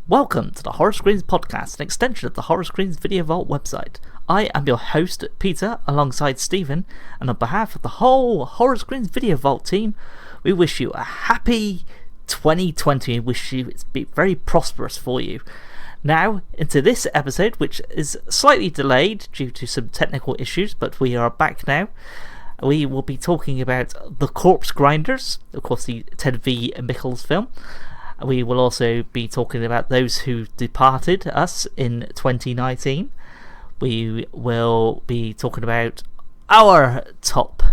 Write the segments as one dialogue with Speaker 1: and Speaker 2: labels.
Speaker 1: Welcome to the Horror Screens podcast, an extension of the Horror Screens Video Vault website. I am your host, Peter, alongside Stephen, and on behalf of the whole Horror Screens Video Vault team, we wish you a happy 2020 and wish you it's be very prosperous for you. Now, into this episode, which is slightly delayed due to some technical issues, but we are back now. We will be talking about The Corpse Grinders, of course the Ted V. Mickles film. We will also be talking about those who departed us in 2019. We will be talking about our top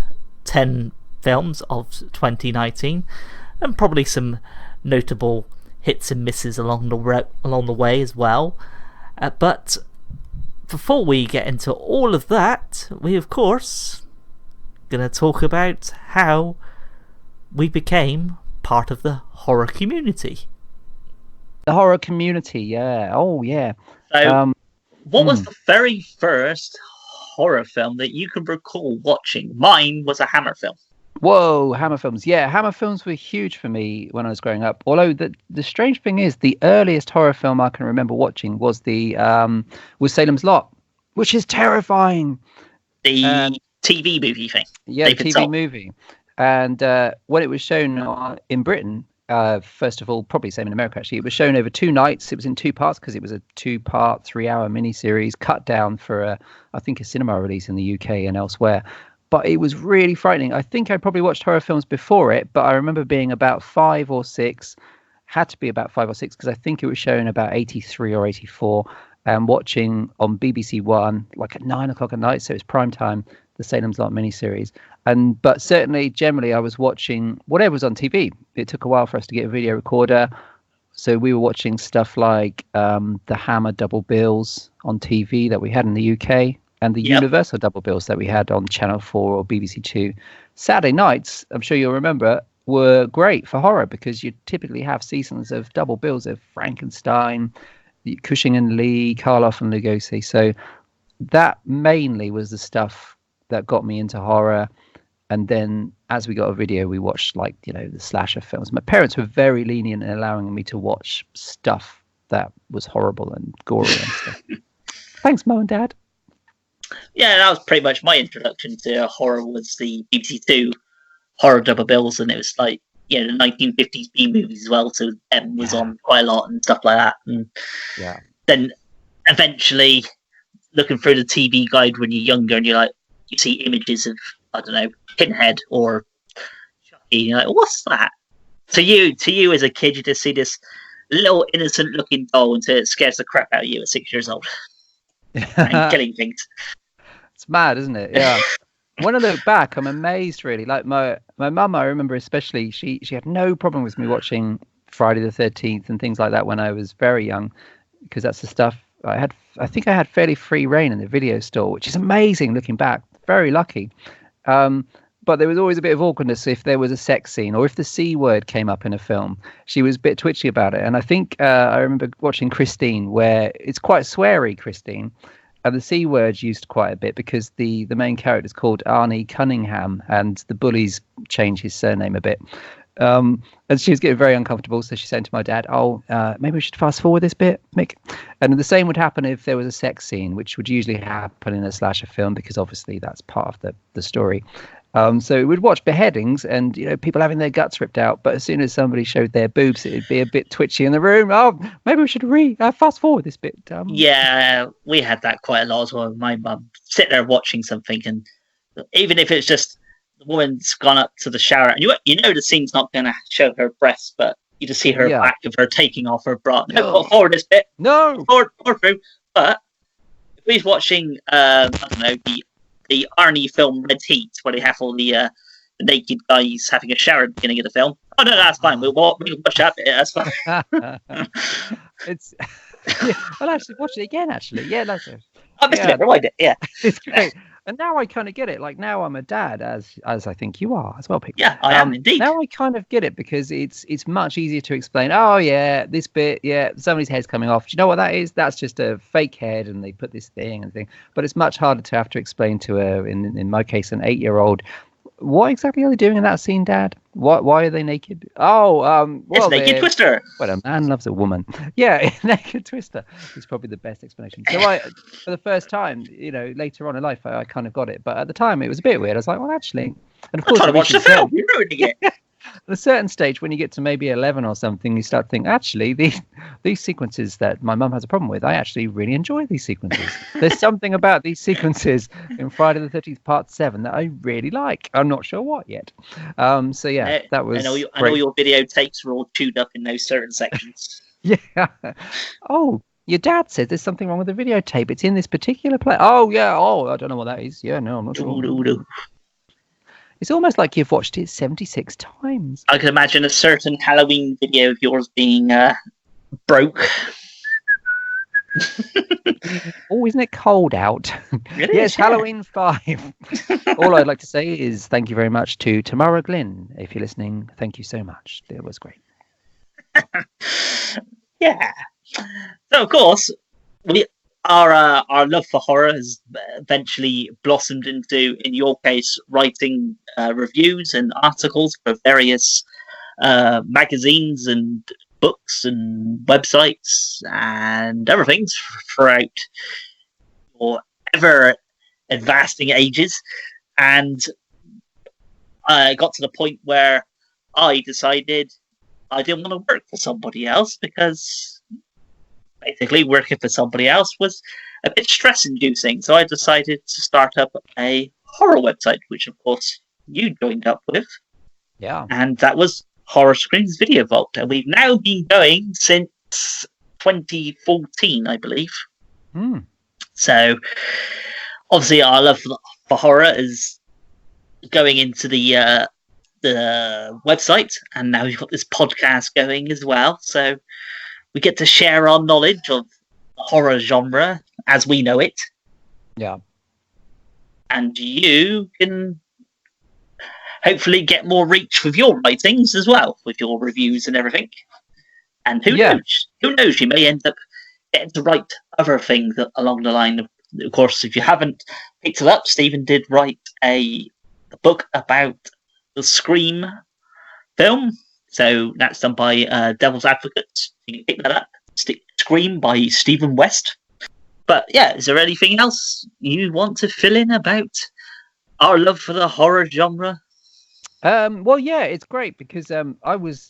Speaker 1: 10 films of 2019 and probably some notable hits and misses along the way as well. But before we get into all of that, we of course going to talk about how we became part of the horror community.
Speaker 2: The horror community, yeah. Oh, yeah.
Speaker 3: So, what was the very first horror film that you can recall watching? Mine was a Hammer film.
Speaker 2: Whoa, Hammer films. Yeah, Hammer films were huge for me when I was growing up. Although the strange thing is, the earliest horror film I can remember watching was was Salem's Lot, which is terrifying.
Speaker 3: The TV movie thing.
Speaker 2: Yeah, the TV movie. And when it was shown in Britain, first of all, probably same in America actually, it was shown over 2 nights. It was in 2 parts because it was a 2-part, 3-hour miniseries cut down for, I think, a cinema release in the UK and elsewhere. But it was really frightening. I think I probably watched horror films before it, but I remember being about 5 or 6, had to be about 5 or 6, because I think it was shown about 83 or 84, and watching on BBC One, like at 9 o'clock at night, so it was prime time, the Salem's Lot miniseries. But certainly, generally, I was watching whatever was on TV. It took a while for us to get a video recorder, so we were watching stuff like the Hammer double bills on TV that we had in the UK, and the Universal double bills that we had on Channel 4 or BBC 2. Saturday nights, I'm sure you'll remember, were great for horror because you typically have seasons of double bills of Frankenstein, Cushing and Lee, Karloff and Lugosi. So that mainly was the stuff that got me into horror. And then as we got a video, we watched the slasher films. My parents were very lenient in allowing me to watch stuff that was horrible and gory and stuff. Thanks, Mum and Dad.
Speaker 3: Yeah, that was pretty much my introduction to horror, was the BBC 2 horror double bills, and it was the 1950s B movies as well, so M was on quite a lot and stuff like that. And then eventually looking through the TV guide when you're younger and you see images of, I don't know, Pinhead or Chucky, and you're like, what's that? To you as a kid, you just see this little innocent looking doll until it scares the crap out of you at 6 years old. And killing things.
Speaker 2: It's mad, isn't it? Yeah. When I look back, I'm amazed, really. Like my mum, I remember especially, she had no problem with me watching Friday the 13th and things like that when I was very young, because that's the stuff I think I had fairly free reign in the video store, which is amazing looking back. Very lucky. But there was always a bit of awkwardness if there was a sex scene or if the C word came up in a film. She was a bit twitchy about it. And I think I remember watching Christine, where it's quite sweary, Christine. And the C word's used quite a bit because the main character is called Arnie Cunningham, and the bullies change his surname a bit. And she was getting very uncomfortable, so she said to my dad, maybe we should fast forward this bit, Mick. And the same would happen if there was a sex scene, which would usually happen in a slasher film because obviously that's part of the story. So we'd watch beheadings and people having their guts ripped out, but as soon as somebody showed their boobs, it'd be a bit twitchy in the room. Maybe we should fast forward this bit.
Speaker 3: Yeah, we had that quite a lot as well. My mum sit there watching something, and even if it's just the woman's gone up to the shower, and you know the scene's not going to show her breasts, but you just see her back of her taking off her bra. No, forward this bit.
Speaker 2: No,
Speaker 3: forward through. But if we're watching, I don't know, the Arnie film Red Heat, where they have all the naked guys having a shower at the beginning of the film. Oh no, that's fine. We'll watch that bit. That's fine.
Speaker 2: It's. I'll actually watch it again. Actually, yeah, that's it.
Speaker 3: I missed it. Rewind it. Yeah,
Speaker 2: it's great. And now I kind of get it. Like now I'm a dad, as I think you are as well, Pete.
Speaker 3: Yeah, I am indeed.
Speaker 2: Now I kind of get it because it's much easier to explain. Oh yeah, this bit, somebody's head's coming off. Do you know what that is? That's just a fake head, and they put this thing and thing. But it's much harder to have to explain to in my case, an 8-year-old What exactly are they doing in that scene, Dad? Why are they naked? Oh,
Speaker 3: It's
Speaker 2: well,
Speaker 3: Naked Twister.
Speaker 2: Well, a man loves a woman. Yeah, Naked Twister is probably the best explanation. So for the first time, later on in life, I kind of got it. But at the time, it was a bit weird. I was like, well, actually, and of
Speaker 3: I'm
Speaker 2: course,
Speaker 3: trying to watch the film. You're ruining it.
Speaker 2: At a certain stage, when you get to maybe 11 or something, you start to think, actually, these sequences that my mum has a problem with, I actually really enjoy these sequences. There's something about these sequences in Friday the 13th Part 7 that I really like. I'm not sure what yet. So yeah, that was
Speaker 3: I know your videotapes were all chewed up in those certain sections.
Speaker 2: Yeah. Oh, your dad said there's something wrong with the videotape. It's in this particular place. Oh, yeah. Oh, I don't know what that is. Yeah, no, I'm not sure. It's almost like you've watched it 76 times.
Speaker 3: I can imagine a certain Halloween video of yours being broke.
Speaker 2: Oh, isn't it cold out? Yes, yeah. Halloween 5. All I'd like to say is thank you very much to Tamara Glynn. If you're listening, thank you so much. It was great.
Speaker 3: Yeah. So, of course, our love for horror has eventually blossomed into, in your case, writing reviews and articles for various magazines and books and websites and other things throughout your ever advancing ages. And I got to the point where I decided I didn't want to work for somebody else because basically working for somebody else was a bit stress-inducing. So I decided to start up a horror website, which of course you joined up with.
Speaker 2: Yeah.
Speaker 3: And that was Horror Screens Video Vault. And we've now been going since 2014, I believe. So obviously our love for horror is going into the website, and now we've got this podcast going as well. So we get to share our knowledge of the horror genre as we know it.
Speaker 2: Yeah.
Speaker 3: And you can hopefully get more reach with your writings as well, with your reviews and everything. And who knows? Who knows? You may end up getting to write other things along the line. Of course, if you haven't picked it up, Stephen did write a book about the Scream film. So that's done by Devil's Advocate. You can pick that up. Scream by Stephen West. But yeah, is there anything else you want to fill in about our love for the horror genre?
Speaker 2: Well, yeah, it's great because I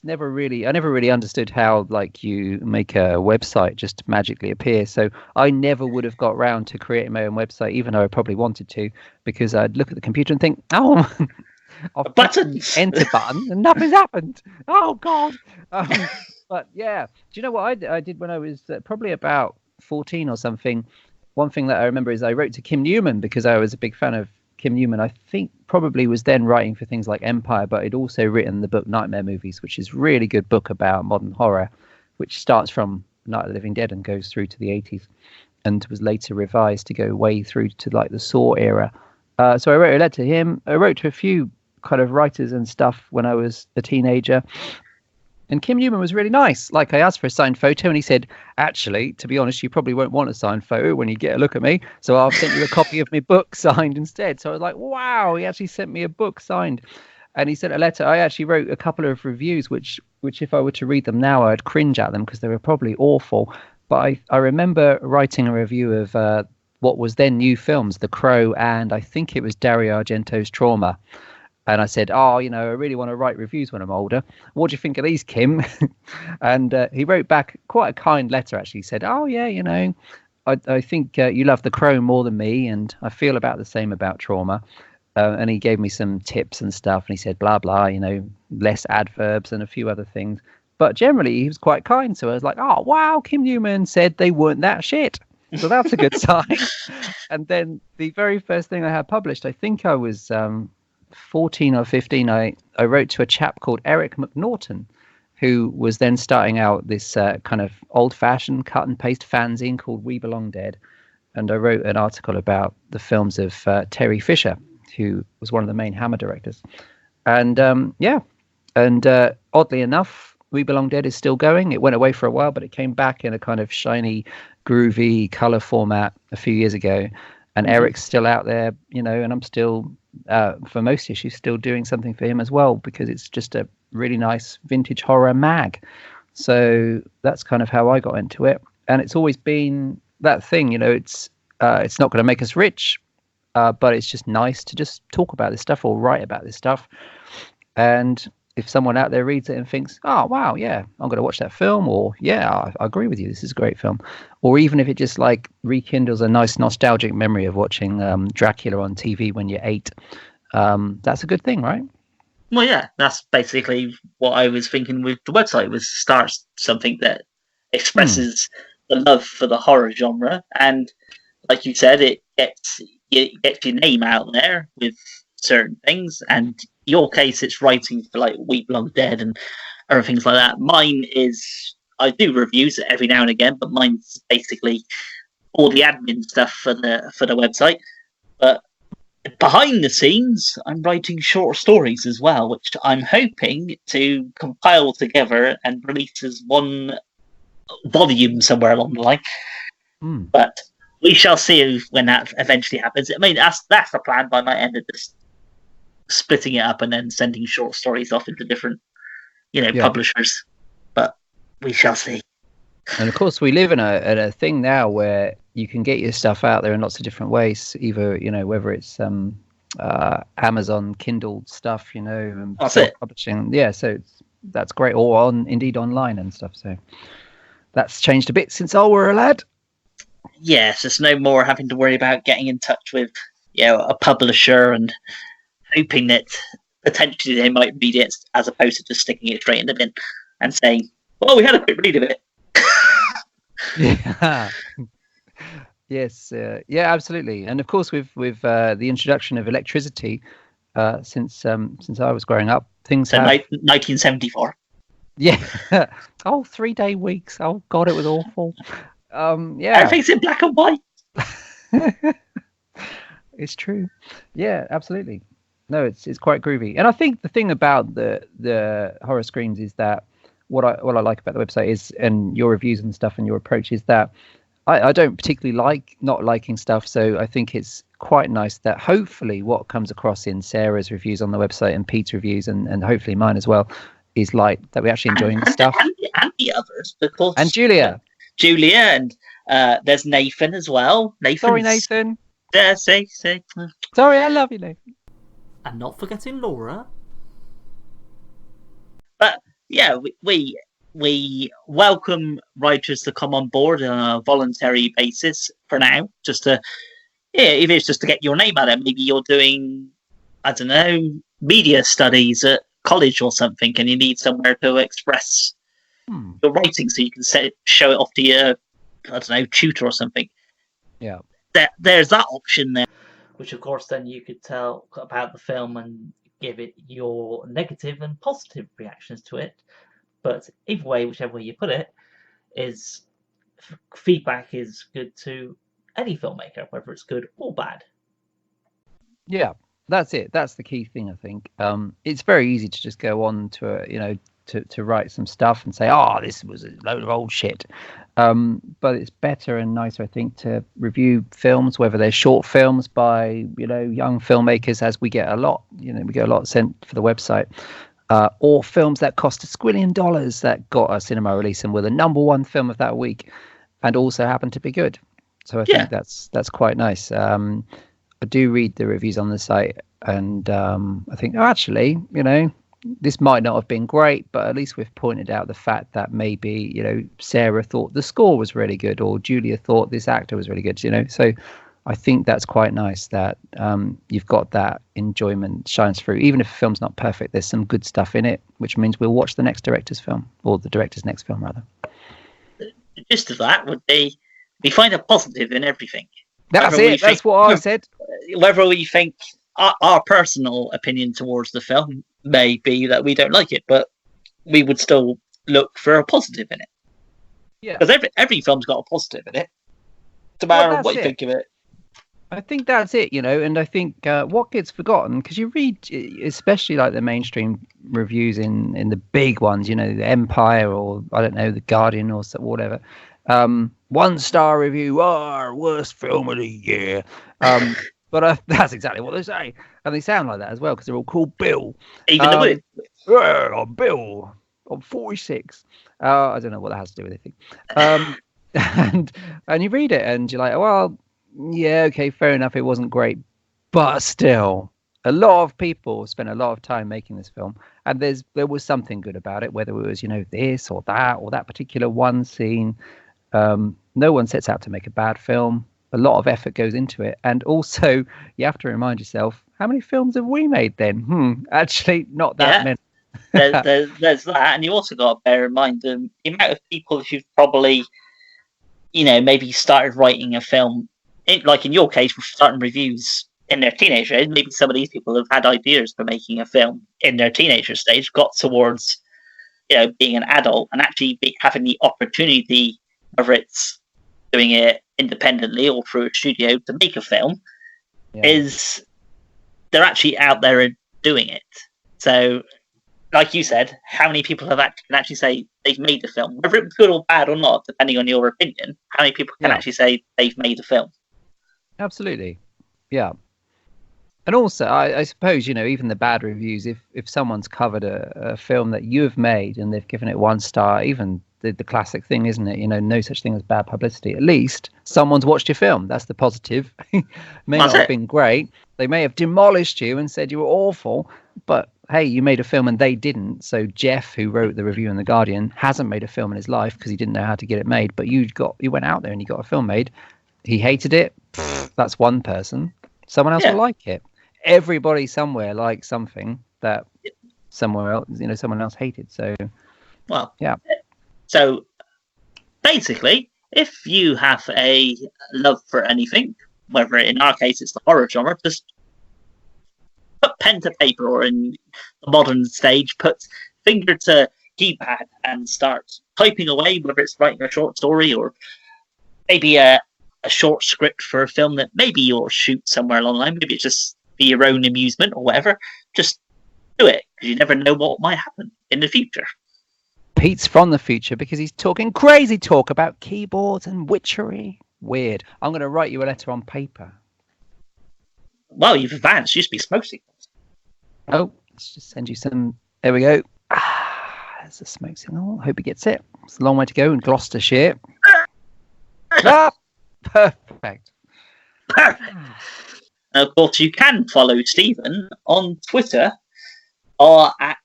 Speaker 2: never really understood how like you make a website just magically appear. So I never would have got round to creating my own website, even though I probably wanted to, because I'd look at the computer and think, oh, I've
Speaker 3: buttons,
Speaker 2: enter button, and nothing's happened. Oh God! But yeah, do you know what I did when I was probably about 14 or something? One thing that I remember is I wrote to Kim Newman because I was a big fan of Kim Newman. I think probably was then writing for things like Empire, but he'd also written the book Nightmare Movies, which is a really good book about modern horror, which starts from Night of the Living Dead and goes through to the 80s, and was later revised to go way through to like the Saw era. So I wrote a letter to him. I wrote to a few kind of writers and stuff when I was a teenager. And Kim Newman was really nice. Like, I asked for a signed photo and he said, actually, to be honest, you probably won't want a signed photo when you get a look at me. So I'll send you a copy of my book signed instead. So I was like, wow, he actually sent me a book signed. And he sent a letter. I actually wrote a couple of reviews, which if I were to read them now, I'd cringe at them because they were probably awful. But I remember writing a review of what was then new films, The Crow, and I think it was Dario Argento's Trauma. And I said, I really want to write reviews when I'm older. What do you think of these, Kim? And he wrote back quite a kind letter, actually. He said, oh, yeah, I think you love The Crow more than me, and I feel about the same about Trauma. And he gave me some tips and stuff, and he said, blah, blah, less adverbs and a few other things. But generally, he was quite kind. So I was like, oh, wow, Kim Newman said they weren't that shit. So that's a good sign. And then the very first thing I had published, I think I was 14 or 15, I wrote to a chap called Eric McNaughton, who was then starting out this kind of old-fashioned cut-and-paste fanzine called We Belong Dead. And I wrote an article about the films of Terry Fisher, who was one of the main Hammer directors. And oddly enough, We Belong Dead is still going. It went away for a while, but it came back in a kind of shiny, groovy color format a few years ago. And Eric's still out there, and I'm still for most issues, still doing something for him as well, because it's just a really nice vintage horror mag. So that's kind of how I got into it, and it's always been that thing. It's not going to make us rich, but it's just nice to just talk about this stuff or write about this stuff. And if someone out there reads it and thinks, oh, wow, yeah, I'm going to watch that film, or yeah, I agree with you, this is a great film. Or even if it just like rekindles a nice nostalgic memory of watching Dracula on TV when you're 8, that's a good thing, right?
Speaker 3: Well, yeah, that's basically what I was thinking with the website, was start something that expresses the love for the horror genre. And like you said, it gets your name out there with certain things. And your case, it's writing for like Weep Long Dead and other things like that. Mine is, I do reviews every now and again, but mine's basically all the admin stuff for the website. But behind the scenes, I'm writing short stories as well, which I'm hoping to compile together and release as one volume somewhere along the line. But we shall see when that eventually happens. I mean, that's the plan. But I might end up just splitting it up and then sending short stories off into different, publishers. But we shall see.
Speaker 2: And of course, we live in a thing now where you can get your stuff out there in lots of different ways. Either whether it's Amazon Kindle stuff, and publishing. Yeah, so that's great. Or indeed online and stuff. So that's changed a bit since I were a lad.
Speaker 3: Yes, there's no more having to worry about getting in touch with a publisher and hoping that potentially they might read it, as opposed to just sticking it straight in the bin and saying, well, we had a quick read of it.
Speaker 2: Yeah. Yes. Yeah, absolutely. And of course, with the introduction of electricity, since I was growing up, things have...
Speaker 3: 1974.
Speaker 2: Yeah. 3-day weeks. Oh God, it was awful. Yeah.
Speaker 3: Everything's in black and white.
Speaker 2: It's true. Yeah, absolutely. No, it's quite groovy. And I think the thing about the horror screens is that what I like about the website is, and your reviews and stuff and your approach, is that I don't particularly like not liking stuff. So I think it's quite nice that hopefully what comes across in Sarah's reviews on the website and Pete's reviews and hopefully mine as well is like that we're actually enjoying the stuff.
Speaker 3: And the others, because
Speaker 2: and Julia,
Speaker 3: and there's Nathan as well.
Speaker 2: Sorry, Nathan.
Speaker 3: Yeah, say.
Speaker 2: Sorry, I love you, Nathan.
Speaker 1: And not forgetting Laura.
Speaker 3: But yeah, we welcome writers to come on board on a voluntary basis for now. Just to, if it's just to get your name out there. Maybe you're doing, I don't know, media studies at college or something, and you need somewhere to express your writing, so you can show it off to your, I don't know, tutor or something.
Speaker 2: Yeah.
Speaker 3: There's that option there.
Speaker 1: Which, of course, then you could tell about the film and give it your negative and positive reactions to it. But either way, whichever way you put it, is feedback is good to any filmmaker, whether it's good or bad.
Speaker 2: Yeah, that's it. That's the key thing, I think. It's very easy to just go on to to write some stuff and say, this was a load of old shit. But it's better and nicer, I think, to review films, whether they're short films by young filmmakers, as we get a lot. We get a lot sent for the website, or films that cost $1 squillion that got a cinema release and were the #1 film of that week, and also happen to be good. So I think that's quite nice. I do read the reviews on the site, and I think, actually, this might not have been great, but at least we've pointed out the fact that maybe, Sarah thought the score was really good, or Julia thought this actor was really good, So I think that's quite nice that you've got that enjoyment shines through. Even if a film's not perfect, there's some good stuff in it, which means we'll watch the next director's film, or the director's next film, rather.
Speaker 3: The gist of that would be, we find a positive in everything.
Speaker 2: That's it. That's what I said.
Speaker 3: Whether we think our personal opinion towards the film may be that we don't like it, but we would still look for a positive in it. Yeah, because every film's got a positive in it, no matter what you think of it.
Speaker 2: I think that's it, and I think what gets forgotten, because you read, especially like the mainstream reviews in the big ones, the Empire, or I don't know, the Guardian or whatever. 1-star review, worst film of the year. But that's exactly what they say. And they sound like that as well because they're all called Bill.
Speaker 3: Even the word.
Speaker 2: Yeah, I'm Bill. I'm 46. I don't know what that has to do with anything. And you read it and you're like, well, yeah, okay, fair enough. It wasn't great, but still, a lot of people spent a lot of time making this film, and there was something good about it, whether it was this or that particular one scene. No one sets out to make a bad film. A lot of effort goes into it, and also you have to remind yourself, how many films have we made then? Actually, not that many.
Speaker 3: There's that, and you also got to bear in mind the amount of people who've probably, maybe started writing a film, like in your case, starting reviews in their teenager age. Maybe some of these people have had ideas for making a film in their teenager stage, got towards, being an adult, and actually having the opportunity, whether it's doing it independently or through a studio to make a film, is they're actually out there and doing it. So, like you said, how many people can actually say they've made the film, whether it's good or bad or not, depending on your opinion? How many people can actually say they've made a film?
Speaker 2: Absolutely, yeah. And also, I suppose even the bad reviews. If someone's covered a film that you have made and they've given it 1 star, even the classic thing, isn't it? No such thing as bad publicity. At least someone's watched your film. That's the positive. May not have been great. They may have demolished you and said you were awful, but hey, you made a film and they didn't. So Jeff, who wrote the review in The Guardian, hasn't made a film in his life because he didn't know how to get it made. But you went out there and you got a film made. He hated it. That's one person. Someone else will like it. Everybody somewhere likes something that somewhere else, someone else hated. So,
Speaker 3: So basically, if you have a love for anything, whether in our case it's the horror genre, just put pen to paper, or in the modern stage, put finger to keypad and start typing away, whether it's writing a short story or maybe a short script for a film that maybe you'll shoot somewhere along the line. Maybe it's just for your own amusement or whatever. Just do it, because you never know what might happen in the future.
Speaker 2: Pete's from the future because he's talking crazy talk about keyboards and witchery. Weird. I'm going to write you a letter on paper.
Speaker 3: Well, you've advanced. You used to be smoke signals.
Speaker 2: Oh, let's just send you some. There we go. There's a smoke signal. Hope he gets it. It's a long way to go in Gloucestershire. Perfect.
Speaker 3: And of course, you can follow Stephen on Twitter or at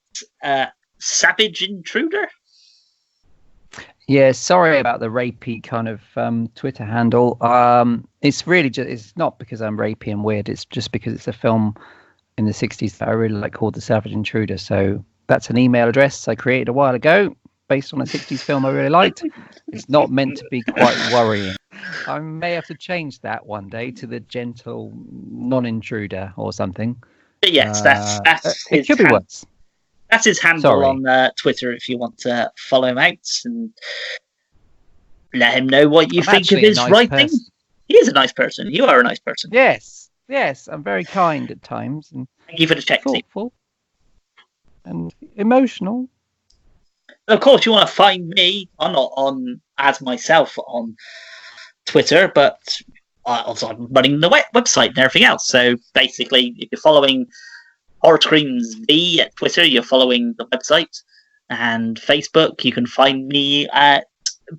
Speaker 3: Savage Intruder.
Speaker 2: Yeah, sorry about the rapey kind of Twitter handle. It's really it's not because I'm rapey and weird. It's just because it's a film in the 60s that I really like called The Savage Intruder. So that's an email address I created a while ago based on a 60s film I really liked. It's not meant to be quite worrying. I may have to change that one day to the gentle non-intruder or something.
Speaker 3: But yes, that's
Speaker 2: it could be worse.
Speaker 3: That's his handle on Twitter if you want to follow him out and let him know what you think of his writing. He is a nice person. You are a nice person.
Speaker 2: Yes. I'm very kind at times. And
Speaker 3: thank you for the check.
Speaker 2: Thoughtful and emotional.
Speaker 3: And of course, you want to find me. I'm not on as myself on Twitter, but also I'm running the website and everything else. So basically, if you're following Horror Screams V at Twitter, you're following the website, and Facebook, you can find me at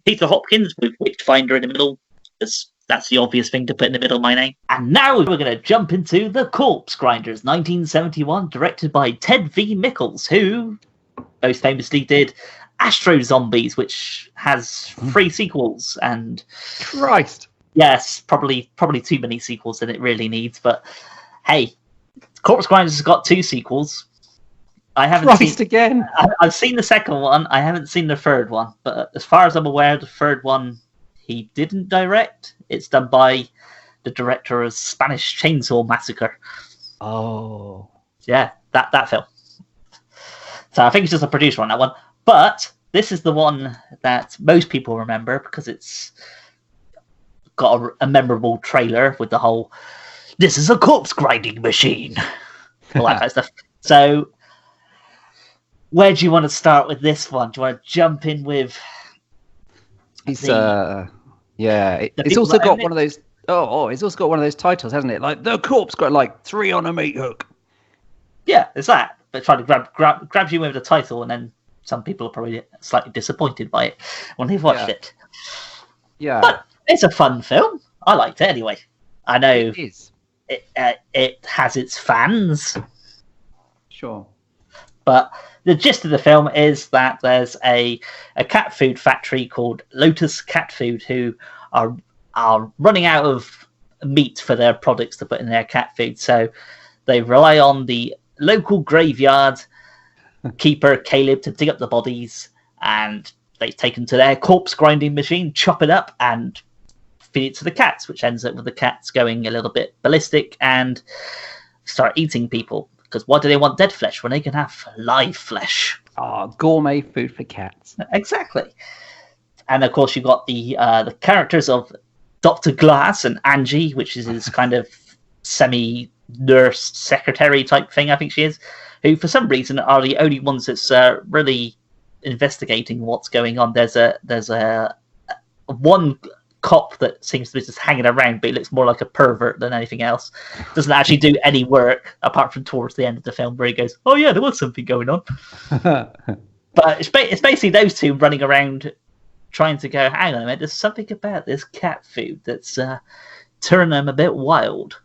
Speaker 3: Peter Hopkins with Witchfinder in the middle, because that's the obvious thing to put in the middle of my name. And now we're going to jump into The Corpse Grinders, 1971, directed by Ted V. Mickles, who most famously did Astro Zombies, which has 3 sequels. And
Speaker 2: Christ,
Speaker 3: yes, probably too many sequels than it really needs, but hey, Corpse Grinders has got 2 sequels. I haven't seen
Speaker 2: again.
Speaker 3: I've seen the second one. I haven't seen the third one, but as far as I'm aware, the third one he didn't direct. It's done by the director of Spanish Chainsaw Massacre.
Speaker 2: Oh,
Speaker 3: yeah, that film. So I think he's just a producer on that one. But this is the one that most people remember because it's got a memorable trailer with the whole "This is a corpse grinding machine," all that kind of stuff. So, where do you want to start with this one? Do you want to jump in with?
Speaker 2: It's also got one of those. Oh, it's also got one of those titles, hasn't it? Like the corpse got like 3 on a meat hook.
Speaker 3: Yeah, it's that. But trying to grabs you with the title, and then some people are probably slightly disappointed by it when they've watched it.
Speaker 2: Yeah,
Speaker 3: but it's a fun film. I liked it anyway. I know
Speaker 2: it is.
Speaker 3: It has its fans.
Speaker 2: Sure.
Speaker 3: But the gist of the film is that there's a cat food factory called Lotus Cat Food who are running out of meat for their products to put in their cat food. So they rely on the local graveyard keeper, Caleb, to dig up the bodies, and they take them to their corpse grinding machine, chop it up, and feed it to the cats, which ends up with the cats going a little bit ballistic and start eating people. Because why do they want dead flesh when they can have live flesh?
Speaker 2: Gourmet food for cats.
Speaker 3: Exactly. And of course, you've got the characters of Dr. Glass and Angie, which is his kind of semi-nurse secretary type thing, I think she is, who for some reason are the only ones that's really investigating what's going on. There's a one cop that seems to be just hanging around, but he looks more like a pervert than anything else. Doesn't actually do any work apart from towards the end of the film where he goes, "Oh yeah, there was something going on." But it's basically those two running around trying to go, hang on a minute, there's something about this cat food that's turning them a bit wild.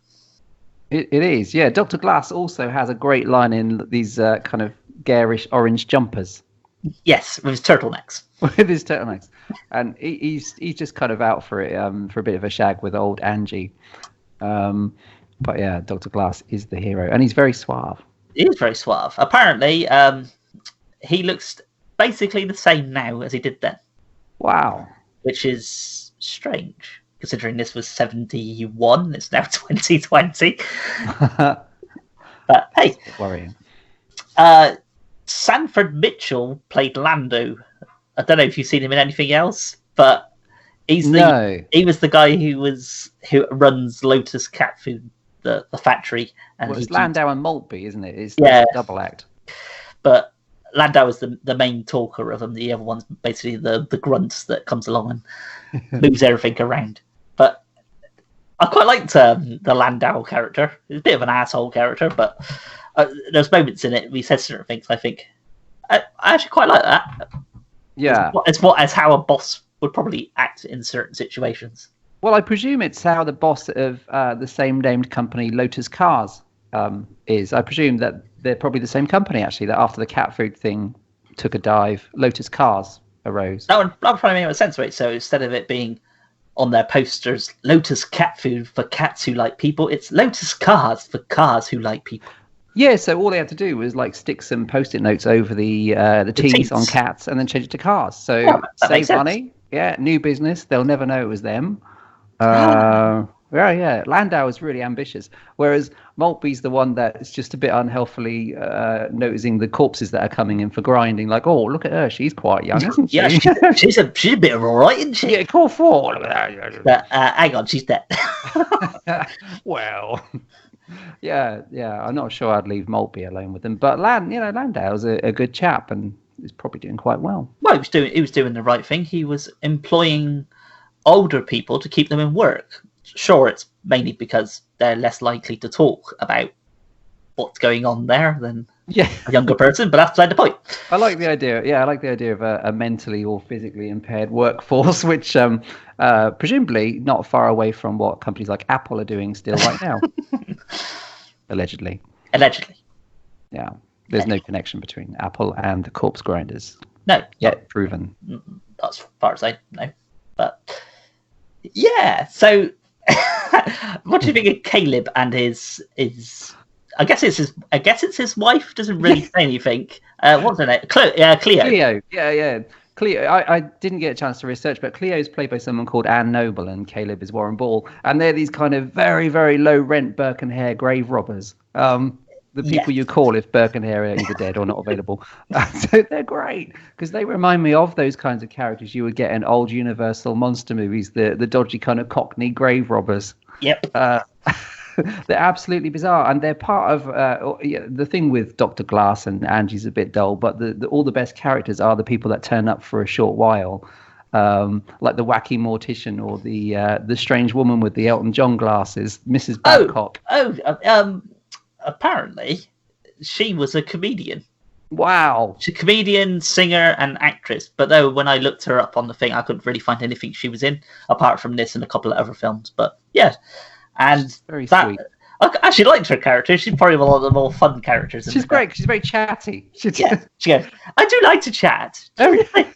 Speaker 2: It is, yeah. Dr. Glass also has a great line in these kind of garish orange jumpers.
Speaker 3: Yes, with his turtlenecks.
Speaker 2: With his turtlenecks. And he's just kind of out for it, for a bit of a shag with old Angie. But yeah, Dr. Glass is the hero. And he's very suave.
Speaker 3: He is very suave. Apparently, he looks basically the same now as he did then.
Speaker 2: Wow.
Speaker 3: Which is strange, considering this was 71, it's now 2020. But hey.
Speaker 2: Worrying.
Speaker 3: Sanford Mitchell played Lando. I don't know if you've seen him in anything else, but he was the guy who runs Lotus Cat Food, the factory. And
Speaker 2: it's Landau and Maltby, isn't it? It's
Speaker 3: a
Speaker 2: double act.
Speaker 3: But Landau is the main talker of them. The other one's basically the grunt that comes along and moves everything around. But I quite liked the Landau character. He's a bit of an asshole character, but there's moments in it we said certain things. I think I actually quite like that.
Speaker 2: Yeah,
Speaker 3: it's how a boss would probably act in certain situations.
Speaker 2: Well, I presume it's how the boss of the same named company, Lotus Cars, is. I presume that they're probably the same company, actually, that after the cat food thing took a dive, Lotus Cars arose.
Speaker 3: That would probably make more sense, right? So instead of it being on their posters, Lotus Cat Food for cats who like people, it's Lotus Cars for cars who like people.
Speaker 2: Yeah, so all they had to do was like stick some post-it notes over the T's on cats and then change it to cars. So save money. Yeah, new business. They'll never know it was them. Yeah. Landau is really ambitious, whereas Maltby's the one that is just a bit unhealthily noticing the corpses that are coming in for grinding. Like, oh, look at her, she's quite young, isn't she?
Speaker 3: Yeah, she's a bit of all right, isn't she?
Speaker 2: Yeah, call for.
Speaker 3: But hang on, she's dead.
Speaker 2: Well, yeah. I'm not sure I'd leave Maltby alone with them, but Landau's a good chap and is probably doing quite well.
Speaker 3: Well, he was doing the right thing. He was employing older people to keep them in work. Sure, it's mainly because they're less likely to talk about what's going on there than a younger person, but that's beside the point.
Speaker 2: I like the idea. Yeah, I like the idea of a mentally or physically impaired workforce, which presumably not far away from what companies like Apple are doing still right now. Allegedly. Yeah. There's no connection between Apple and the corpse grinders.
Speaker 3: No.
Speaker 2: Yet proven.
Speaker 3: As far as I know. But yeah, so what do you think of Caleb and his I guess it's his wife, doesn't really say anything. What's her name? Cleo.
Speaker 2: Yeah. Cleo, I didn't get a chance to research, but Cleo is played by someone called Anne Noble and Caleb is Warren Ball. And they're these kind of very, very low rent Burke and Hare grave robbers. The people you call if Burke and Hare are either dead or not available. So they're great because they remind me of those kinds of characters you would get in old Universal monster movies, the dodgy kind of Cockney grave robbers.
Speaker 3: Yep.
Speaker 2: They're absolutely bizarre, and they're part of the thing with Dr. Glass and Angie's a bit dull, but all the best characters are the people that turn up for a short while like the wacky mortician or the strange woman with the Elton John glasses, Mrs. Babcock.
Speaker 3: Apparently, she was a comedian.
Speaker 2: Wow.
Speaker 3: She's a comedian, singer, and actress. But though when I looked her up on the thing, I couldn't really find anything she was in apart from this and a couple of other films. But yeah, and
Speaker 2: very sweet.
Speaker 3: I actually liked her character. She's probably one of the more fun characters.
Speaker 2: She's great. She's very chatty.
Speaker 3: She goes, I do like to chat.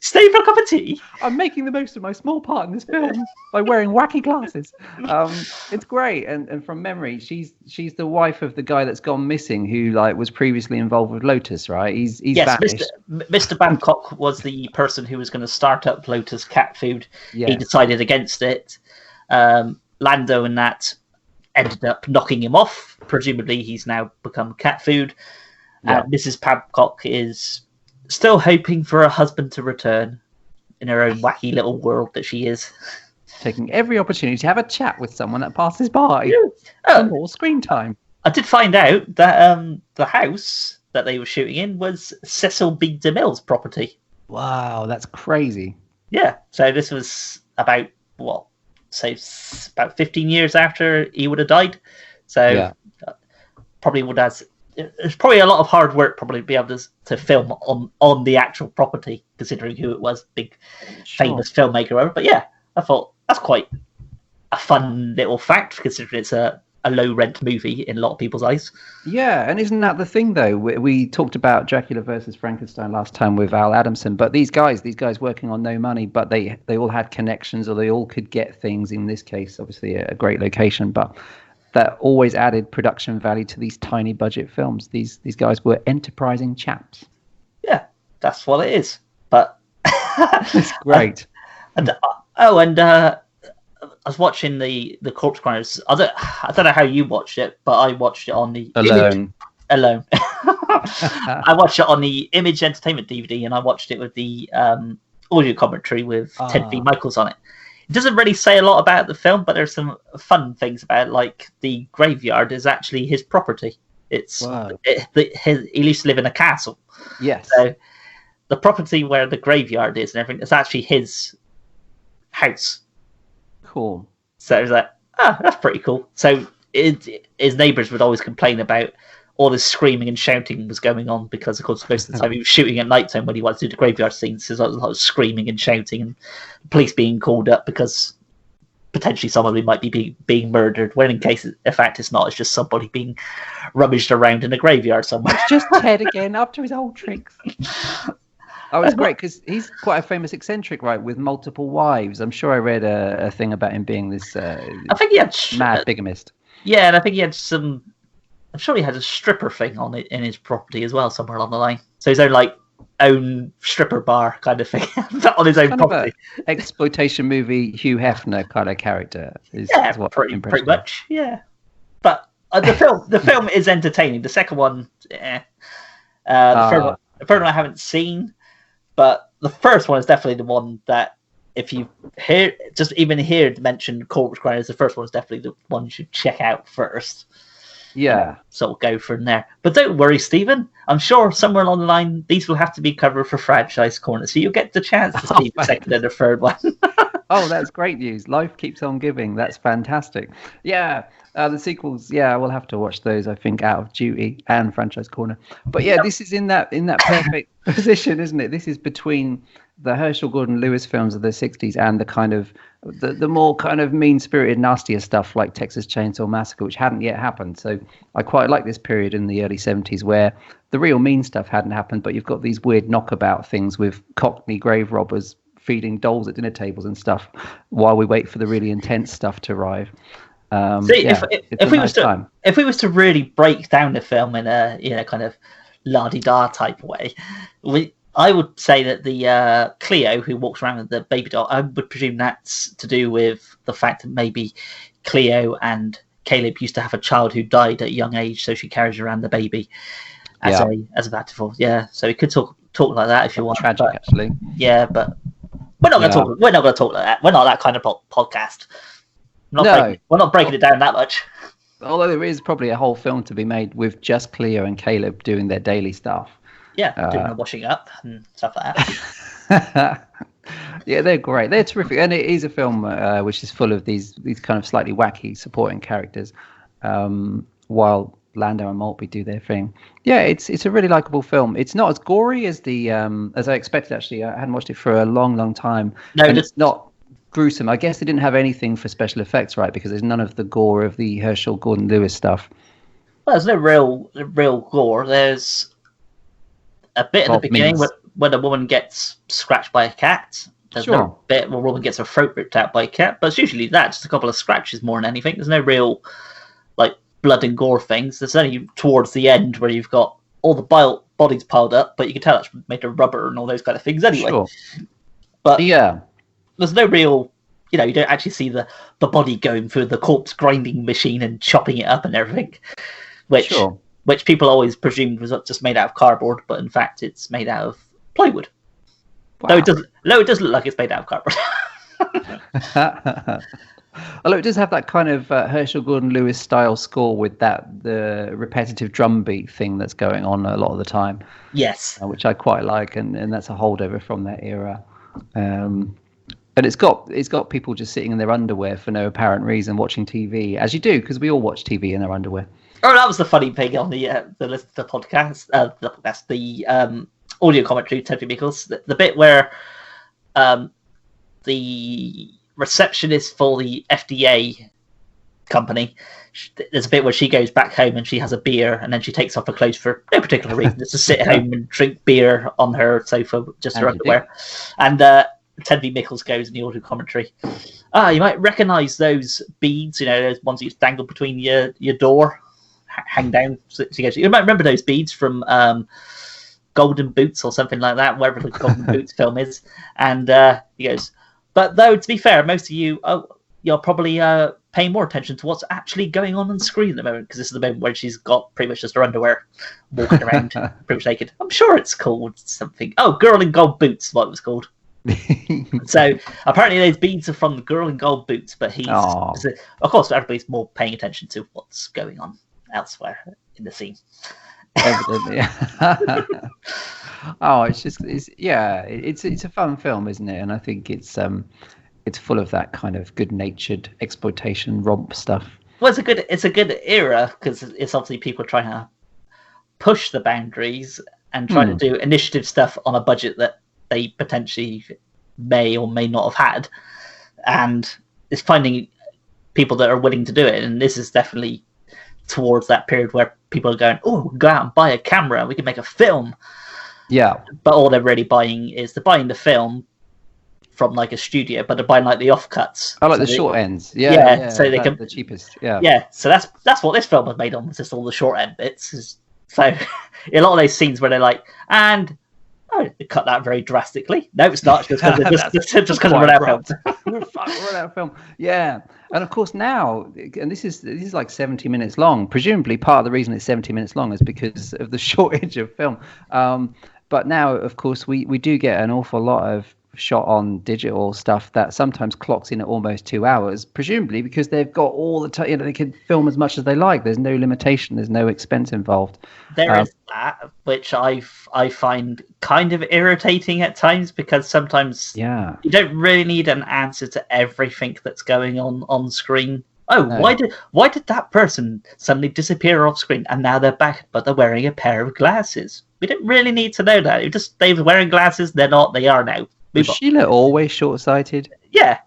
Speaker 3: Stay for a cup of tea.
Speaker 2: I'm making the most of my small part in this film by wearing wacky glasses. It's great. And from memory, she's the wife of the guy that's gone missing, who was previously involved with Lotus, right? He's vanished.
Speaker 3: Mr. Babcock was the person who was going to start up Lotus cat food. Yes. He decided against it. Lando and that ended up knocking him off. Presumably, he's now become cat food. Yeah. Mrs. Babcock is still hoping for a husband to return in her own wacky little world that she is.
Speaker 2: Taking every opportunity to have a chat with someone that passes by. Yeah. More screen time.
Speaker 3: I did find out that the house that they were shooting in was Cecil B. DeMille's property.
Speaker 2: Wow, that's crazy.
Speaker 3: Yeah, so this was about, about 15 years after he would have died. So probably would have... There's probably a lot of hard work probably to be able to film on the actual property, considering who it was, big famous filmmaker or whatever. But yeah, I thought that's quite a fun little fact, considering it's a low rent movie in a lot of people's eyes.
Speaker 2: Yeah, and isn't that the thing though? We talked about Dracula versus Frankenstein last time with Al Adamson, but these guys working on no money, but they all had connections, or they all could get things. In this case, obviously a great location, but that always added production value to these tiny budget films. These guys were enterprising chaps.
Speaker 3: Yeah, that's what it is. But
Speaker 2: it's great.
Speaker 3: I was watching the Corpse Grinders. I don't know how you watched it, but I watched it on the
Speaker 2: alone.
Speaker 3: I watched it on the Image Entertainment DVD, and I watched it with the audio commentary with Ted V. Michaels on it. It doesn't really say a lot about the film, but there's some fun things about it, like the graveyard is actually his property. It's he used to live in a castle.
Speaker 2: Yes.
Speaker 3: So the property where the graveyard is and everything, it's actually his house.
Speaker 2: Cool.
Speaker 3: So it was like, that's pretty cool. So his neighbours would always complain about all this screaming and shouting was going on because, of course, most of the time he was shooting at night time when he wanted to do the graveyard scenes. There's a lot of screaming and shouting and police being called up because potentially somebody might be being murdered, when in fact it's not. It's just somebody being rummaged around in a graveyard somewhere.
Speaker 2: It's just Ted again, up to his old tricks. Oh, it's great because he's quite a famous eccentric, right, with multiple wives. I'm sure I read a thing about him being this
Speaker 3: I think he had
Speaker 2: mad bigamist.
Speaker 3: Yeah, and I think he had some... I'm sure he had a stripper thing on it in his property as well, somewhere along the line. So his own stripper bar kind of thing on his own
Speaker 2: kind
Speaker 3: property.
Speaker 2: Of a exploitation movie Hugh Hefner kind of character. Is what
Speaker 3: pretty much. Yeah, but the film is entertaining. The second one, the third one I haven't seen, but the first one is definitely the one that if you hear mention Corpse Grinders, the first one is definitely the one you should check out first.
Speaker 2: Yeah.
Speaker 3: So we'll go from there. But don't worry, Stephen. I'm sure somewhere along the line, these will have to be covered for Franchise Corner. So you'll get the chance to see the second and the third one.
Speaker 2: Oh, that's great news. Life keeps on giving. That's fantastic. Yeah. The sequels, we'll have to watch those, I think, out of duty and Franchise Corner. But yeah, this is in that perfect position, isn't it? This is between the Herschel Gordon Lewis films of the 60s and the kind of the more kind of mean-spirited, nastier stuff like Texas Chainsaw Massacre, which hadn't yet happened. So I quite like this period in the early 70s where the real mean stuff hadn't happened, but you've got these weird knockabout things with Cockney grave robbers feeding dolls at dinner tables and stuff while we wait for the really intense stuff to arrive.
Speaker 3: If we was to really break down the film in a kind of la-di-da type way, I would say that the Cleo who walks around with the baby doll, I would presume that's to do with the fact that maybe Cleo and Caleb used to have a child who died at a young age, so she carries around the baby as a metaphor. Yeah, so we could talk like that if you want.
Speaker 2: Tragic, actually.
Speaker 3: Yeah, but we're not going to talk. We're not going to talk like that. We're not that kind of podcast. We're not breaking it down that much.
Speaker 2: Although there is probably a whole film to be made with just Cleo and Caleb doing their daily stuff.
Speaker 3: Yeah, doing the washing up and stuff like that.
Speaker 2: Yeah, they're great. They're terrific, and it is a film which is full of these kind of slightly wacky supporting characters, while Lando and Maltby do their thing. Yeah, it's a really likable film. It's not as gory as the as I expected. Actually, I hadn't watched it for a long time.
Speaker 3: No,
Speaker 2: and it's not gruesome. I guess they didn't have anything for special effects, right? Because there's none of the gore of the Herschel Gordon Lewis stuff.
Speaker 3: Well, there's no real gore. There's a bit at the beginning when a woman gets scratched by a cat. There's no bit where a woman gets her throat ripped out by a cat, but it's usually that, just a couple of scratches more than anything. There's no real like blood and gore things. There's only towards the end where you've got all the bodies piled up, but you can tell it's made of rubber and all those kind of things anyway.
Speaker 2: Sure.
Speaker 3: But
Speaker 2: yeah,
Speaker 3: there's no real, you don't actually see the body going through the corpse grinding machine and chopping it up and everything, which people always presumed was just made out of cardboard, but in fact it's made out of plywood. Wow. Though it does look like it's made out of cardboard.
Speaker 2: Although it does have that kind of Herschel Gordon Lewis style score with the repetitive drum beat thing that's going on a lot of the time.
Speaker 3: Yes,
Speaker 2: which I quite like, and that's a holdover from that era. And it's got people just sitting in their underwear for no apparent reason watching TV, as you do, because we all watch TV in our underwear.
Speaker 3: Oh, that was the funny thing on the podcast, the audio commentary, Teddy Mickles, the bit where the receptionist for the FDA company, there's a bit where she goes back home and she has a beer, and then she takes off her clothes for no particular reason, just to sit at home and drink beer on her sofa, just her underwear. And Teddy Mickles goes in the audio commentary, you might recognise those beads, those ones that you dangle between your door, hang down. So she goes, you might remember those beads from Golden Boots or something like that, wherever the Golden Boots film is. And he goes, but though, to be fair, most of you're probably paying more attention to what's actually going on screen at the moment, because this is the moment where she's got pretty much just her underwear, walking around pretty much naked. I'm sure it's called something. Oh, Girl in Gold Boots, what it was called. So apparently those beads are from the Girl in Gold Boots, but he's, of course, everybody's more paying attention to what's going on elsewhere in the scene.
Speaker 2: Evidently. It's a fun film, isn't it? And I think it's full of that kind of good-natured exploitation romp stuff.
Speaker 3: Well, it's a good era, because it's obviously people trying to push the boundaries and trying to do initiative stuff on a budget that they potentially may or may not have had, and it's finding people that are willing to do it. And this is definitely towards that period where people are going, oh, we'll go out and buy a camera, we can make a film.
Speaker 2: Yeah.
Speaker 3: But all they're really buying is they're buying the film from like a studio, but they're buying like the offcuts.
Speaker 2: Oh, like the short ends. Yeah.
Speaker 3: So they can,
Speaker 2: the cheapest. Yeah.
Speaker 3: Yeah. So that's what this film was made on, was just all the short end bits. So a lot of those scenes where they're like, and they cut that very drastically. No, it's not. Just because of run out of film.
Speaker 2: Run out of film. Yeah. And of course now, and this is like 70 minutes long. Presumably part of the reason it's 70 minutes long is because of the shortage of film. But now, of course, we do get an awful lot of shot on digital stuff that sometimes clocks in at almost 2 hours, presumably because they've got all the time, they can film as much as they like. There's no limitation, there's no expense involved.
Speaker 3: There is that, which I find kind of irritating at times, because sometimes you don't really need an answer to everything that's going on screen. Why did that person suddenly disappear off screen and now they're back, but they're wearing a pair of glasses? We don't really need to know that. They were wearing glasses, they're not, they are now.
Speaker 2: Was Sheila always short-sighted?
Speaker 3: Yeah.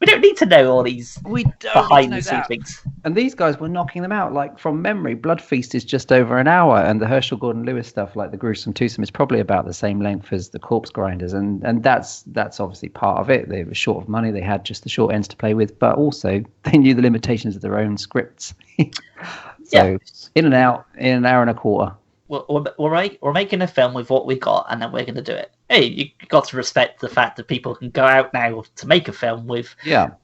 Speaker 3: We don't need to know all these behind-the-scenes things.
Speaker 2: And these guys were knocking them out, like, from memory. Blood Feast is just over an hour, and the Herschel Gordon Lewis stuff, like the Gruesome Twosome, is probably about the same length as the Corpse Grinders, and that's obviously part of it. They were short of money, they had just the short ends to play with, but also they knew the limitations of their own scripts. In and out in an hour and a quarter.
Speaker 3: We're making a film with what we got, and then we're going to do it. Hey, you got to respect the fact that people can go out now to make a film with,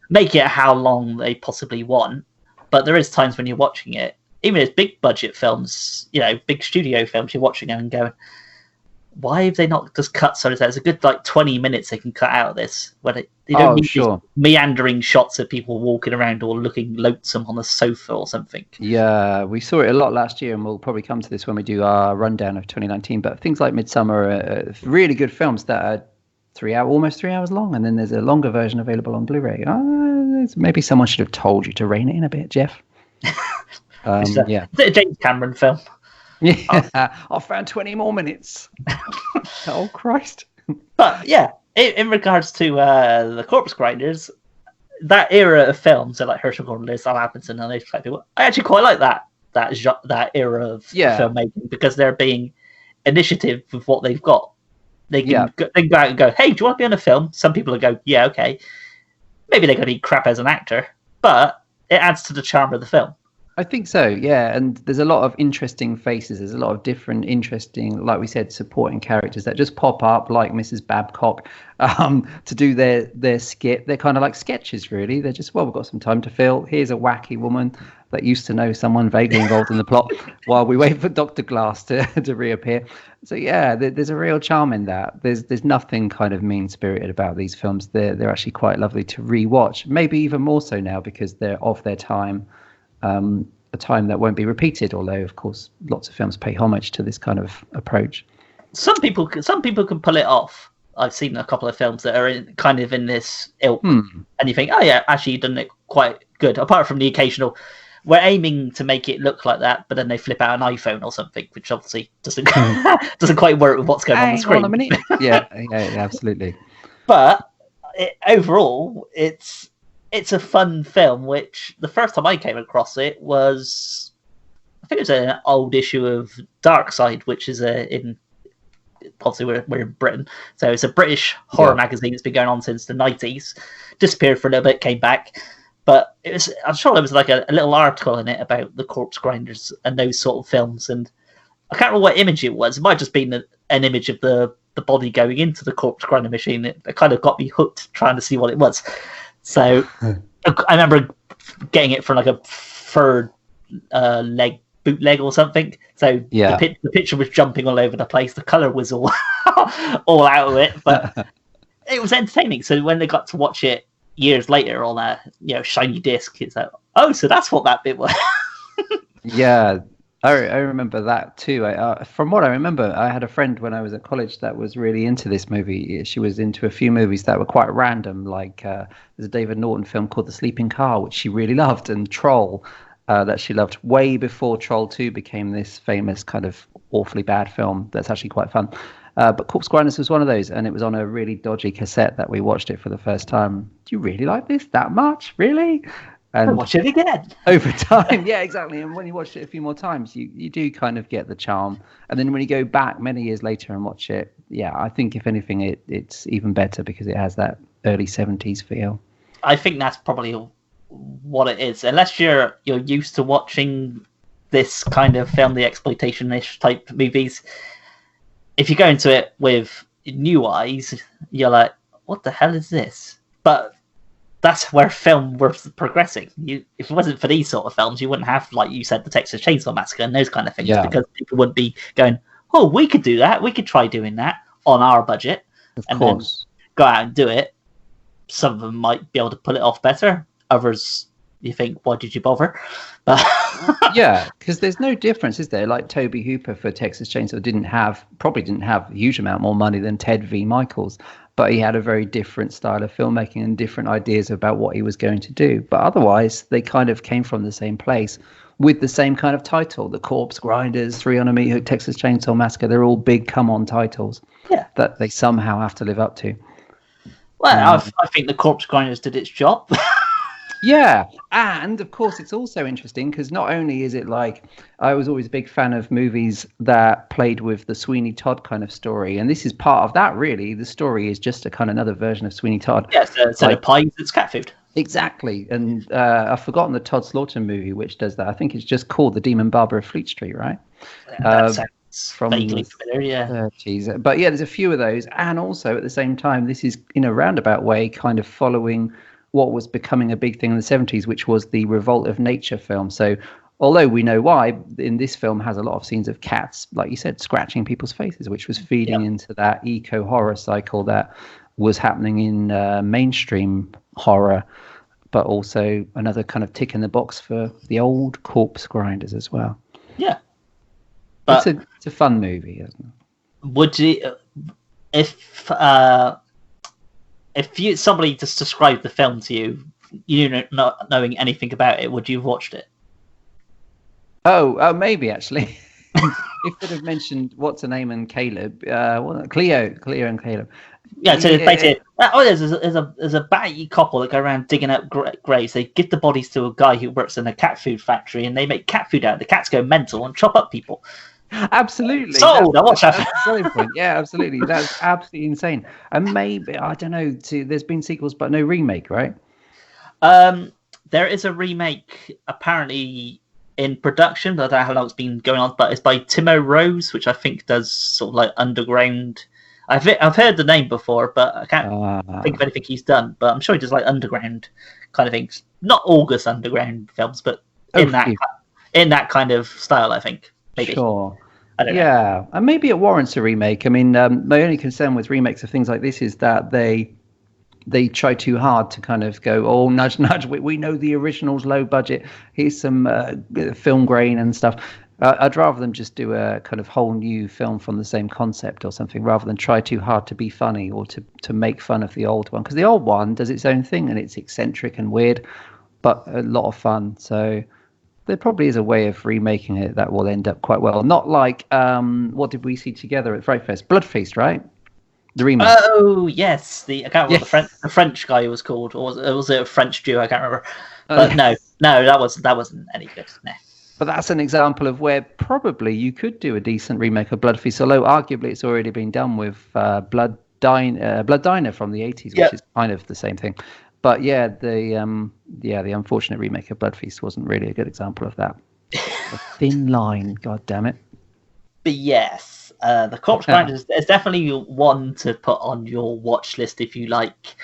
Speaker 3: make it how long they possibly want. But there is times when you're watching it, even as big budget films, big studio films, you're watching them and going, why have they not just cut so there's a good 20 minutes they can cut out of this, where they don't need these meandering shots of people walking around or looking lonesome on a sofa or something.
Speaker 2: Yeah, we saw it a lot last year, and we'll probably come to this when we do our rundown of 2019. But things like Midsummer are really good films that are almost 3 hours long, and then there's a longer version available on Blu-ray. Maybe someone should have told you to rein it in a bit, Jeff.
Speaker 3: Is it a James Cameron film?
Speaker 2: Yeah, I found 20 more minutes. Oh Christ!
Speaker 3: But yeah, in regards to the Corpse Grinders, that era of films, so like Herschel Gordon, Sam Appleton, and those type of people, I actually quite like that era of filmmaking, because they're being initiative with what they've got. They can go out and go, hey, do you want to be on a film? Some people will go, yeah, okay. Maybe they're going to be crap as an actor, but it adds to the charm of the film.
Speaker 2: I think so, yeah. And there's a lot of interesting faces. There's a lot of different, interesting, like we said, supporting characters that just pop up, like Mrs. Babcock, to do their skit. They're kind of like sketches, really. They're just, we've got some time to fill. Here's a wacky woman that used to know someone vaguely involved in the plot while we wait for Dr. Glass to reappear. So, yeah, there's a real charm in that. There's nothing kind of mean-spirited about these films. They're actually quite lovely to rewatch. Maybe even more so now because they're of their time. A time that won't be repeated, although of course lots of films pay homage to this kind of approach.
Speaker 3: Some people can pull it off. I've seen a couple of films that are in this ilk, and you think, oh yeah, actually you've done it quite good. Apart from the occasional, we're aiming to make it look like that, but then they flip out an iPhone or something, which obviously doesn't quite work with what's going on the screen.
Speaker 2: On a minute. yeah, absolutely.
Speaker 3: But overall, it's a fun film, which the first time I came across it was, I think it was an old issue of Dark Side, which is obviously we're in Britain, so it's a British horror magazine that's been going on since the 90s. Disappeared for a little bit, came back, but I'm sure there was like a little article in it about the Corpse Grinders and those sort of films, and I can't remember what image it was. It might have just been an image of the body going into the corpse grinder machine. It kind of got me hooked trying to see what it was. So I remember getting it from like a fur leg bootleg or something. So the picture was jumping all over the place. The colour was all out of it, but it was entertaining. So when they got to watch it years later on a shiny disc, it's like, oh, so that's what that bit was.
Speaker 2: Yeah. I remember that too. From what I remember, I had a friend when I was at college that was really into this movie. She was into a few movies that were quite random, like there's a David Norton film called The Sleeping Car, which she really loved, and Troll, that she loved way before Troll 2 became this famous kind of awfully bad film that's actually quite fun. But Corpse Grinders was one of those, and it was on a really dodgy cassette that we watched it for the first time. Do you really like this that much? Really? And
Speaker 3: watch it again.
Speaker 2: Over time, yeah, exactly. And when you watch it a few more times, you do kind of get the charm. And then when you go back many years later and watch it, yeah, I think if anything, it's even better because it has that early 70s feel.
Speaker 3: I think that's probably what it is. Unless you're used to watching this kind of film, the exploitation-ish type movies, if you go into it with new eyes, you're like, what the hell is this? But that's where film was progressing. If it wasn't for these sort of films, you wouldn't have, like you said, the Texas Chainsaw Massacre and those kind of things, because people wouldn't be going, oh, we could do that. We could try doing that on our budget. Of course. Then go out and do it. Some of them might be able to pull it off better. Others, you think, why did you bother? But
Speaker 2: yeah, because there's no difference, is there? Like Tobe Hooper for Texas Chainsaw probably didn't have a huge amount more money than Ted V. Michaels, but he had a very different style of filmmaking and different ideas about what he was going to do. But otherwise, they kind of came from the same place with the same kind of title. The Corpse Grinders, 3 on a Meat Hook, Texas Chainsaw Massacre, they're all big come-on titles that they somehow have to live up to.
Speaker 3: Well, I think the Corpse Grinders did its job.
Speaker 2: Yeah, and of course it's also interesting because not only is it like, I was always a big fan of movies that played with the Sweeney Todd kind of story, and this is part of that, really. The story is just a kind of another version of Sweeney Todd.
Speaker 3: Yeah, so like, pies, it's cat food.
Speaker 2: Exactly, and I've forgotten the Todd Slaughter movie which does that. I think it's just called The Demon Barber of Fleet Street, right?
Speaker 3: That sounds from vaguely familiar, yeah.
Speaker 2: 30s. But yeah, there's a few of those, and also at the same time, this is in a roundabout way kind of following what was becoming a big thing in the 70s, which was the Revolt of Nature film. So although we know why, in this film has a lot of scenes of cats, like you said, scratching people's faces, which was feeding into that eco-horror cycle that was happening in mainstream horror, but also another kind of tick in the box for the old Corpse Grinders as well.
Speaker 3: Yeah. But
Speaker 2: it's a fun movie, isn't it?
Speaker 3: Would you, if somebody just described the film to you, not knowing anything about it, would you have watched it?
Speaker 2: Oh, maybe actually. If they'd have mentioned what's her name and Caleb, Cleo and Caleb.
Speaker 3: Yeah, so basically, there's a batty couple that go around digging up graves. They give the bodies to a guy who works in a cat food factory, and they make cat food out of it. The cats go mental and chop up people.
Speaker 2: Absolutely.
Speaker 3: Sold. I watched that.
Speaker 2: That's the selling point. Yeah, absolutely. That's absolutely insane. And maybe, I don't know, there's been sequels, but no remake, right?
Speaker 3: There is a remake apparently in production. I don't know how long it's been going on, but it's by Timo Rose, which I think does sort of like underground. I've heard the name before, but I can't think of anything he's done. But I'm sure he does like underground kind of things. Not August underground films, but in that kind of style, I think. Maybe.
Speaker 2: Sure.
Speaker 3: I don't know.
Speaker 2: Yeah, and maybe it warrants a remake. I mean, my only concern with remakes of things like this is that they try too hard to kind of go, oh, nudge, nudge. We know the original's low budget. Here's some film grain and stuff. I'd rather them just do a kind of whole new film from the same concept or something, rather than try too hard to be funny or to make fun of the old one. Because the old one does its own thing and it's eccentric and weird, but a lot of fun. So there probably is a way of remaking it that will end up quite well. Not like, what did we see together at Fright Fest? Blood Feast, right? The remake.
Speaker 3: Oh, yes. I can't remember what the French guy was called. Or was it a French Jew? I can't remember. But no, that wasn't any good. No.
Speaker 2: But that's an example of where probably you could do a decent remake of Blood Feast, although arguably it's already been done with Blood Diner from the 80s, which is kind of the same thing. But yeah, the unfortunate remake of Blood Feast wasn't really a good example of that. A thin line, god damn it.
Speaker 3: But yes, the Corpse Grinder is definitely one to put on your watch list if you like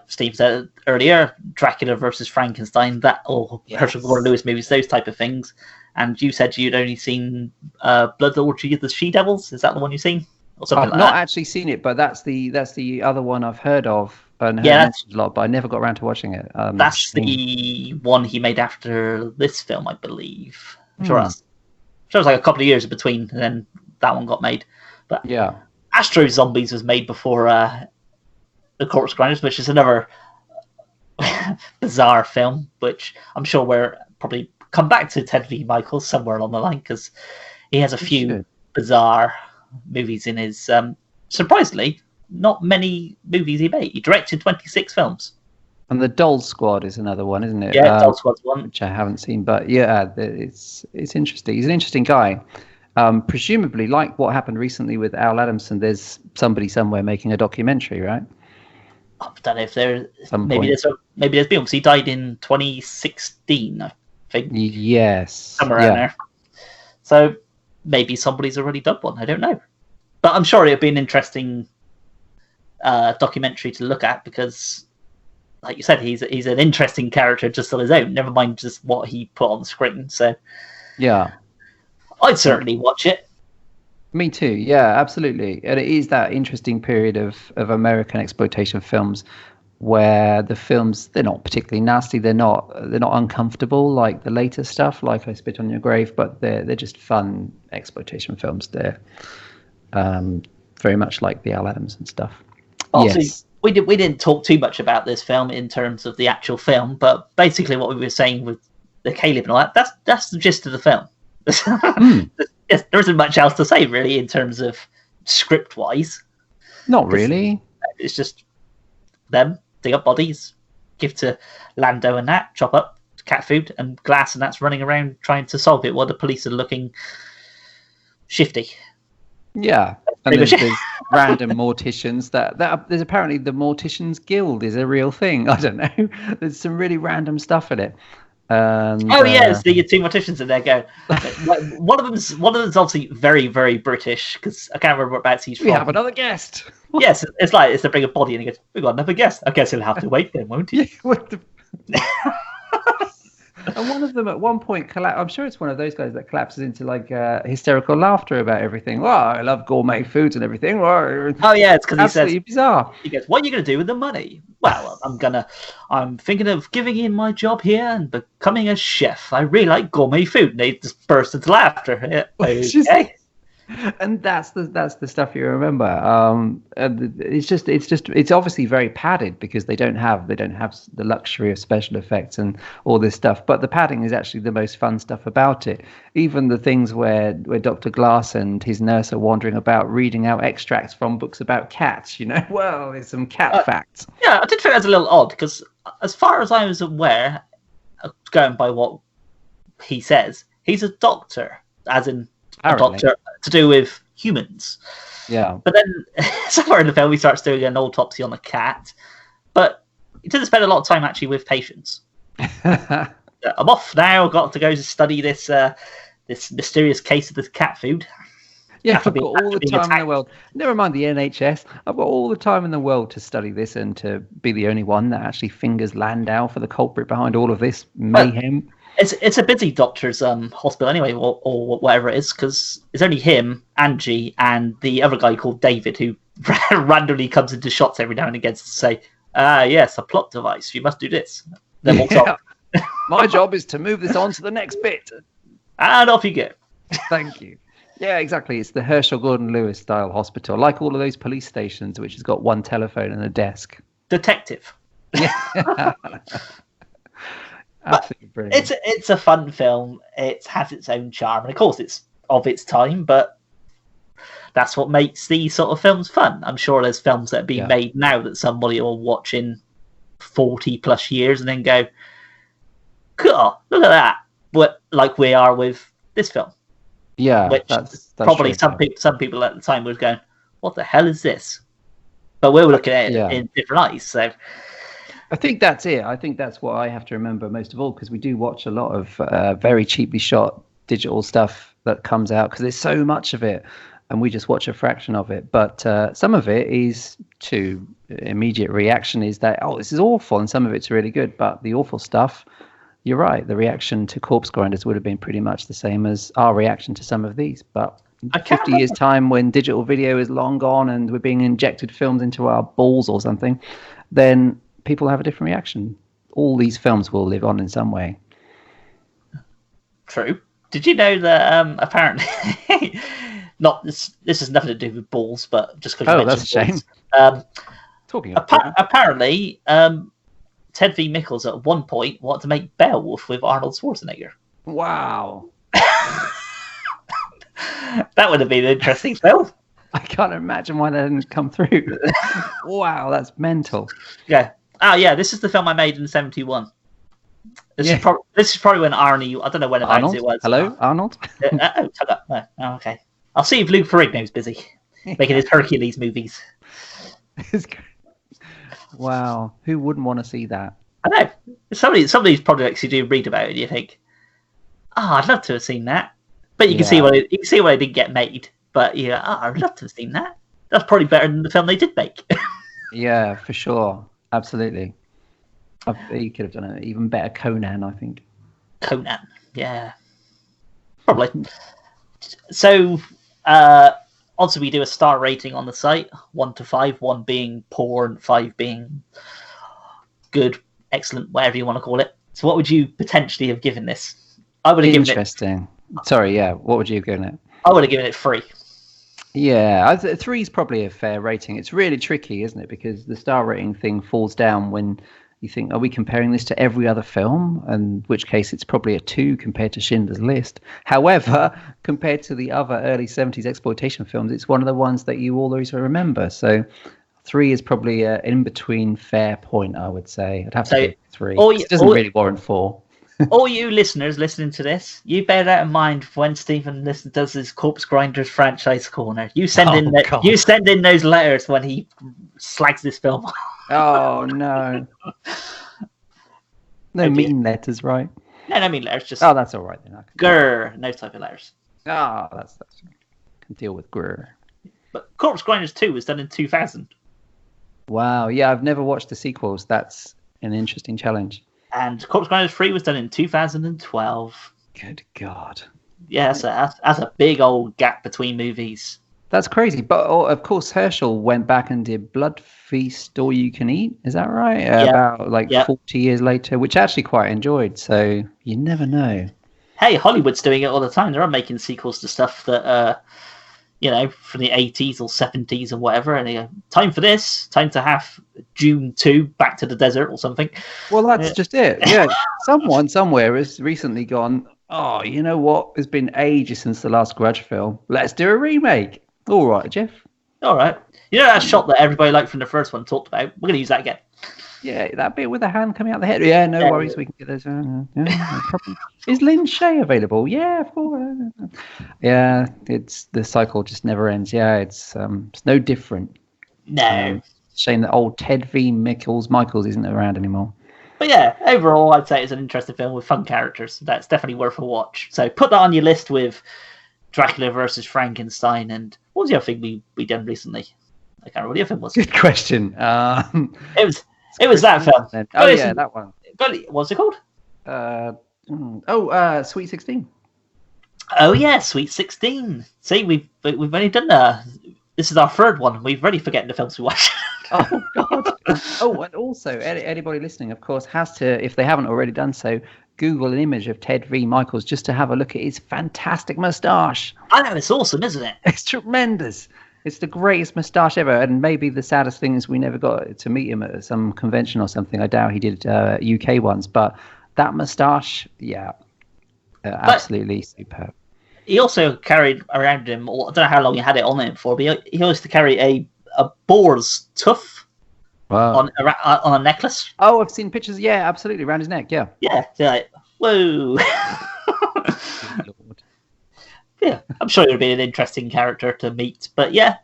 Speaker 3: Steve said earlier, Dracula versus Frankenstein, Herschel Gordon Lewis movies, those type of things. And you said you'd only seen Blood Orgy of the She-Devils. Is that the one you've seen? Or something
Speaker 2: I've
Speaker 3: like
Speaker 2: not
Speaker 3: that?
Speaker 2: actually seen it, but that's the other one I've heard of and heard mentioned a lot, but I never got around to watching it.
Speaker 3: That's the one he made after this film, I believe. I'm sure it was like a couple of years in between, and then that one got made. But
Speaker 2: yeah,
Speaker 3: Astro Zombies was made before The Corpse Grinders, which is another bizarre film, which I'm sure we'll probably come back to Ted V. Michaels somewhere along the line, because he has a few bizarre movies in his... surprisingly, not many movies he made. He directed 26 films.
Speaker 2: And the Doll Squad is another one, isn't it?
Speaker 3: Yeah, Doll Squad's one.
Speaker 2: Which I haven't seen, but yeah, it's interesting. He's an interesting guy. Presumably, like what happened recently with Al Adamson, there's somebody somewhere making a documentary, right?
Speaker 3: I don't know if there's maybe there's been, because he died in 2016, I think.
Speaker 2: Yes,
Speaker 3: somewhere around there. So maybe somebody's already done one. I don't know, but I'm sure it'd be an interesting documentary to look at, because, like you said, he's an interesting character just on his own. Never mind just what he put on the screen. So
Speaker 2: yeah,
Speaker 3: I'd certainly watch it.
Speaker 2: Me too. Yeah, absolutely. And it is that interesting period of American exploitation films where the films, they're not particularly nasty. They're not uncomfortable like the later stuff, like I Spit on Your Grave, but they're just fun exploitation films. They're very much like the Al Adamson stuff.
Speaker 3: Obviously,
Speaker 2: yes.
Speaker 3: We didn't talk too much about this film in terms of the actual film, but basically what we were saying with the Caleb and all that, that's the gist of the film. There isn't much else to say really in terms of script wise.
Speaker 2: Not really.
Speaker 3: It's just them dig up bodies, give to Lando and that, chop up cat food, and Glass and that's running around trying to solve it while the police are looking shifty.
Speaker 2: Yeah, and there's random morticians that there's apparently the Morticians Guild is a real thing. I don't know. There's some really random stuff in it.
Speaker 3: Yes, the two morticians in there go. One of them's obviously very, very British, because I can't remember whereabouts he's from.
Speaker 2: We have another guest.
Speaker 3: Yes, it's like it's to bring a body, and he goes, "We've got another guest. I guess he'll have to wait then, won't he?"
Speaker 2: And one of them at one point I'm sure it's one of those guys that collapses into like hysterical laughter about everything. Well, I love gourmet foods and everything.
Speaker 3: Oh yeah, it's because he says
Speaker 2: bizarre.
Speaker 3: He goes, "What are you going to do with the money?" Well, I'm thinking of giving in my job here and becoming a chef. I really like gourmet food. And they just burst into laughter. Yeah, okay.
Speaker 2: And that's the stuff you remember. And it's obviously very padded because they don't have the luxury of special effects and all this stuff. But the padding is actually the most fun stuff about it. Even the things where Dr. Glass and his nurse are wandering about reading out extracts from books about cats. Well, there's some cat facts.
Speaker 3: Yeah, I did think that was a little odd because, as far as I was aware, going by what he says, he's a doctor, as in
Speaker 2: Apparently.
Speaker 3: a doctor to do with humans.
Speaker 2: Yeah.
Speaker 3: But then somewhere in the film he starts doing an autopsy on a cat, but he doesn't spend a lot of time actually with patients. I'm off now. I've got to go to study this this mysterious case of this cat food.
Speaker 2: Yeah, I've got all the time in the world. Never mind the NHS. I've got all the time in the world to study this and to be the only one that actually fingers Landau for the culprit behind all of this mayhem.
Speaker 3: It's a busy doctor's hospital anyway, or whatever it is, because it's only him, Angie, and the other guy called David, who randomly comes into shots every now and again to say, yes, a plot device, you must do this. Then walks off.
Speaker 2: My job is to move this on to the next bit.
Speaker 3: And off you go.
Speaker 2: Thank you. Yeah, exactly. It's the Herschel Gordon Lewis style hospital, like all of those police stations, which has got one telephone and a desk.
Speaker 3: Detective.
Speaker 2: Yeah. Absolutely brilliant.
Speaker 3: It's a fun film. It has its own charm, and of course, it's of its time. But that's what makes these sort of films fun. I'm sure there's films that are being made now that somebody will watch in 40+ years and then go, "Cool, look at that!" But like we are with this film.
Speaker 2: Yeah,
Speaker 3: which
Speaker 2: that's
Speaker 3: probably
Speaker 2: true,
Speaker 3: some people at the time was going, "What the hell is this?" But we were looking at it in different eyes. So
Speaker 2: I think that's it. I think that's what I have to remember most of all, because we do watch a lot of very cheaply shot digital stuff that comes out because there's so much of it, and we just watch a fraction of it. But some of it is to immediate reaction is that, oh, this is awful, and some of it's really good. But the awful stuff, you're right, the reaction to Corpse Grinders would have been pretty much the same as our reaction to some of these. But 50 years' time, when digital video is long gone and we're being injected films into our balls or something, then people have a different reaction. All these films will live on in some way.
Speaker 3: True. Did you know that apparently, not this has nothing to do with balls, but just because
Speaker 2: that's a shame. Talking
Speaker 3: apparently, Ted V. Mickles at one point wanted to make Beowulf with Arnold Schwarzenegger.
Speaker 2: Wow.
Speaker 3: That would have been an interesting film.
Speaker 2: I can't imagine why that didn't come through. Wow, that's mental.
Speaker 3: Yeah. Oh, yeah, this is the film I made in 1971. This is probably when Arnie, I don't know when about it was.
Speaker 2: Hello, Arnold?
Speaker 3: Oh, okay. I'll see if Luke Ferrigno's busy making his Hercules movies.
Speaker 2: Wow, who wouldn't want to see that?
Speaker 3: I know. Some of these projects you do read about it and you think, I'd love to have seen that. But you can see why it didn't get made. But I'd love to have seen that. That's probably better than the film they did make.
Speaker 2: Yeah, for sure. Absolutely. You could have done an even better Conan, I think.
Speaker 3: Conan, yeah. Probably. So, also we do a star rating on the site, 1 to 5, 1 being poor and 5 being good, excellent, whatever you want to call it. So what would you potentially have given this? I would have given it...
Speaker 2: Interesting. Sorry, yeah. What would you have given it?
Speaker 3: I would have given it 3.
Speaker 2: Yeah, 3 is probably a fair rating. It's really tricky, isn't it? Because the star rating thing falls down when you think, are we comparing this to every other film? In which case it's probably a 2 compared to Schindler's List. However, compared to the other early 70s exploitation films, it's one of the ones that you always remember. So 3 is probably an in-between fair point, I would say. I'd have to give 3. It doesn't really warrant 4.
Speaker 3: All you listeners listening to this, you bear that in mind when Stephen does his Corpse Grinders franchise corner. You send in those letters when he slags this film.
Speaker 2: Oh no! No mean letters, right?
Speaker 3: No mean letters. Just
Speaker 2: that's all right then.
Speaker 3: Grr, no type of letters.
Speaker 2: That's can deal with grr.
Speaker 3: But Corpse Grinders 2 was done in 2000.
Speaker 2: Wow, yeah, I've never watched the sequels. That's an interesting challenge.
Speaker 3: And Corpse Grinders 3 was done in 2012.
Speaker 2: Good God.
Speaker 3: Yeah, that's a big old gap between movies.
Speaker 2: That's crazy. But of course, Herschel went back and did Blood Feast All You Can Eat. Is that right?
Speaker 3: Yeah.
Speaker 2: About 40 years later, which I actually quite enjoyed. So you never know.
Speaker 3: Hey, Hollywood's doing it all the time. They're making sequels to stuff that
Speaker 1: from the 80s or 70s or whatever, and they go, time for this, time to have June 2 Back to the Desert or something.
Speaker 2: Well, that's just it. Yeah, someone somewhere has recently gone, oh, you know what? It's been ages since the last Grudge film. Let's do a remake. All right, Jeff.
Speaker 1: All right. That shot that everybody liked from the first one talked about? We're going to use that again.
Speaker 2: Yeah, that bit with the hand coming out the head. Yeah, no worries. We can get those. No problem. Is Lin Shay available? Yeah, of course. Yeah, it's the cycle just never ends. Yeah, it's no different.
Speaker 1: No.
Speaker 2: Shame that old Ted V. Michaels isn't around anymore.
Speaker 1: But yeah, overall, I'd say it's an interesting film with fun characters. That's definitely worth a watch. So put that on your list with Dracula versus Frankenstein. And what was the other thing we done recently? I can't remember what the other film was.
Speaker 2: Good question.
Speaker 1: It was that film.
Speaker 2: Oh, yeah, that one.
Speaker 1: What's it called?
Speaker 2: Sweet 16.
Speaker 1: Oh, yeah, Sweet 16. See, we've only done this is our third one. We've already forgotten the films we watched.
Speaker 2: Oh, God. Oh, and also, anybody listening, of course, has to, if they haven't already done so, Google an image of Ted V. Michaels just to have a look at his fantastic moustache.
Speaker 1: I know, it's awesome, isn't it?
Speaker 2: It's tremendous. It's the greatest moustache ever. And maybe the saddest thing is we never got to meet him at some convention or something. I doubt he did UK ones. But that moustache, absolutely superb.
Speaker 1: He also carried around him, I don't know how long he had it on him for, but he used to carry a boar's tooth on a necklace.
Speaker 2: Oh, I've seen pictures. Yeah, absolutely. Around his neck, yeah.
Speaker 1: Yeah, like, whoa. Yeah, I'm sure it would be an interesting character to meet. But yeah,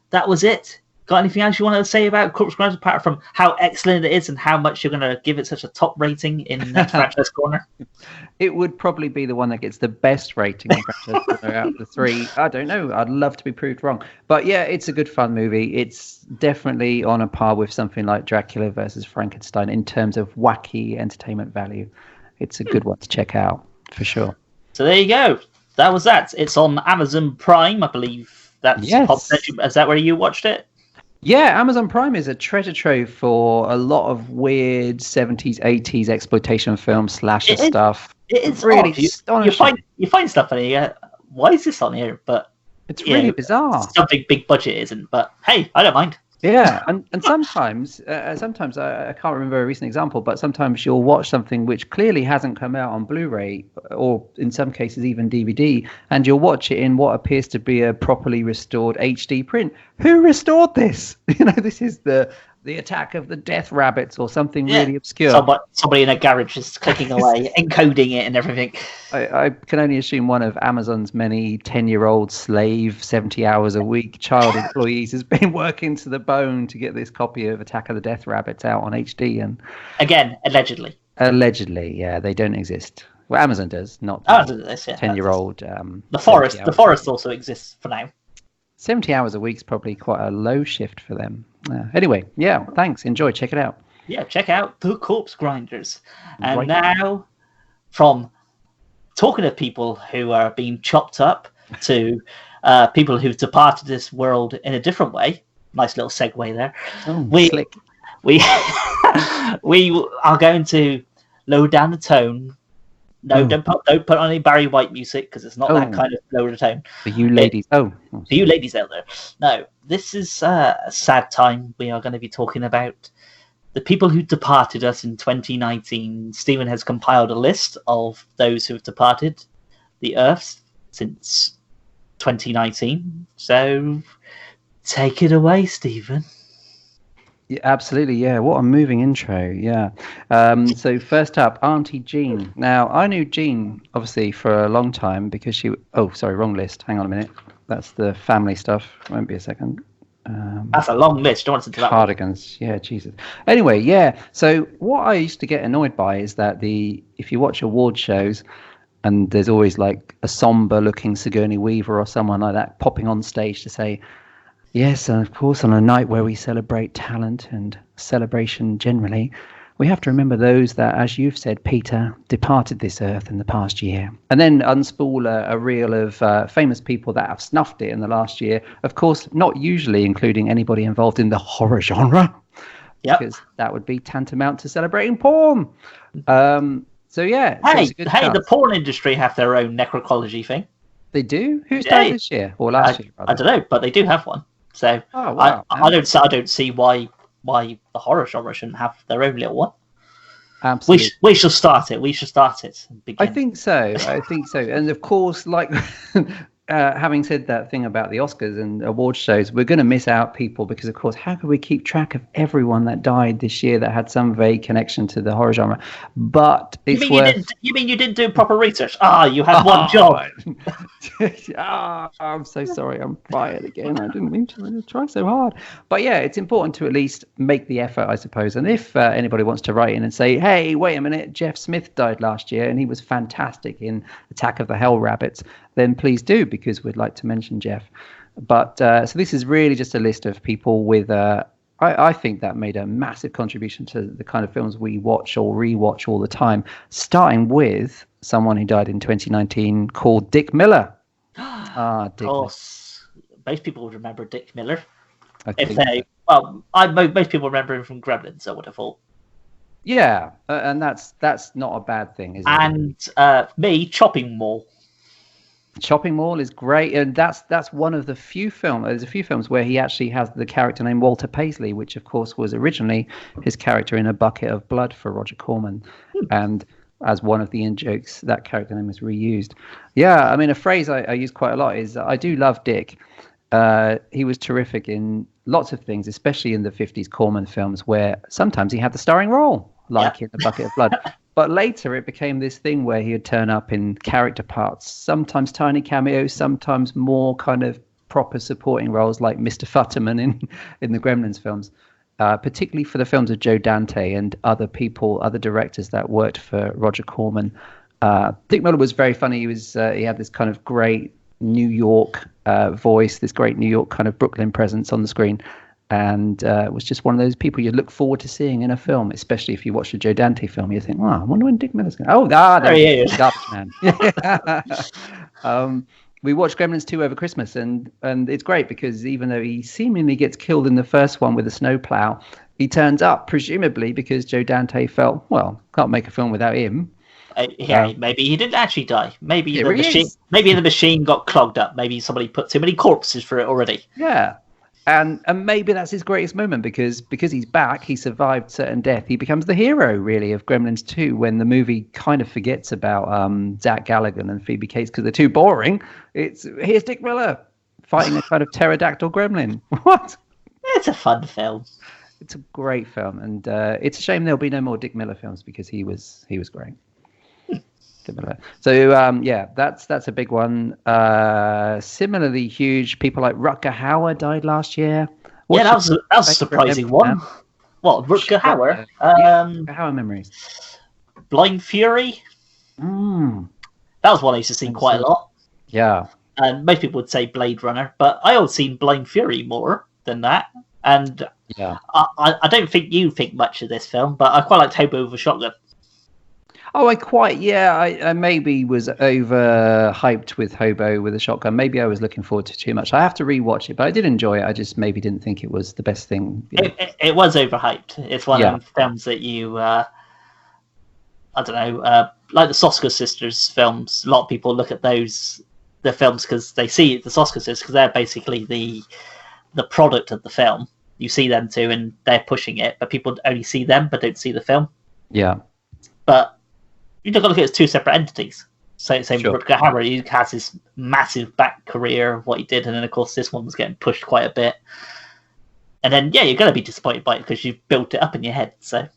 Speaker 1: that was it. Got anything else you want to say about Corpse Grinders apart from how excellent it is and how much you're going to give it such a top rating in Franchise Corner?
Speaker 2: It would probably be the one that gets the best rating in Franchise Corner out of the three. I don't know. I'd love to be proved wrong. But yeah, it's a good fun movie. It's definitely on a par with something like Dracula versus Frankenstein in terms of wacky entertainment value. It's a good one to check out for sure.
Speaker 1: So there you go. That was that. It's on Amazon Prime, I believe. Is that where you watched it?
Speaker 2: Yeah, Amazon Prime is a treasure trove for a lot of weird 70s, 80s exploitation film slasher stuff.
Speaker 1: It is
Speaker 2: really astonishing.
Speaker 1: You find stuff and you go, why is this on here? But
Speaker 2: it's really bizarre.
Speaker 1: Something big budget isn't, but hey, I don't mind.
Speaker 2: Yeah, and sometimes I can't remember a recent example, but sometimes you'll watch something which clearly hasn't come out on Blu-ray or in some cases even DVD, and you'll watch it in what appears to be a properly restored HD print. Who restored this? This is the Attack of the Death Rabbits or something really obscure.
Speaker 1: Somebody in a garage is clicking away, encoding it and everything.
Speaker 2: I can only assume one of Amazon's many 10-year-old slave, 70 hours a week child employees has been working to the bone to get this copy of Attack of the Death Rabbits out on HD. And
Speaker 1: again, allegedly.
Speaker 2: Allegedly, yeah, they don't exist. Well, Amazon does, not 10-year-old.
Speaker 1: The forest also exists for now.
Speaker 2: 70 hours a week is probably quite a low shift for them. Anyway, yeah, thanks. Enjoy. Check it out.
Speaker 1: Yeah, check out The Corpse Grinders. And now, from talking to people who are being chopped up to people who've departed this world in a different way. Nice little segue there. We are going to lower down the tone. No, don't put on any Barry White music because it's not that kind of lower the tone.
Speaker 2: For you ladies. For
Speaker 1: you ladies out there. No, this is a sad time. We are going to be talking about the people who departed us in 2019. Stephen has compiled a list of those who have departed the Earth since 2019. So take it away, Stephen.
Speaker 2: Yeah, absolutely, yeah. What a moving intro, yeah. So first up, Auntie Jean. Now, I knew Jean, obviously, for a long time because she... Oh, sorry, wrong list. Hang on a minute. That's the family stuff. Won't be a second.
Speaker 1: That's a long list. Don't want to do that.
Speaker 2: Cardigans. Yeah, Jesus. Anyway, yeah. So what I used to get annoyed by is that if you watch award shows and there's always like a somber-looking Sigourney Weaver or someone like that popping on stage to say... Yes, and of course, on a night where we celebrate talent and celebration generally, we have to remember those that, as you've said, Peter, departed this earth in the past year. And then unspool a reel of famous people that have snuffed it in the last year. Of course, not usually including anybody involved in the horror genre, because that would be tantamount to celebrating porn. So, yeah.
Speaker 1: Hey, the porn industry have their own necrochology thing.
Speaker 2: They do? Who's
Speaker 3: Yeah.
Speaker 2: died this year or last year?
Speaker 3: I don't know, but they do have one. So
Speaker 2: Oh wow!
Speaker 3: I don't see why the horror genre shouldn't have their own little one.
Speaker 2: Absolutely.
Speaker 3: We should start it. We should start it. And begin.
Speaker 2: I think so. And of course, like having said that thing about the Oscars and award shows, we're going to miss out people because, of course, how could we keep track of everyone that died this year that had some vague connection to the horror genre? But it's
Speaker 3: you mean you didn't do proper research? You had one job.
Speaker 2: I'm so sorry. I'm fired again. I didn't mean to. I try so hard. But yeah, it's important to at least make the effort, I suppose. And if anybody wants to write in and say, hey, wait a minute, Jeff Smith died last year and he was fantastic in Attack of the Hell Rabbits, then please do, because we'd like to mention Jeff. But so this is really just a list of people with, I think that made a massive contribution to the kind of films we watch or rewatch all the time, starting with someone who died in 2019 called Dick Miller.
Speaker 3: Dick. Of course, most people would remember Dick Miller. Most people remember him from Gremlins, I would have thought.
Speaker 2: Yeah, and that's not a bad thing, is it?
Speaker 3: And me, Chopping Mall.
Speaker 2: Chopping Mall is great, and that's one of the few films. There's a few films where he actually has the character named Walter Paisley, which of course was originally his character in A Bucket of Blood for Roger Corman, and as one of the in-jokes, that character name was reused. Yeah, I mean, a phrase I use quite a lot is, I do love Dick. He was terrific in lots of things, especially in the 50s Corman films, where sometimes he had the starring role, like in A Bucket of Blood. But later it became this thing where he would turn up in character parts, sometimes tiny cameos, sometimes more kind of proper supporting roles like Mr. Futterman in the Gremlins films. Particularly for the films of Joe Dante and other directors that worked for Roger Corman. Dick Miller was very funny. He had this kind of great New York voice, this great New York kind of Brooklyn presence on the screen, and was just one of those people you look forward to seeing in a film, especially if you watch the Joe Dante film. You think, I wonder when Dick Miller's going. There he is, Garbage Man. We watched Gremlins 2 over Christmas, and it's great because even though he seemingly gets killed in the first one with a snowplow, he turns up, presumably because Joe Dante felt, well, can't make a film without him.
Speaker 3: Maybe he didn't actually die. Maybe the machine got clogged up. Maybe somebody put too many corpses for it already.
Speaker 2: Yeah. And maybe that's his greatest moment because he's back, he survived certain death. He becomes the hero, really, of Gremlins 2 when the movie kind of forgets about Zach Galligan and Phoebe Cates because they're too boring. Here's Dick Miller fighting a kind of pterodactyl gremlin. What?
Speaker 3: It's a fun film.
Speaker 2: It's a great film, and it's a shame there'll be no more Dick Miller films because he was great. So that's a big one. Similarly huge, people like Rutger Hauer died last year.
Speaker 3: That was a surprising one. What, Rutger Hauer?
Speaker 2: Hauer memories.
Speaker 3: Blind Fury. That was one I used to see quite a lot.
Speaker 2: Yeah.
Speaker 3: And most people would say Blade Runner, but I always seen Blind Fury more than that. And I don't think you think much of this film, but I quite liked Hobo with a Shotgun.
Speaker 2: Oh, I maybe was overhyped with Hobo with a Shotgun. Maybe I was looking forward to too much. I have to rewatch it, but I did enjoy it. I just maybe didn't think it was the best thing.
Speaker 3: It was overhyped. It's one of them films that you, I don't know, like the Soska Sisters films. A lot of people look at the films because they see the Soska Sisters because they're basically the product of the film. You see them too, and they're pushing it, but people only see them but don't see the film.
Speaker 2: Yeah.
Speaker 3: But you've got to look at it as two separate entities. Same with Rutger Hauer. He has this massive back career of what he did, and then of course this one was getting pushed quite a bit. And then you're going to be disappointed by it because you've built it up in your head. So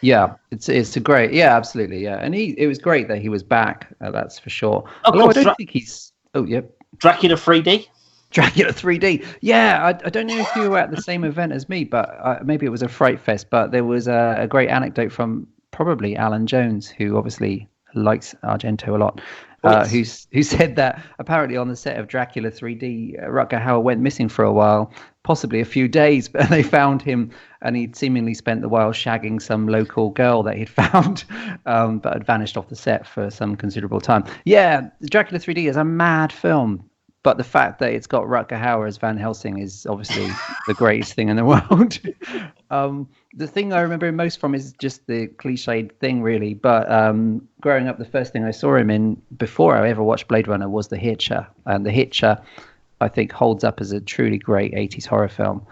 Speaker 2: yeah, it's a great, absolutely, and it was great that he was back. That's for sure.
Speaker 3: Although
Speaker 2: I don't think he's. Oh, yep.
Speaker 3: Dracula 3D.
Speaker 2: Dracula 3D. Yeah, I don't know if you were at the same event as me, but maybe it was a Fright Fest. But there was a great anecdote from probably Alan Jones, who obviously likes Argento a lot, who said that apparently on the set of Dracula 3D, Rutger Hauer went missing for a while, possibly a few days, but they found him and he'd seemingly spent the while shagging some local girl that he'd found, but had vanished off the set for some considerable time. Yeah, Dracula 3D is a mad film. But the fact that it's got Rutger Hauer as Van Helsing is obviously the greatest thing in the world. The thing I remember him most from is just the cliched thing, really. But growing up, the first thing I saw him in before I ever watched Blade Runner was The Hitcher. And The Hitcher, I think, holds up as a truly great 80s horror film.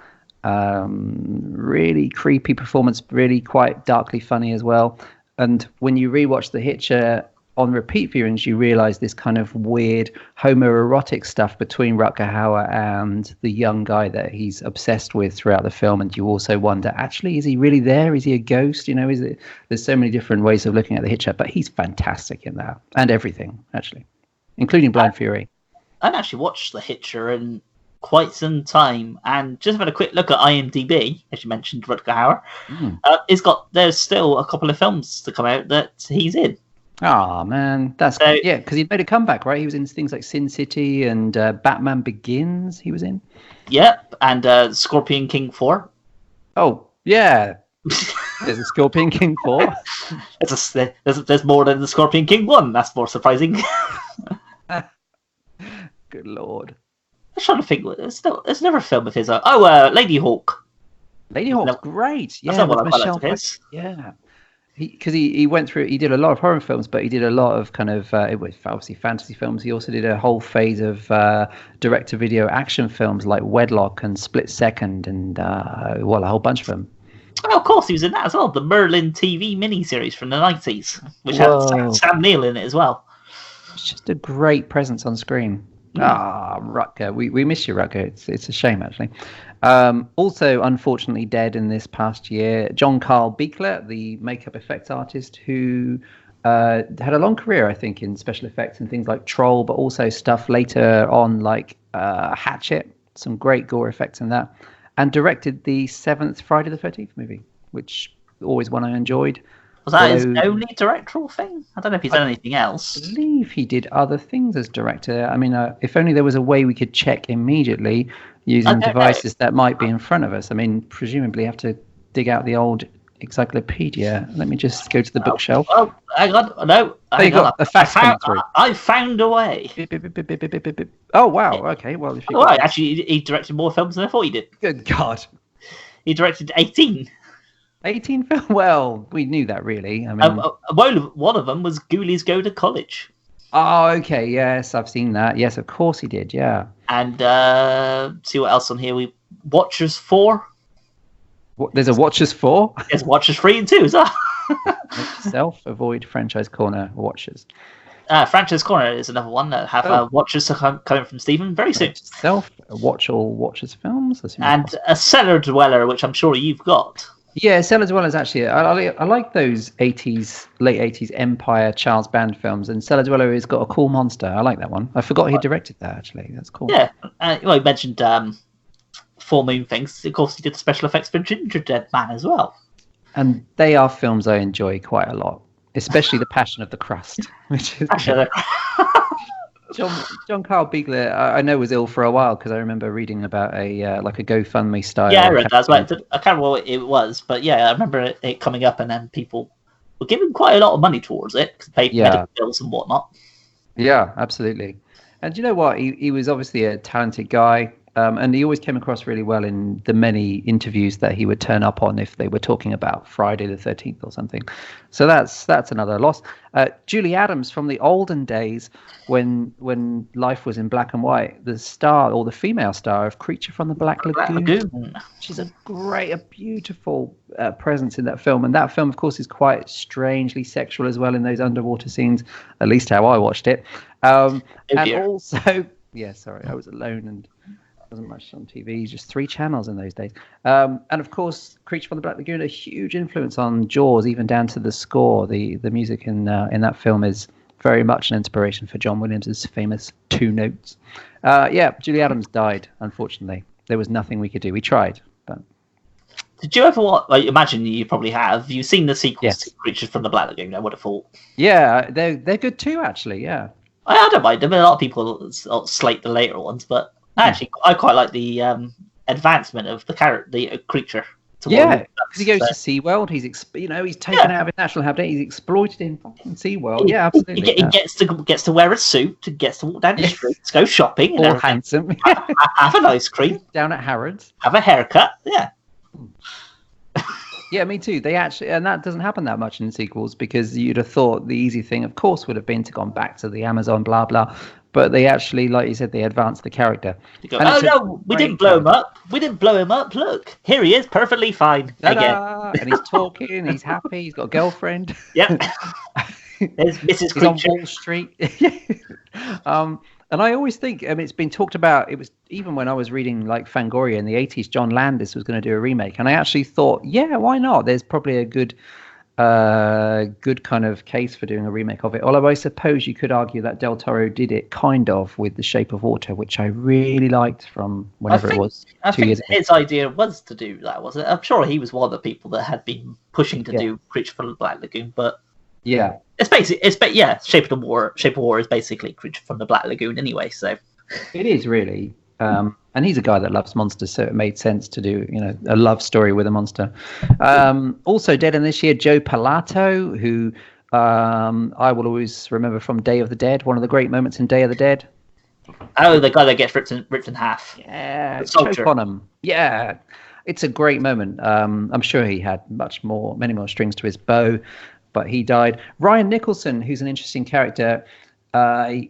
Speaker 2: Really creepy performance, really quite darkly funny as well. And when you rewatch The Hitcher on repeat viewings, you realize this kind of weird homoerotic stuff between Rutger Hauer and the young guy that he's obsessed with throughout the film. And you also wonder, actually, is he really there? Is he a ghost? You know, there's so many different ways of looking at The Hitcher, but he's fantastic in that and everything, actually, including Blind Fury.
Speaker 3: I've actually watched The Hitcher in quite some time, and just had a quick look at IMDb, as you mentioned, Rutger Hauer. There's still a couple of films to come out that he's in.
Speaker 2: Oh man, that's yeah, because he made a comeback, right? He was in things like Sin City and Batman Begins. He was in.
Speaker 3: Yep, and Scorpion King 4.
Speaker 2: Oh yeah, there's a Scorpion King 4.
Speaker 3: There's more than the Scorpion King 1. That's more surprising.
Speaker 2: Good lord.
Speaker 3: I'm trying to think. There's never a film of his. Lady Hawk.
Speaker 2: Lady Hawk's great. Yeah,
Speaker 3: that's
Speaker 2: with
Speaker 3: what I
Speaker 2: Michelle
Speaker 3: liked of his.
Speaker 2: Yeah. Because he went through, he did a lot of horror films, but he did a lot of kind of, it was obviously fantasy films. He also did a whole phase of direct-to-video action films like Wedlock and Split Second and, a whole bunch of them.
Speaker 3: Oh, of course, he was in that as well. The Merlin TV miniseries from the 90s, which had Sam Neill in it as well.
Speaker 2: It's just a great presence on screen. Rutger. We miss you, Rutger. It's a shame, actually. Also, unfortunately, dead in this past year, John Carl Buechler, the makeup effects artist who had a long career, I think, in special effects and things like Troll, but also stuff later on like Hatchet, some great gore effects in that, and directed the 7th Friday the 13th movie, which always one I enjoyed.
Speaker 3: Was that his only directorial thing? I don't know if he's done anything else.
Speaker 2: I believe he did other things as director. I mean, if only there was a way we could check immediately using devices that might be in front of us. I mean, presumably have to dig out the old encyclopedia. Let me just go to the bookshelf.
Speaker 3: Oh, hang on. No.
Speaker 2: Hang on. A fact coming through.
Speaker 3: I found a way.
Speaker 2: Oh, wow. Okay. Well, if you
Speaker 3: actually, he directed more films than I thought he did.
Speaker 2: Good God.
Speaker 3: He directed 18.
Speaker 2: 18 films? Well, we knew that, really. I mean,
Speaker 3: one of them was Ghoulies Go to College.
Speaker 2: Oh, okay. Yes, I've seen that. Yes, of course he did. Yeah.
Speaker 3: And see what else on here. Watchers 4.
Speaker 2: There's a Watchers 4?
Speaker 3: There's Watchers 3 and 2 as well.
Speaker 2: Avoid Franchise Corner Watchers.
Speaker 3: Franchise Corner is another one that have Watchers coming from Stephen very soon.
Speaker 2: Watch all Watchers films.
Speaker 3: And a Cellar Dweller, which I'm sure you've got.
Speaker 2: Yeah, Cellar Dweller is actually. I like those late '80s Empire Charles Band films, and Cellar Dweller has got a cool monster. I like that one. I forgot he directed that actually. That's cool.
Speaker 3: Yeah, he mentioned Full Moon things. Of course, he did the special effects for Gingerbread Man as well.
Speaker 2: And they are films I enjoy quite a lot, especially The Passion of the Crust, which is. John Carl Buechler, I know, was ill for a while because I remember reading about a GoFundMe style.
Speaker 3: Yeah, I read that. I can't remember what it was, but yeah, I remember it coming up, and then people were giving quite a lot of money towards it because they paid medical bills and whatnot.
Speaker 2: Yeah, absolutely. And you know what? He was obviously a talented guy. And he always came across really well in the many interviews that he would turn up on if they were talking about Friday the 13th or something. So that's another loss. Julie Adams from the olden days when life was in black and white, the star or the female star of Creature from the Black Lagoon. She's a beautiful presence in that film. And that film, of course, is quite strangely sexual as well in those underwater scenes, at least how I watched it. Also, yeah, sorry, I was alone and wasn't much on TV, just 3 channels in those days. And of course, Creature from the Black Lagoon, a huge influence on Jaws, even down to the score. The music in that film is very much an inspiration for John Williams' famous 2 notes. Julie Adams died, unfortunately. There was nothing we could do. We tried, but.
Speaker 3: Did you ever watch? Like, imagine you probably have. You've seen the sequels to Creatures from the Black Lagoon. I would have thought. Yeah,
Speaker 2: they're good too, actually. Yeah.
Speaker 3: I don't mind them. A lot of people slate the later ones, but actually, I quite like the advancement of the creature.
Speaker 2: Yeah, because he goes to SeaWorld. He's he's taken out of his natural habitat. He's exploited in fucking SeaWorld. Yeah, absolutely.
Speaker 3: He gets to wear a suit and gets to walk down the streets, go shopping,
Speaker 2: all handsome.
Speaker 3: Have an ice cream
Speaker 2: down at Harrods.
Speaker 3: Have a haircut. Yeah.
Speaker 2: Yeah, me too. They actually, and that doesn't happen that much in sequels because you'd have thought the easy thing, of course, would have been to gone back to the Amazon, blah blah. But they actually, like you said, they advanced the character.
Speaker 3: Go, oh no, we didn't blow him up. We didn't blow him up. Look, here he is, perfectly fine again.
Speaker 2: And he's talking. He's happy. He's got a girlfriend.
Speaker 3: Yep. There's Mrs.
Speaker 2: He's on Wall Street. And I always think, it's been talked about. It was even when I was reading like Fangoria in the 80s, John Landis was going to do a remake, and I actually thought, yeah, why not? There's probably a good kind of case for doing a remake of it. Although I suppose you could argue that Del Toro did it kind of with The Shape of Water, which I really liked from whenever it was.
Speaker 3: I think his idea was to do that, wasn't it? I'm sure he was one of the people that had been pushing to do Creature from the Black Lagoon, but
Speaker 2: yeah,
Speaker 3: Shape of Water is basically Creature from the Black Lagoon anyway. So
Speaker 2: it is really. And he's a guy that loves monsters, so it made sense to do, a love story with a monster. Also dead in this year, Joe Pilato, who I will always remember from Day of the Dead, one of the great moments in Day of the Dead.
Speaker 3: Oh, the guy that gets ripped in half.
Speaker 2: Yeah, choke on him. Yeah, it's a great moment. I'm sure he had many more strings to his bow, but he died. Ryan Nicholson, who's an interesting character. I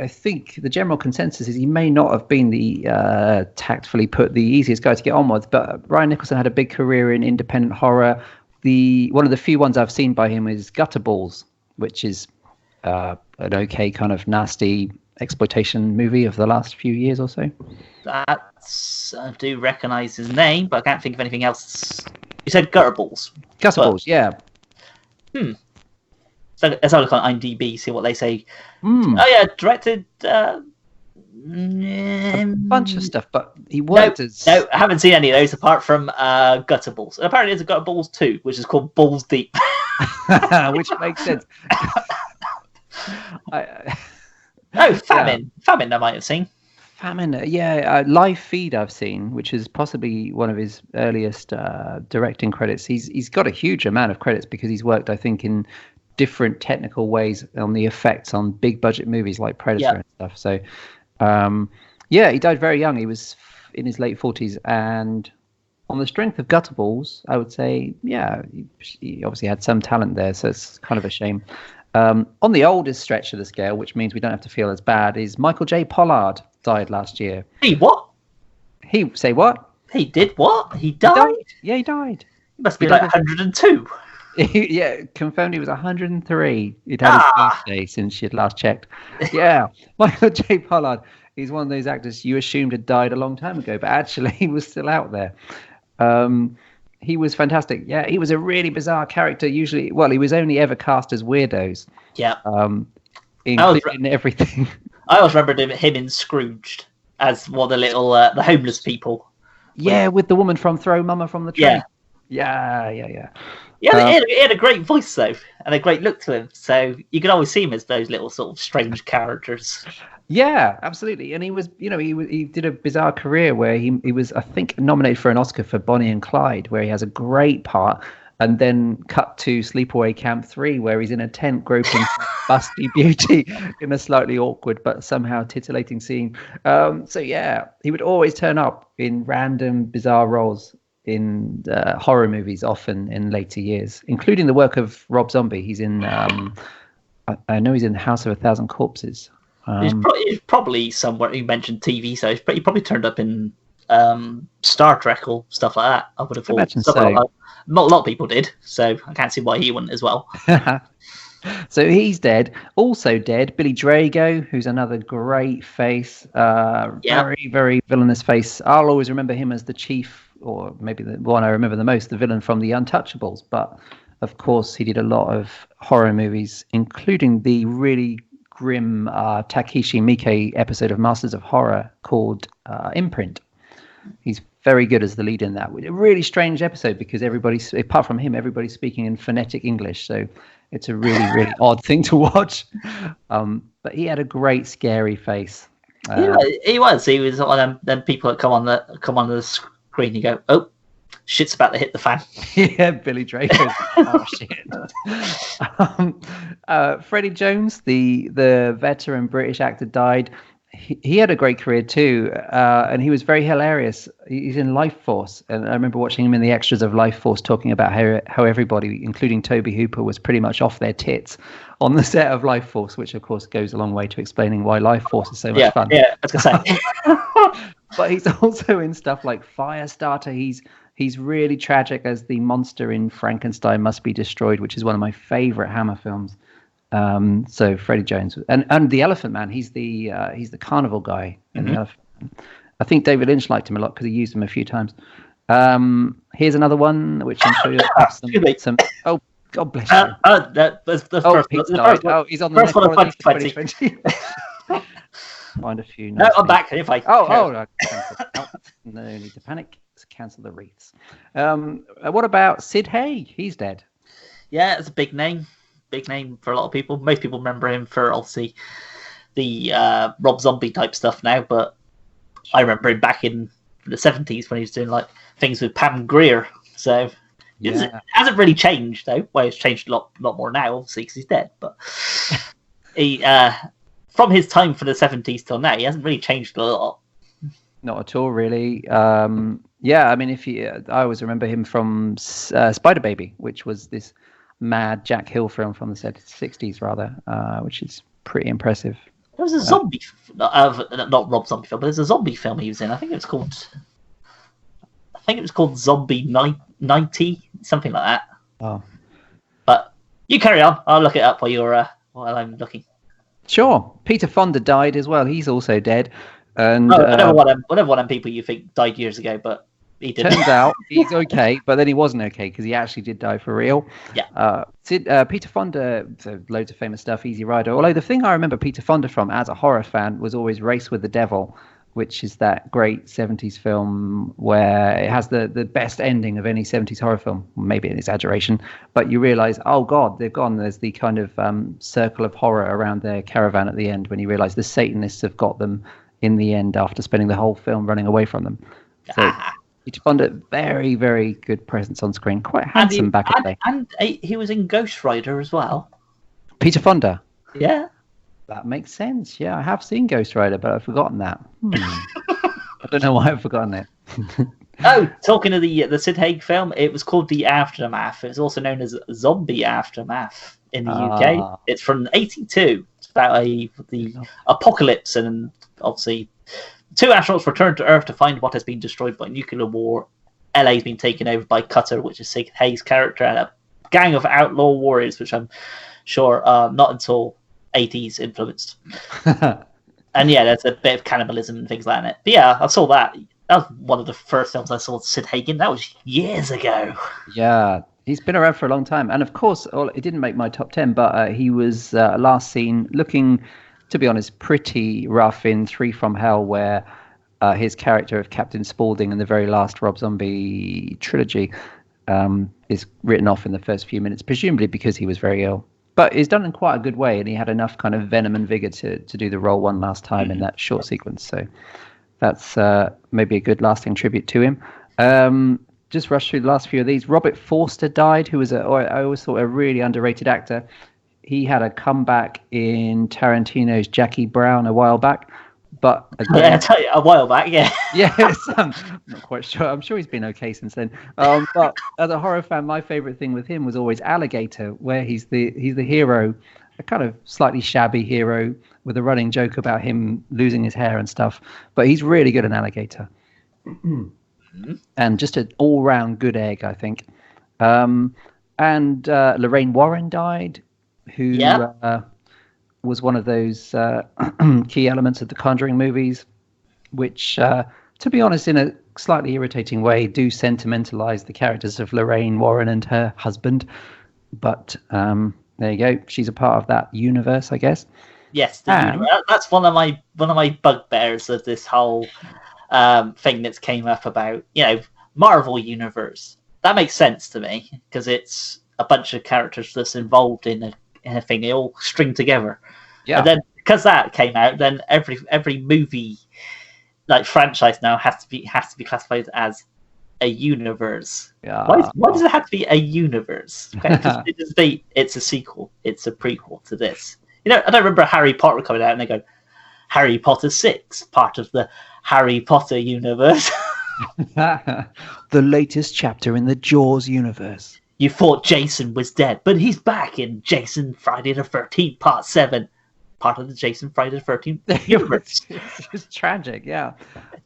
Speaker 2: think the general consensus is he may not have been the tactfully put the easiest guy to get on with, but Ryan Nicholson had a big career in independent horror. One of the few ones I've seen by him is Gutterballs, which is an okay kind of nasty exploitation movie of the last few years or so.
Speaker 3: I do recognise his name, but I can't think of anything else. You said Gutterballs.
Speaker 2: Gutterballs, yeah.
Speaker 3: So let's have a look on IMDb, see what they say. Oh yeah, directed
Speaker 2: a bunch of stuff, but he worked as...
Speaker 3: No, I haven't seen any of those apart from Gutterballs. And apparently there's a Gutterballs 2, which is called Balls Deep.
Speaker 2: Which makes sense.
Speaker 3: Famine. Famine I might have seen.
Speaker 2: Famine, yeah. Live Feed I've seen, which is possibly one of his earliest directing credits. He's got a huge amount of credits because he's worked, I think, in different technical ways on the effects on big budget movies like Predator and stuff. So, he died very young. He was in his late 40s, and on the strength of Gutterballs, I would say, he obviously had some talent there. So it's kind of a shame. On the oldest stretch of the scale, which means we don't have to feel as bad, is Michael J. Pollard died last year.
Speaker 3: He what?
Speaker 2: He say what?
Speaker 3: He did what? He died?
Speaker 2: Yeah, he died.
Speaker 3: He must be like 102.
Speaker 2: Yeah, confirmed he was 103. He'd had his birthday since she had last checked. Yeah, Michael J. Pollard. He's one of those actors you assumed had died a long time ago, but actually he was still out there. He was fantastic. Yeah, he was a really bizarre character. Usually, he was only ever cast as weirdos.
Speaker 3: Yeah.
Speaker 2: Including everything.
Speaker 3: I always remembered him in Scrooged as one of the little the homeless people.
Speaker 2: Yeah, with the woman from Throw Mama from the Train. Yeah.
Speaker 3: Yeah, he had a great voice though, and a great look to him. So you could always see him as those little sort of strange characters.
Speaker 2: Yeah, absolutely. And he was, he did a bizarre career where he was, I think, nominated for an Oscar for Bonnie and Clyde, where he has a great part, and then cut to Sleepaway Camp 3, where he's in a tent groping busty beauty in a slightly awkward but somehow titillating scene. He would always turn up in random bizarre roles in horror movies, often in later years, including the work of Rob Zombie. He's in, I know he's in House of a Thousand Corpses.
Speaker 3: He's probably somewhere. You mentioned TV, so he probably turned up in Star Trek or stuff like that. I would have thought.
Speaker 2: Imagine so.
Speaker 3: Like not a lot of people did, so I can't see why he wouldn't as well.
Speaker 2: So he's dead. Also dead, Billy Drago, who's another great face. Very, very villainous face. I'll always remember him as the chief, or maybe the one I remember the most, the villain from The Untouchables. But of course, he did a lot of horror movies, including the really grim Takeshi Miike episode of Masters of Horror called Imprint. He's very good as the lead in that. A really strange episode because apart from him, everybody's speaking in phonetic English. So it's a really, really odd thing to watch. But he had a great, scary face.
Speaker 3: He was one of them people that come on the screen. You go, oh, shit's about to hit the fan.
Speaker 2: Yeah, Billy Draper. Oh shit. Freddie Jones, the veteran British actor, died. He had a great career too, and he was very hilarious. He's in Life Force, and I remember watching him in the extras of Life Force talking about how everybody, including Toby Hooper, was pretty much off their tits on the set of Life Force, which of course goes a long way to explaining why Life Force is so much fun.
Speaker 3: Yeah, I was gonna say.
Speaker 2: But he's also in stuff like Firestarter. He's really tragic as the monster in Frankenstein Must Be Destroyed, which is one of my favorite Hammer films. So Freddie Jones and the Elephant Man. He's the carnival guy in the Elephant Man. I think David Lynch liked him a lot because he used him a few times. Here's another one which I'm sure you'll have some. Oh, God bless you. He's on the
Speaker 3: first one of 2020.
Speaker 2: Find a few.
Speaker 3: No, I'm back. If I
Speaker 2: no, need to panic. Let's cancel the wreaths. What about Sid Haig? He's dead.
Speaker 3: Yeah, it's a big name for a lot of people. Most people remember him for obviously the Rob Zombie type stuff now, but I remember him back in the 70s when he was doing like things with Pam Grier. So it hasn't really changed though. Well, it's changed a lot more now, obviously, because he's dead. But he from his time for the 70s till now, he hasn't really changed a lot.
Speaker 2: Not at all, really. I mean, I always remember him from Spider Baby, which was this mad Jack Hill film from the 60s, rather, which is pretty impressive.
Speaker 3: There was a zombie, not Rob Zombie film, but there's a zombie film he was in. I think it was called Zombie 90, something like that.
Speaker 2: Oh,
Speaker 3: but you carry on. I'll look it up while I'm looking.
Speaker 2: Sure. Peter Fonda died as well. He's also dead. And
Speaker 3: whatever one of them people you think died years ago, but he didn't.
Speaker 2: Turns out he's okay, but then he wasn't okay because he actually did die for real.
Speaker 3: Yeah.
Speaker 2: Peter Fonda, so loads of famous stuff, Easy Rider. Although the thing I remember Peter Fonda from as a horror fan was always Race with the Devil, which is that great 70s film where it has the best ending of any 70s horror film. Maybe an exaggeration, but you realize, oh God, they're gone. There's the kind of circle of horror around their caravan at the end when you realize the Satanists have got them in the end after spending the whole film running away from them. So Peter Fonda, very, very good presence on screen. Quite handsome back in the day.
Speaker 3: And he was in Ghost Rider as well.
Speaker 2: Peter Fonda?
Speaker 3: Yeah.
Speaker 2: That makes sense. Yeah, I have seen Ghost Rider, but I've forgotten that. I don't know why I've forgotten it.
Speaker 3: Oh, talking of the Sid Haig film, it was called The Aftermath. It was also known as Zombie Aftermath in the UK. It's from '82. It's about the apocalypse, and obviously two astronauts return to Earth to find what has been destroyed by nuclear war. LA's been taken over by Cutter, which is Sid Haig's character, and a gang of outlaw warriors, which I'm sure are not until 80s influenced. And yeah, there's a bit of cannibalism and things like that. But yeah, I saw that. That was one of the first films I saw Sid Haig in. That was years ago.
Speaker 2: Yeah, he's been around for a long time. And of course, it didn't make my top 10, but he was last seen looking, to be honest, pretty rough in 3 from Hell, where his character of Captain Spaulding in the very last Rob Zombie trilogy is written off in the first few minutes, presumably because he was very ill. But he's done in quite a good way, and he had enough kind of venom and vigor to do the role one last time in that short sequence. So that's maybe a good lasting tribute to him. Just rush through the last few of these. Robert Forster died, who was I always thought a really underrated actor. He had a comeback in Tarantino's Jackie Brown a while back. But again,
Speaker 3: yeah, I tell you, a while back, yeah.
Speaker 2: Yes, I'm not quite sure. I'm sure he's been okay since then. But as a horror fan, my favorite thing with him was always Alligator, where he's the hero, a kind of slightly shabby hero with a running joke about him losing his hair and stuff. But he's really good in Alligator, and just an all-round good egg, I think. And Lorraine Warren died, who was one of those key elements of the Conjuring movies, which, to be honest, in a slightly irritating way, do sentimentalize the characters of Lorraine Warren and her husband. But there you go. She's a part of that universe, I guess.
Speaker 3: Yes, that's one of my bugbears of this whole thing that's came up about, Marvel Universe. That makes sense to me because it's a bunch of characters that's involved in a thing. They all string together. Yeah. And then because that came out, then every movie like franchise now has to be classified as
Speaker 1: a universe.
Speaker 2: Yeah.
Speaker 1: Why does it have to be a universe? Okay? It's a sequel. It's a prequel to this. I don't remember Harry Potter coming out and they go, Harry Potter 6, part of the Harry Potter universe.
Speaker 2: The latest chapter in the Jaws universe.
Speaker 1: You thought Jason was dead, but he's back in Jason Friday the 13th, part 7. Part of the Jason Friday the 13th universe.
Speaker 2: It's tragic, yeah.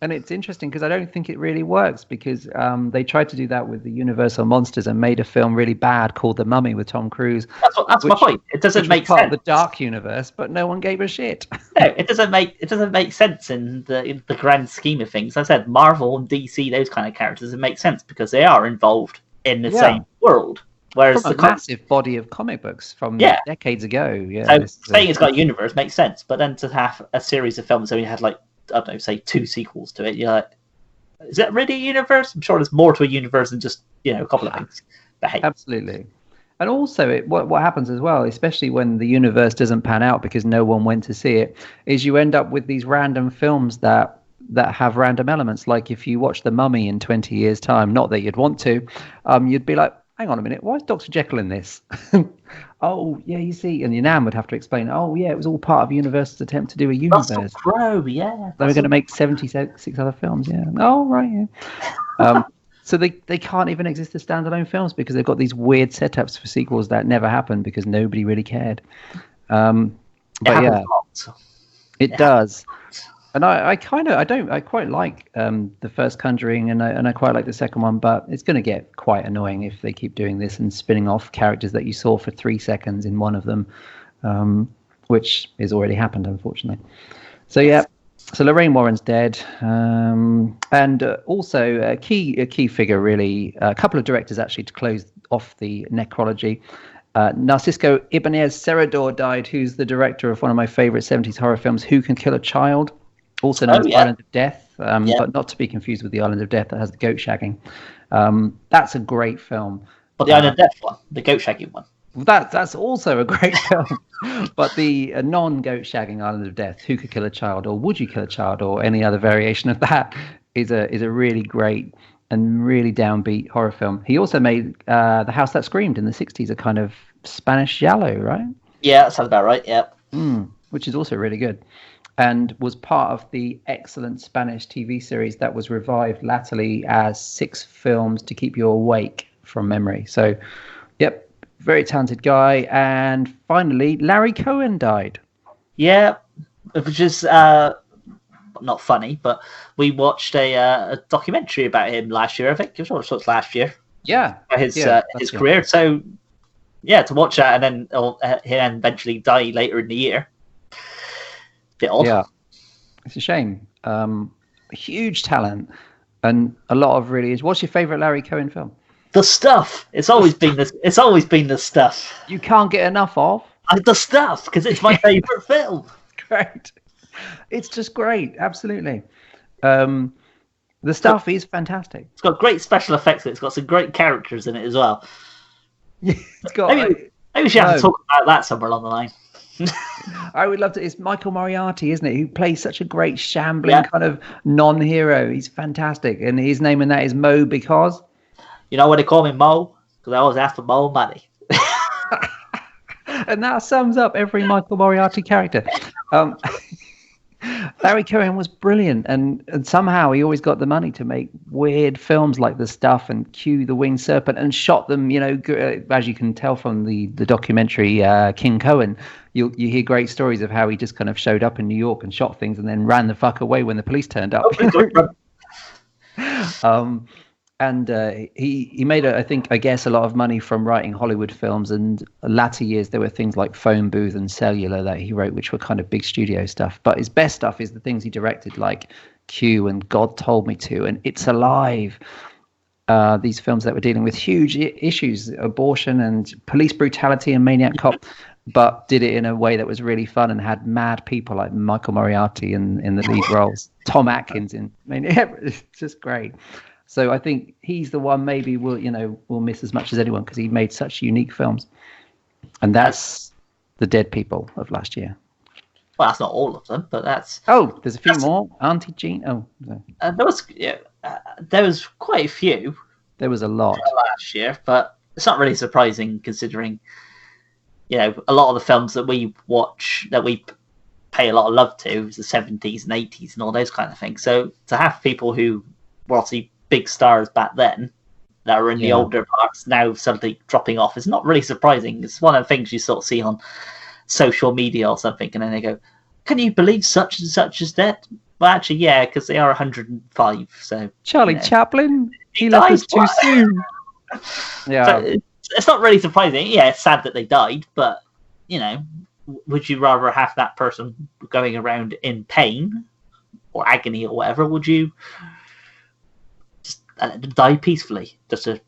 Speaker 2: And it's interesting because I don't think it really works because they tried to do that with the Universal Monsters and made a film really bad called The Mummy with Tom Cruise.
Speaker 1: That's my point. It doesn't make sense.
Speaker 2: Part of the dark universe, but no one gave a shit.
Speaker 1: No, it doesn't make sense in the grand scheme of things. As I said, Marvel and DC, those kind of characters, it makes sense because they are involved in the same world. Whereas
Speaker 2: from a massive body of comic books from decades ago.
Speaker 1: So saying it's got a universe makes sense, but then to have a series of films that only had like, I don't know, say 2 sequels to it, you're like, is that really a universe? I'm sure there's more to a universe than just, a couple of things. But hey.
Speaker 2: Absolutely. And also what happens as well, especially when the universe doesn't pan out because no one went to see it, is you end up with these random films that have random elements. Like if you watch The Mummy in 20 years' time, not that you'd want to, you'd be like, hang on a minute, why is Dr. Jekyll in this? Oh, yeah, you see. And your nan would have to explain, oh, yeah, it was all part of Universal's attempt to do a universe.
Speaker 1: Russell Crowe, yeah.
Speaker 2: They were going to make 76 other films, yeah. Oh, right, yeah. So they can't even exist as standalone films because they've got these weird setups for sequels that never happened because nobody really cared. But yeah, it does. And I quite like the first Conjuring, and I quite like the second one, but it's going to get quite annoying if they keep doing this and spinning off characters that you saw for 3 seconds in one of them, which has already happened, unfortunately. So yeah, so Lorraine Warren's dead, and also a key figure, really, a couple of directors actually to close off the necrology. Narcisco Ibanez Serrador died, who's the director of one of my favorite 70s horror films, Who Can Kill a Child? Also known as Island of Death, but not to be confused with the Island of Death that has the goat shagging. That's a great film.
Speaker 1: But the Island of Death one, the goat shagging one.
Speaker 2: That's also a great film. But the non-goat shagging Island of Death, Who Could Kill a Child, or Would You Kill a Child, or any other variation of that, is a really great and really downbeat horror film. He also made The House That Screamed in the 60s, a kind of Spanish giallo, right?
Speaker 1: Yeah, that sounds about right, yeah.
Speaker 2: Which is also really good. And was part of the excellent Spanish TV series that was revived latterly as 6 films to keep you awake from memory. So, yep, very talented guy. And finally, Larry Cohen died.
Speaker 1: Yeah, which is not funny, but we watched a documentary about him last year, I think. It was last year.
Speaker 2: Yeah.
Speaker 1: His career. So, yeah, to watch that and then he'll eventually die later in the year. Bit odd. Yeah,
Speaker 2: it's a shame. Huge talent and a lot of really. What's your favorite Larry Cohen film?
Speaker 1: The Stuff. It's always been The Stuff.
Speaker 2: You can't get enough of
Speaker 1: The Stuff because it's my favorite film.
Speaker 2: Great. It's just great. Absolutely. The Stuff is fantastic.
Speaker 1: It's got great special effects. It's got some great characters in it as well.
Speaker 2: It's got.
Speaker 1: Maybe we should have to talk about that somewhere along the line.
Speaker 2: I would love to. It's Michael Moriarty, isn't it? Who plays such a great shambling kind of non-hero. He's fantastic, and his name in that is Mo because.
Speaker 1: You know what they call me, Mo? Because I always ask for Mo money.
Speaker 2: And that sums up every Michael Moriarty character. Larry Cohen was brilliant, and somehow he always got the money to make weird films like The Stuff and Q the Winged Serpent, and shot them, as you can tell from the documentary King Cohen, you hear great stories of how he just kind of showed up in New York and shot things and then ran the fuck away when the police turned up. And he made, I guess, a lot of money from writing Hollywood films. And latter years, there were things like Phone Booth and Cellular that he wrote, which were kind of big studio stuff. But his best stuff is the things he directed, like Q and God Told Me To and It's Alive. These films that were dealing with huge issues, abortion and police brutality and Maniac Cop, but did it in a way that was really fun and had mad people like Michael Moriarty in the lead roles. Tom Atkins it's just great. So I think he's the one maybe we'll miss as much as anyone because he made such unique films. And that's the dead people of last year.
Speaker 1: Well, that's not all of them, but that's...
Speaker 2: Oh, there's a few more. Auntie Jean. Oh, no.
Speaker 1: There was,
Speaker 3: there was quite a few
Speaker 2: There was a lot.
Speaker 3: last year, but it's not really surprising considering, a lot of the films that we watch, that we pay a lot of love to, is the 70s and 80s and all those kind of things. So to have people who were obviously big stars back then that were in the older parts now suddenly dropping off is not really surprising. It's one of the things you sort of see on social media or something, and then they go, "Can you believe such and such is dead?" Well, actually, yeah, because they are 105. So
Speaker 2: Charlie Chaplin, he left us too soon. Yeah,
Speaker 3: so it's not really surprising. Yeah, it's sad that they died, but would you rather have that person going around in pain or agony or whatever? Would you just die peacefully, just to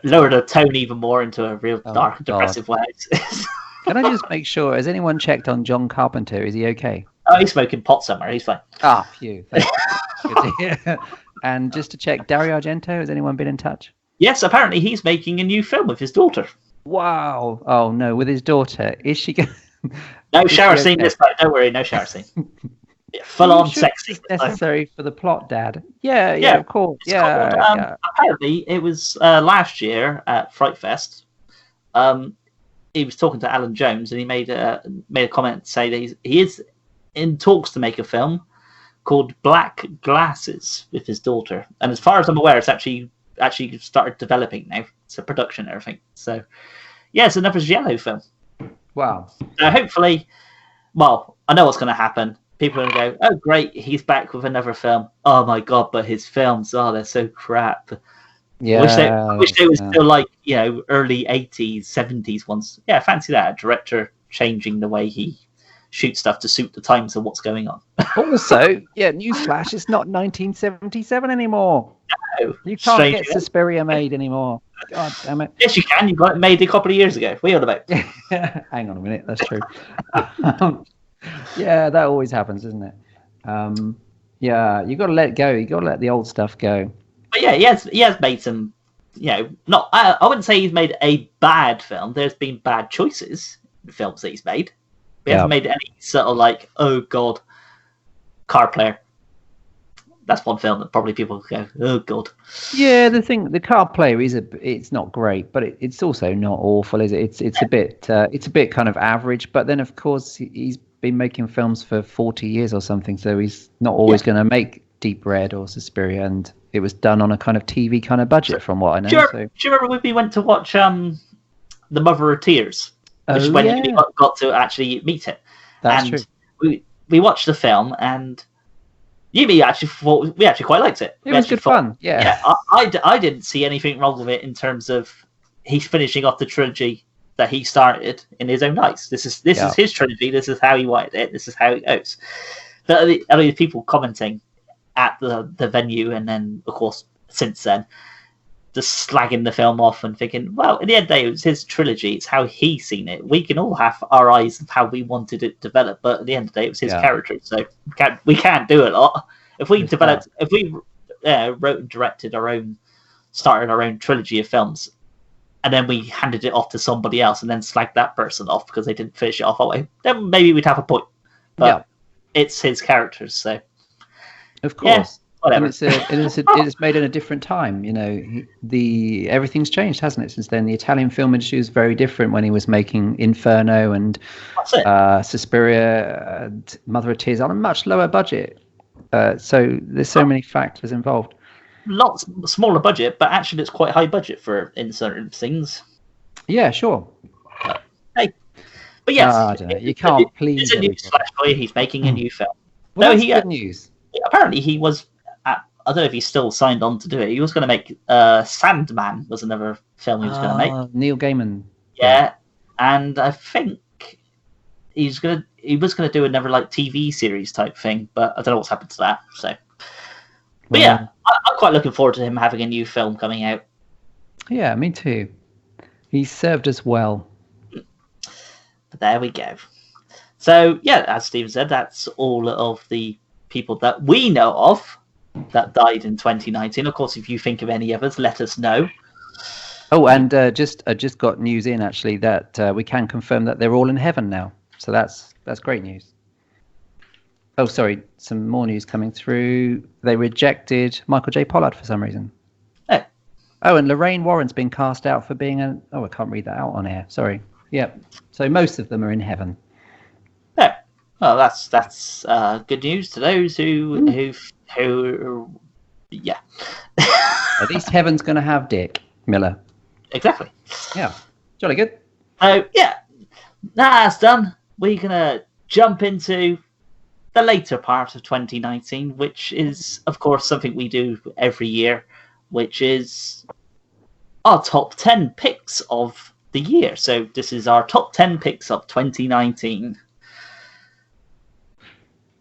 Speaker 3: lower the tone even more into a real dark, depressive way?
Speaker 2: Can I just make sure, has anyone checked on John Carpenter? Is he okay?
Speaker 3: Oh, he's smoking pot somewhere. He's fine.
Speaker 2: Ah, phew. Thank you. Good to hear. And just to check, Dario Argento, has anyone been in touch?
Speaker 3: Yes, apparently he's making a new film with his daughter.
Speaker 2: Wow. Oh, no, with his daughter. Is she going
Speaker 3: No shower scene this time. Don't worry, no shower scene. Full on sexy.
Speaker 2: Necessary for the plot, Dad. Yeah, of course.
Speaker 3: Apparently, it was last year at Fright Fest. He was talking to Alan Jones, and he made a comment to say that he is in talks to make a film called Black Glasses with his daughter. And as far as I'm aware, it's actually started developing now. It's a production and everything. So, yeah, it's another Giallo film.
Speaker 2: Wow.
Speaker 3: Hopefully, well, I know what's going to happen. People are going to go, "Oh, great, he's back with another film." Oh my god, but his films, they're so crap.
Speaker 2: Yeah.
Speaker 3: I wish they were still like, early 80s, 70s ones. Yeah, I fancy that. A director changing the way he shoots stuff to suit the times of what's going on.
Speaker 2: Also, newsflash, it's not 1977 anymore.
Speaker 3: No,
Speaker 2: you can't get Suspiria made anymore. God damn it.
Speaker 3: Yes, you can. You got it made a couple of years ago. What are you on about?
Speaker 2: Hang on a minute. That's true. Yeah, that always happens, doesn't it? You got to let it go. You got to let the old stuff go.
Speaker 3: But yeah, he has made some, not. I wouldn't say he's made a bad film. There's been bad choices in films that he's made. He hasn't made any sort of like, oh god, Car Player. That's one film that probably people go, oh god.
Speaker 2: Yeah, the Car Player it's not great, but it's also not awful, is it? It's a bit kind of average. But then of course he's been making films for 40 years or something, so he's not always going to make Deep Red or Suspiria, and it was done on a kind of TV kind of budget, from what I know.
Speaker 3: Do you remember when we went to watch The Mother of Tears? Which is when you got to actually meet it.
Speaker 2: That's true.
Speaker 3: We watched the film, and we actually quite liked it.
Speaker 2: It was good fun. Yeah.
Speaker 3: I didn't see anything wrong with it in terms of he's finishing off the trilogy that he started in his own eyes. This is his trilogy. This is how he wanted it. This is how it goes. But the people commenting at the venue, and then of course since then, just slagging the film off and thinking, well, at the end of the day, it was his trilogy. It's how he's seen it. We can all have our eyes of how we wanted it developed, but at the end of the day, it was his character. So we can't do a lot. If we wrote and directed started our own trilogy of films, and then we handed it off to somebody else and then slagged that person off because they didn't finish it off that way, then maybe we'd have a point. But it's his characters, so.
Speaker 2: Of course.
Speaker 3: Whatever.
Speaker 2: It's made in a different time, everything's changed, hasn't it, since then? The Italian film industry was very different when he was making Inferno and Suspiria and Mother of Tears on a much lower budget. So there's so many factors involved.
Speaker 3: Lots smaller budget, but actually it's quite high budget for in certain things.
Speaker 2: Yeah, sure.
Speaker 3: But yes,
Speaker 2: I don't know. You can't please.
Speaker 3: It's a new Slash Boy. He's making a new film.
Speaker 2: Well, that's good news.
Speaker 3: Apparently, he was. I don't know if he's still signed on to do it. He was going to make Sandman was another film he was going to make.
Speaker 2: Neil Gaiman.
Speaker 3: Yeah, and I think he was going to do another like TV series type thing, but I don't know what's happened to that. So, but yeah, I'm quite looking forward to him having a new film coming out.
Speaker 2: Yeah, me too. He served us well.
Speaker 3: But there we go. So yeah, as Stephen said, that's all of the people that we know of that died in 2019. Of course, if you think of any others, let us know.
Speaker 2: Oh, and just got news in actually that we can confirm that they're all in heaven now. So that's great news. Oh, sorry. Some more news coming through. They rejected Michael J. Pollard for some reason.
Speaker 3: Oh.
Speaker 2: Oh, and Lorraine Warren's been cast out for being I can't read that out on air. Sorry. Yep. So most of them are in heaven.
Speaker 3: Yeah. Well, that's good news to those who yeah.
Speaker 2: At least heaven's going to have Dick Miller.
Speaker 3: Exactly.
Speaker 2: Yeah. Jolly good.
Speaker 3: So yeah, that's done. We're gonna jump into the later part of 2019, which is, of course, something we do every year, which is our top 10 picks of the year. So this is our top 10 picks of 2019.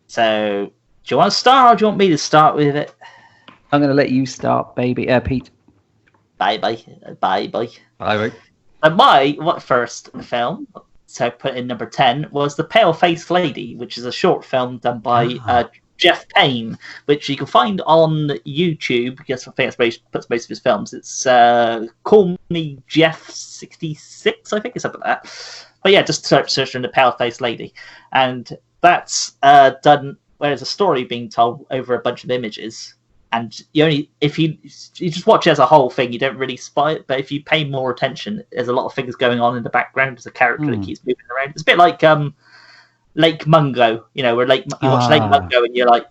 Speaker 3: So do you want to start, or do you want me to start with it?
Speaker 2: I'm going to let you start, baby. Pete.
Speaker 3: Bye.
Speaker 2: Bye.
Speaker 3: And my first film, so I put in number 10, was The Pale-Faced Lady, which is a short film done by Jeff Payne, which you can find on YouTube, because I think that's puts most of his films. It's Call Me Jeff 66, I think, or something like that. But yeah, just search on The Pale-Faced Lady. And that's done where there's a story being told over a bunch of images. And if you just watch it as a whole thing, you don't really spy it. But if you pay more attention, there's a lot of things going on in the background. There's a character that keeps moving around. It's a bit like Lake Mungo, where you watch Lake Mungo and you're like,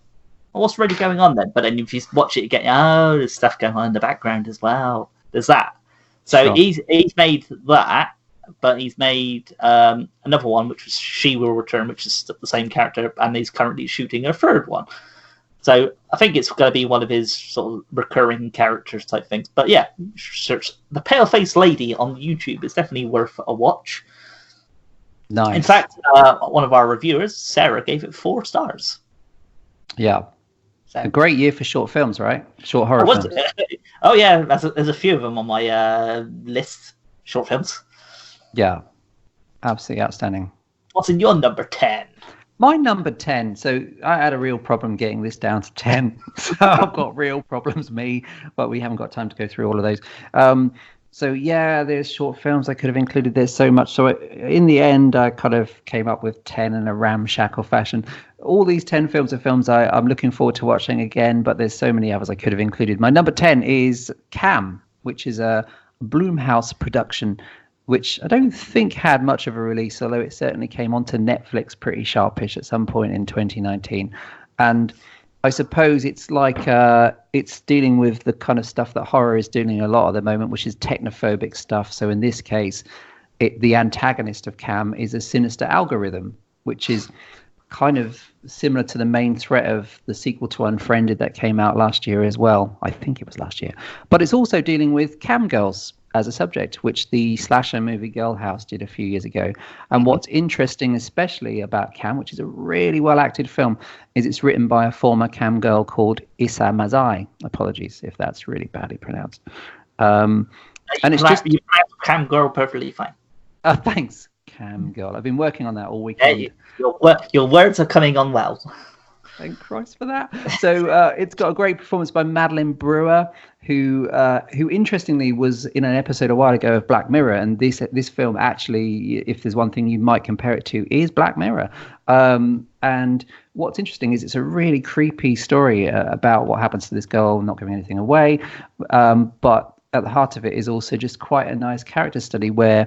Speaker 3: well, what's really going on then? But then if you watch it, you get, there's stuff going on in the background as well. There's that. So he's made that, but he's made another one, which was She Will Return, which is the same character, and he's currently shooting a third one. So I think it's going to be one of his sort of recurring characters type things. But yeah, search The Pale-Faced Lady on YouTube. It's definitely worth a watch.
Speaker 2: Nice.
Speaker 3: In fact, one of our reviewers, Sarah, gave it 4 stars.
Speaker 2: Yeah.
Speaker 3: So,
Speaker 2: a great year for short films, right? Short horror films.
Speaker 3: Oh yeah, there's a few of them on my list. Short films.
Speaker 2: Yeah. Absolutely outstanding.
Speaker 3: What's in your number 10?
Speaker 2: My number 10. So I had a real problem getting this down to 10. So I've got real problems, but we haven't got time to go through all of those. So yeah, there's short films I could have included. There's so much. So in the end, I kind of came up with 10 in a ramshackle fashion. All these 10 films are films I'm looking forward to watching again, but there's so many others I could have included. My number 10 is Cam, which is a Blumhouse production, which I don't think had much of a release, although it certainly came onto Netflix pretty sharpish at some point in 2019. And I suppose it's like it's dealing with the kind of stuff that horror is doing a lot at the moment, which is technophobic stuff. So in this case, the antagonist of Cam is a sinister algorithm, which is kind of similar to the main threat of the sequel to Unfriended that came out last year as well. I think it was last year. But it's also dealing with cam girls as a subject, which the slasher movie Girl House did a few years ago. And what's interesting, especially about Cam, which is a really well-acted film, is it's written by a former cam girl called Issa Mazai. Apologies if that's really badly pronounced. And it's just...
Speaker 3: You pronounce cam girl perfectly fine.
Speaker 2: Thanks, cam girl. I've been working on that all weekend.
Speaker 3: Yeah, your words are coming on well.
Speaker 2: Thank Christ for that. So it's got a great performance by Madeline Brewer, who interestingly was in an episode a while ago of Black Mirror, and this film actually, if there's one thing you might compare it to, is Black Mirror. And what's interesting is it's a really creepy story about what happens to this girl, not giving anything away, but at the heart of it is also just quite a nice character study where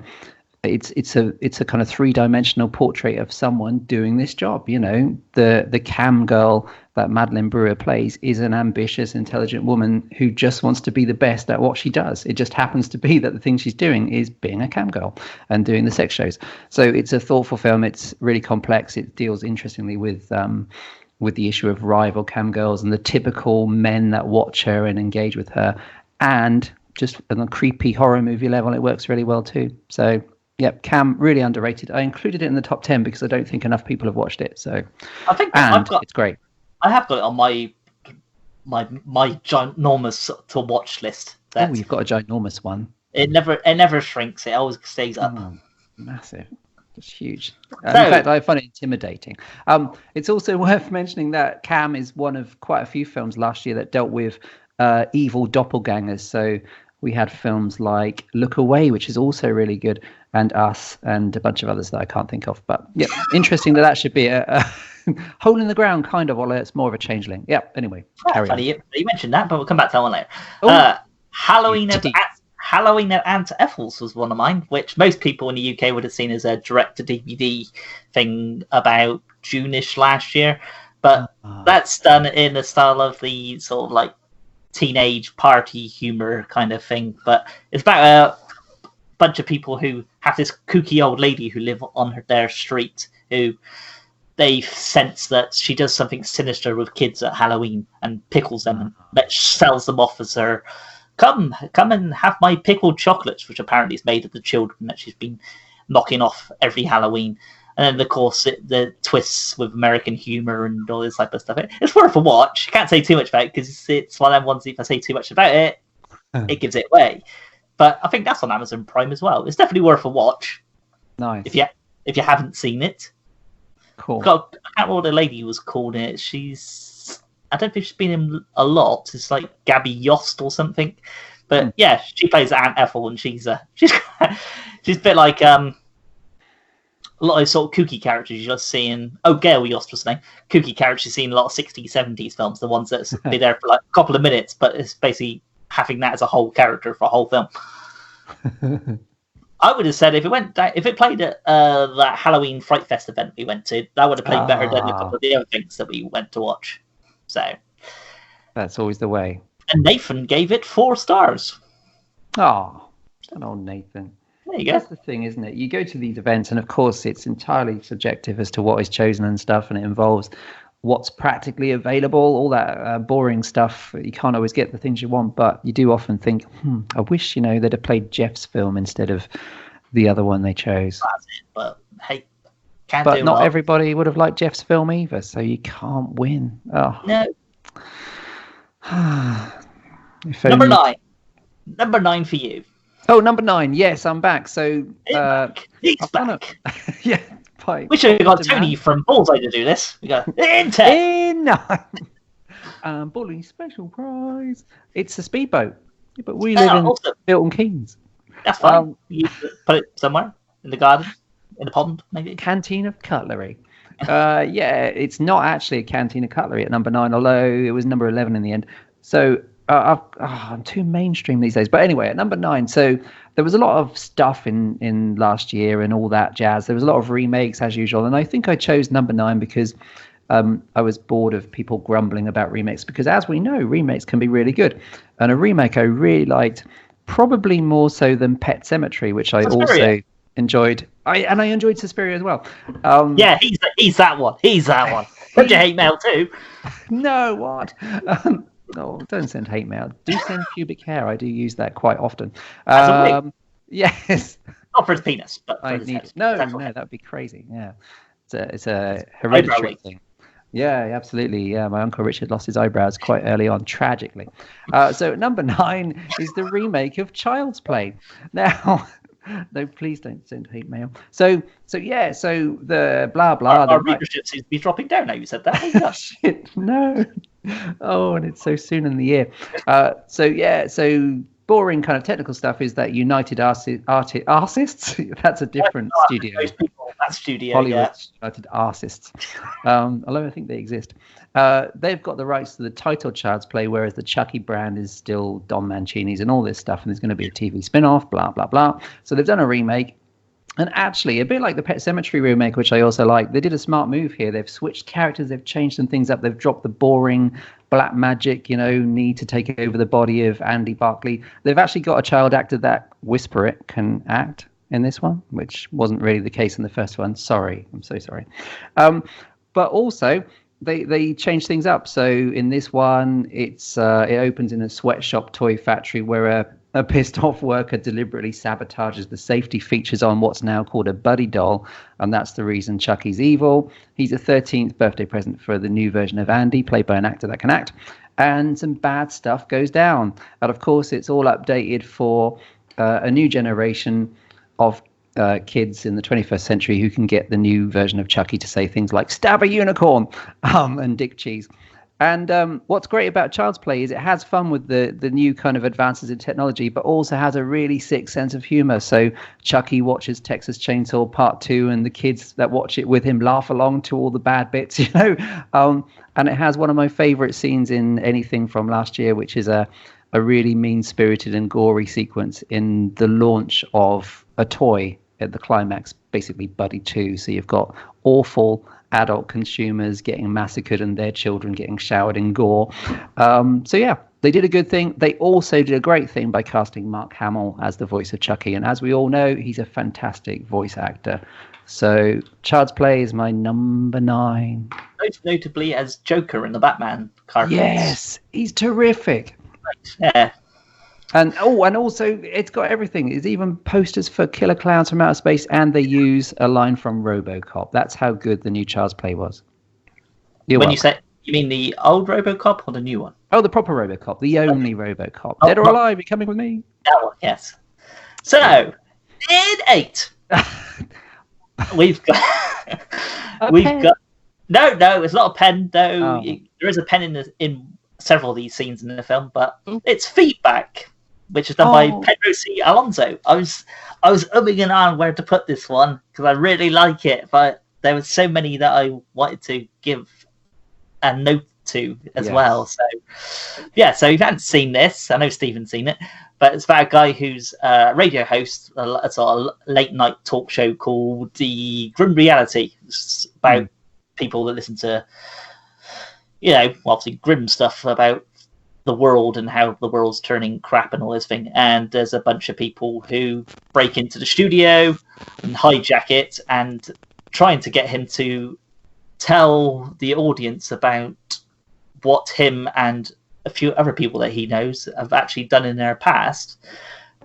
Speaker 2: it's a kind of 3-dimensional portrait of someone doing this job. The cam girl that Madeline Brewer plays is an ambitious, intelligent woman who just wants to be the best at what she does. It just happens to be that the thing she's doing is being a cam girl and doing the sex shows. So it's a thoughtful film. It's really complex. It deals interestingly with the issue of rival cam girls and the typical men that watch her and engage with her. And just on a creepy horror movie level, it works really well too. So yep, Cam, really underrated. I included it in the top 10 because I don't think enough people have watched it. So
Speaker 3: I think
Speaker 2: it's great.
Speaker 3: I have got it on my ginormous to watch list.
Speaker 2: Oh, you've got a ginormous one.
Speaker 3: It never shrinks. It always stays up.
Speaker 2: Oh, massive. It's huge. In fact, I find it intimidating. It's also worth mentioning that Cam is one of quite a few films last year that dealt with evil doppelgangers. So we had films like Look Away, which is also really good, and Us, and a bunch of others that I can't think of. But yeah, interesting that should be a hole in the ground kind of, although it's more of a changeling. Yeah. Anyway, carry on.
Speaker 3: Funny you mentioned that, but we'll come back to that one later.
Speaker 2: Oh,
Speaker 3: Halloween at Aunt Ethel's was one of mine, which most people in the UK would have seen as a direct-to-DVD thing about June-ish last year. But that's done in the style of the sort of like teenage party humor kind of thing. But it's about a bunch of people who have this kooky old lady who live on their street, who they sense that she does something sinister with kids at Halloween and pickles them and sells them off as her, come and have my pickled chocolates, which apparently is made of the children that she's been knocking off every Halloween. And then, of course, the twists with American humor and all this type of stuff. It's worth a watch. I can't say too much about it because it's one of them ones, if I say too much about it, it gives it away. But I think that's on Amazon Prime as well. It's definitely worth a watch.
Speaker 2: Nice.
Speaker 3: If you haven't seen it.
Speaker 2: Cool.
Speaker 3: I can't remember what the lady was called in it. I don't think she's been in a lot. It's like Gabby Yost or something. But yeah, she plays Aunt Ethel, and she's a bit like a lot of sort of kooky characters you just see in. Oh, Gail Yost was the name. Kooky characters you see in a lot of 60s, 70s films. The ones that's been there for like a couple of minutes, but it's basically having that as a whole character for a whole film. I would have said if it played at that Halloween Fright Fest event we went to, that would have played better than a couple of the other things that we went to watch. So
Speaker 2: that's always the way.
Speaker 3: And Nathan gave it 4 stars.
Speaker 2: Oh, an old Nathan.
Speaker 3: There you go.
Speaker 2: That's the thing, isn't it? You go to these events, and of course, it's entirely subjective as to what is chosen and stuff, and it involves what's practically available, all that boring stuff. You can't always get the things you want, but you do often think, I wish, they'd have played Jeff's film instead of the other one they chose.
Speaker 3: That's it, but hey, can't
Speaker 2: but
Speaker 3: do
Speaker 2: not
Speaker 3: well.
Speaker 2: Everybody would have liked Jeff's film either, so you can't win. Oh.
Speaker 3: No.
Speaker 2: Number
Speaker 3: 9. Number 9 for you.
Speaker 2: Oh, number 9. Yes, I'm back. So
Speaker 3: he's back.
Speaker 2: Yeah. Bye.
Speaker 3: We should have got Tony from Bullseye to do this. We go in 10.
Speaker 2: In 9. Bully special prize. It's a speedboat, but we live in Milton Keynes.
Speaker 3: That's fine. You put it somewhere in the garden, in the pond, maybe.
Speaker 2: Canteen of cutlery. Yeah, it's not actually a canteen of cutlery at number 9, although it was number 11 in the end. So I'm too mainstream these days. But anyway, at number 9, so there was a lot of stuff in last year and all that jazz. There was a lot of remakes as usual. And I think I chose number 9 because I was bored of people grumbling about remakes. Because as we know, remakes can be really good. And a remake I really liked, probably more so than Pet Sematary, which I also enjoyed. I enjoyed Suspiria as well.
Speaker 3: Yeah, he's that one. He's that one. Don't you hate mail too?
Speaker 2: No, what? No, don't send hate mail. Do send pubic hair. I do use that quite often.
Speaker 3: As a wig?
Speaker 2: Yes.
Speaker 3: Not for his penis, but for
Speaker 2: I
Speaker 3: his
Speaker 2: need
Speaker 3: head.
Speaker 2: no, that'd be crazy. Yeah, it's a hereditary thing. Yeah, absolutely. Yeah, my Uncle Richard lost his eyebrows quite early on, tragically. So number 9 is the remake of Child's Play. Now, no, please don't send hate mail. So the blah blah.
Speaker 3: Our readership seems to be dropping down now. You said that.
Speaker 2: Shit, no. Oh, and it's so soon in the year. So boring kind of technical stuff is that United Artists. That's a different studio.
Speaker 3: Those people, that studio,
Speaker 2: Hollywood United Artists. Although I think they exist. They've got the rights to the title Child's Play, whereas the Chucky brand is still Don Mancini's and all this stuff. And there's going to be a TV spin-off, blah, blah, blah. So they've done a remake. And actually, a bit like the Pet Sematary remake, which I also like, they did a smart move here. They've switched characters. They've changed some things up. They've dropped the boring black magic, need to take over the body of Andy Barclay. They've actually got a child actor that Whisper It can act in this one, which wasn't really the case in the first one. Sorry. I'm so sorry. But also, they changed things up. So in this one, it opens in a sweatshop toy factory where a pissed off worker deliberately sabotages the safety features on what's now called a buddy doll. And that's the reason Chucky's evil. He's a 13th birthday present for the new version of Andy, played by an actor that can act. And some bad stuff goes down. And of course, it's all updated for a new generation of kids in the 21st century who can get the new version of Chucky to say things like stab a unicorn and dick cheese. And what's great about Child's Play is it has fun with the new kind of advances in technology, but also has a really sick sense of humor. So Chucky watches Texas Chainsaw Part 2, and the kids that watch it with him laugh along to all the bad bits, and it has one of my favorite scenes in anything from last year, which is a really mean-spirited and gory sequence in the launch of a toy at the climax, basically Buddy 2. So you've got awful adult consumers getting massacred and their children getting showered in gore. So yeah, they did a good thing. They also did a great thing by casting Mark Hamill as the voice of Chucky, and as we all know, he's a fantastic voice actor. So Child's Play is my number 9.
Speaker 1: Most notably as Joker in the Batman cartoons.
Speaker 2: Yes, he's terrific.
Speaker 1: Yeah.
Speaker 2: And also it's got everything. It's even posters for Killer Clowns from Outer Space, and they use a line from RoboCop. That's how good the new Child's Play was.
Speaker 1: You mean the old RoboCop or the new one?
Speaker 2: Oh, the proper RoboCop, the only RoboCop. Dead or Alive, you coming with me?
Speaker 1: That one, yes. So, in 8, we've got no, it's not a pen though.
Speaker 2: Oh.
Speaker 1: There is a pen in several of these scenes in the film, but it's Feedback, which is done by Pedro C. Alonso. I was umming and ahhing where to put this one because I really like it, but there were so many that I wanted to give a note to as well. So yeah, so if you haven't seen this, I know Stephen's seen it, but it's about a guy who's a radio host, a sort of late night talk show called The Grim Reality. It's about people that listen to, obviously grim stuff about the world and how the world's turning crap and all this thing. And there's a bunch of people who break into the studio and hijack it and trying to get him to tell the audience about what him and a few other people that he knows have actually done in their past.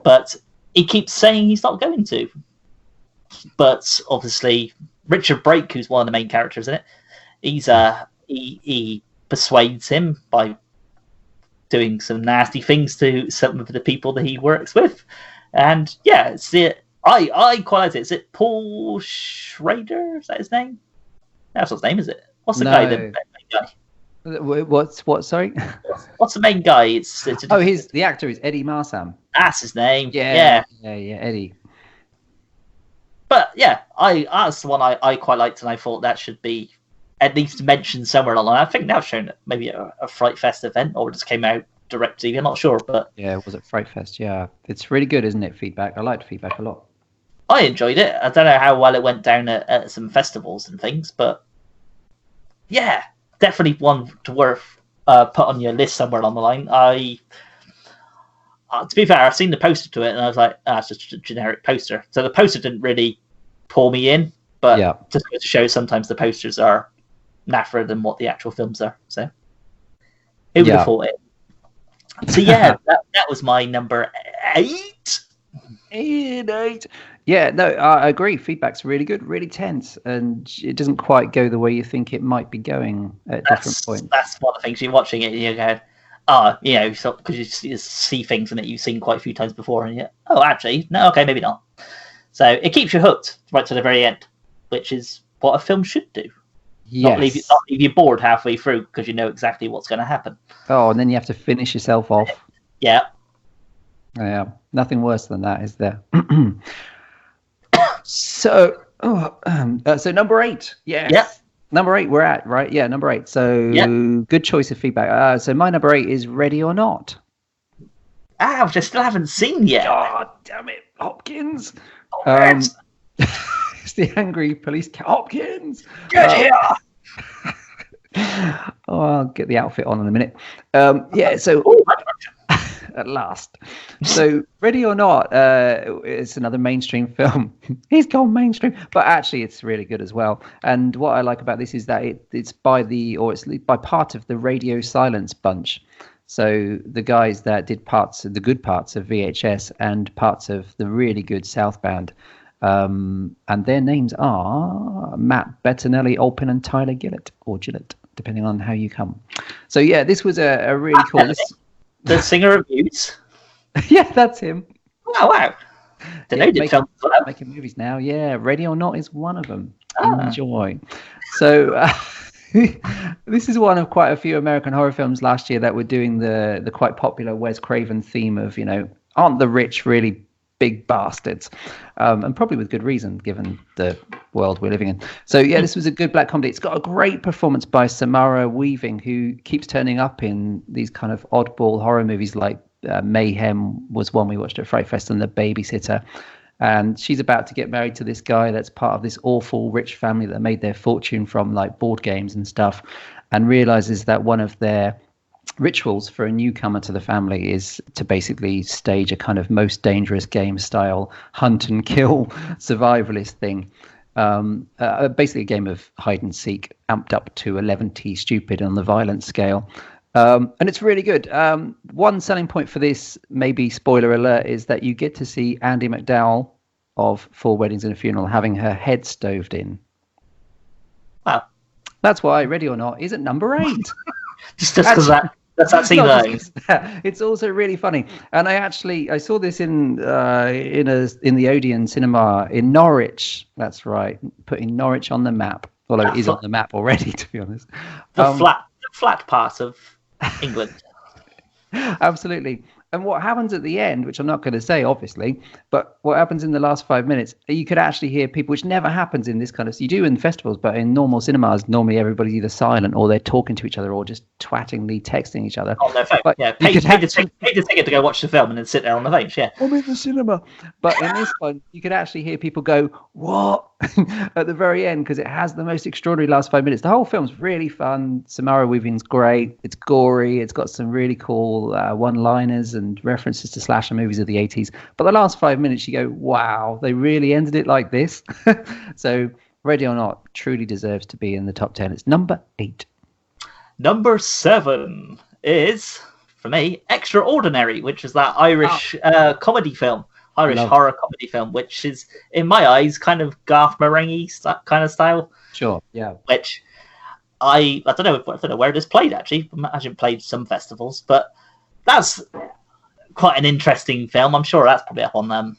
Speaker 1: But he keeps saying he's not going to. But obviously, Richard Brake, who's one of the main characters in it, he persuades him by doing some nasty things to some of the people that he works with. And yeah, I quite like it. Is it Paul Schrader? Is that his name? That's what his name, is it? What's the guy? The main guy?
Speaker 2: What? Sorry.
Speaker 1: What's the main guy?
Speaker 2: The actor is Eddie Marsan.
Speaker 1: That's his name.
Speaker 2: Yeah, Eddie.
Speaker 1: But yeah, that's the one I quite liked, and I thought that should be at least mentioned somewhere along. I think they've shown it maybe a Fright Fest event, or it just came out direct TV. I'm not sure, but
Speaker 2: yeah, was it Fright Fest? Yeah, it's really good, isn't it? Feedback. I liked Feedback a lot.
Speaker 1: I enjoyed it. I don't know how well it went down at some festivals and things, but yeah, definitely one to worth put on your list somewhere along the line. To be fair, I've seen the poster to it, and I was like, it's just a generic poster. So the poster didn't really pull me in, but just to show sometimes the posters are naffer than what the actual films are. So who would have thought it? So yeah, that was my number 8.
Speaker 2: 8. Yeah, no, I agree. Feedback's really good, really tense, and it doesn't quite go the way you think it might be going at different points.
Speaker 1: That's one of the things. You're watching it and you're going, because you see things in it you've seen quite a few times before, and actually, no, okay, maybe not. So it keeps you hooked right to the very end, which is what a film should do.
Speaker 2: Yes.
Speaker 1: Not leave you bored halfway through because you know exactly what's going to happen.
Speaker 2: Oh, and then you have to finish yourself off.
Speaker 1: Yeah.
Speaker 2: Yeah, nothing worse than that, is there? So number 8. Yes.
Speaker 1: Yeah.
Speaker 2: Number 8 we're at, right? Yeah, number 8. So good choice of feedback. So my number 8 is Ready or Not.
Speaker 1: Which I still haven't seen yet.
Speaker 2: Oh, damn it. Hopkins. It's the angry police cat. Hopkins.
Speaker 1: Get here.
Speaker 2: I'll get the outfit on in a minute. So at last. So Ready or Not, it's another mainstream film. He's gone mainstream, but actually it's really good as well. And what I like about this is that it's by part of the Radio Silence bunch. So the guys that did the good parts of VHS and parts of the really good Southbound. And their names are Matt Bettinelli, Olpin, and Tyler Gillett, or Gillett, depending on how you come. So yeah, this was a really cool.
Speaker 1: The singer of Muse.
Speaker 2: Yeah, that's him.
Speaker 1: Oh wow!
Speaker 2: Making movies now. Yeah, Ready or Not is one of them. Enjoy. So This is one of quite a few American horror films last year that were doing the quite popular Wes Craven theme of, aren't the rich really big bastards? And probably with good reason, given the world we're living in. So, yeah, this was a good black comedy. It's got a great performance by Samara Weaving, who keeps turning up in these kind of oddball horror movies like Mayhem was one we watched at Fright Fest, and The Babysitter. And she's about to get married to this guy that's part of this awful rich family that made their fortune from like board games and stuff, and realizes that one of their rituals for a newcomer to the family is to basically stage a kind of most dangerous game style hunt and kill survivalist thing. Basically a game of hide and seek amped up to 11T stupid on the violence scale. And it's really good. One selling point for this, maybe spoiler alert, is that you get to see Andie MacDowell of 4 Weddings and a Funeral having her head stoved in.
Speaker 3: Wow.
Speaker 2: That's why, ready or not, is at number 8.
Speaker 3: just because that's actually nice.
Speaker 2: It's also really funny. And I saw this in the Odeon cinema in Norwich. That's right, putting Norwich on the map. Although it is on the map already, to be honest.
Speaker 3: The flat part of England.
Speaker 2: Absolutely. And what happens at the end, which I'm not going to say, obviously, but what happens in the last 5 minutes, you could actually hear people, which never happens in this kind of, you do in festivals, but in normal cinemas, normally everybody's either silent or they're talking to each other or just twattingly texting each other.
Speaker 3: On their phone, yeah. Pay the ticket to go watch the film and then sit there on the phones, yeah.
Speaker 2: I'm in the cinema. But in this one, you could actually hear people go, what? At the very end, because it has the most extraordinary last 5 minutes. The whole film's really fun. Samara Weaving's great. It's gory. It's got some really cool one-liners and references to slasher movies of the 80s. But the last 5 minutes, you go, wow, they really ended it like this. So, Ready or Not truly deserves to be in the top 10. It's number 8.
Speaker 1: Number 7 is, for me, Extraordinary, which is that Irish comedy film. Horror comedy film, which is, in my eyes, kind of Garth Marenghi kind of style.
Speaker 2: Sure, yeah.
Speaker 1: Which I don't know where this played, actually. I imagine it played some festivals, but that's quite an interesting film. I'm sure that's probably up on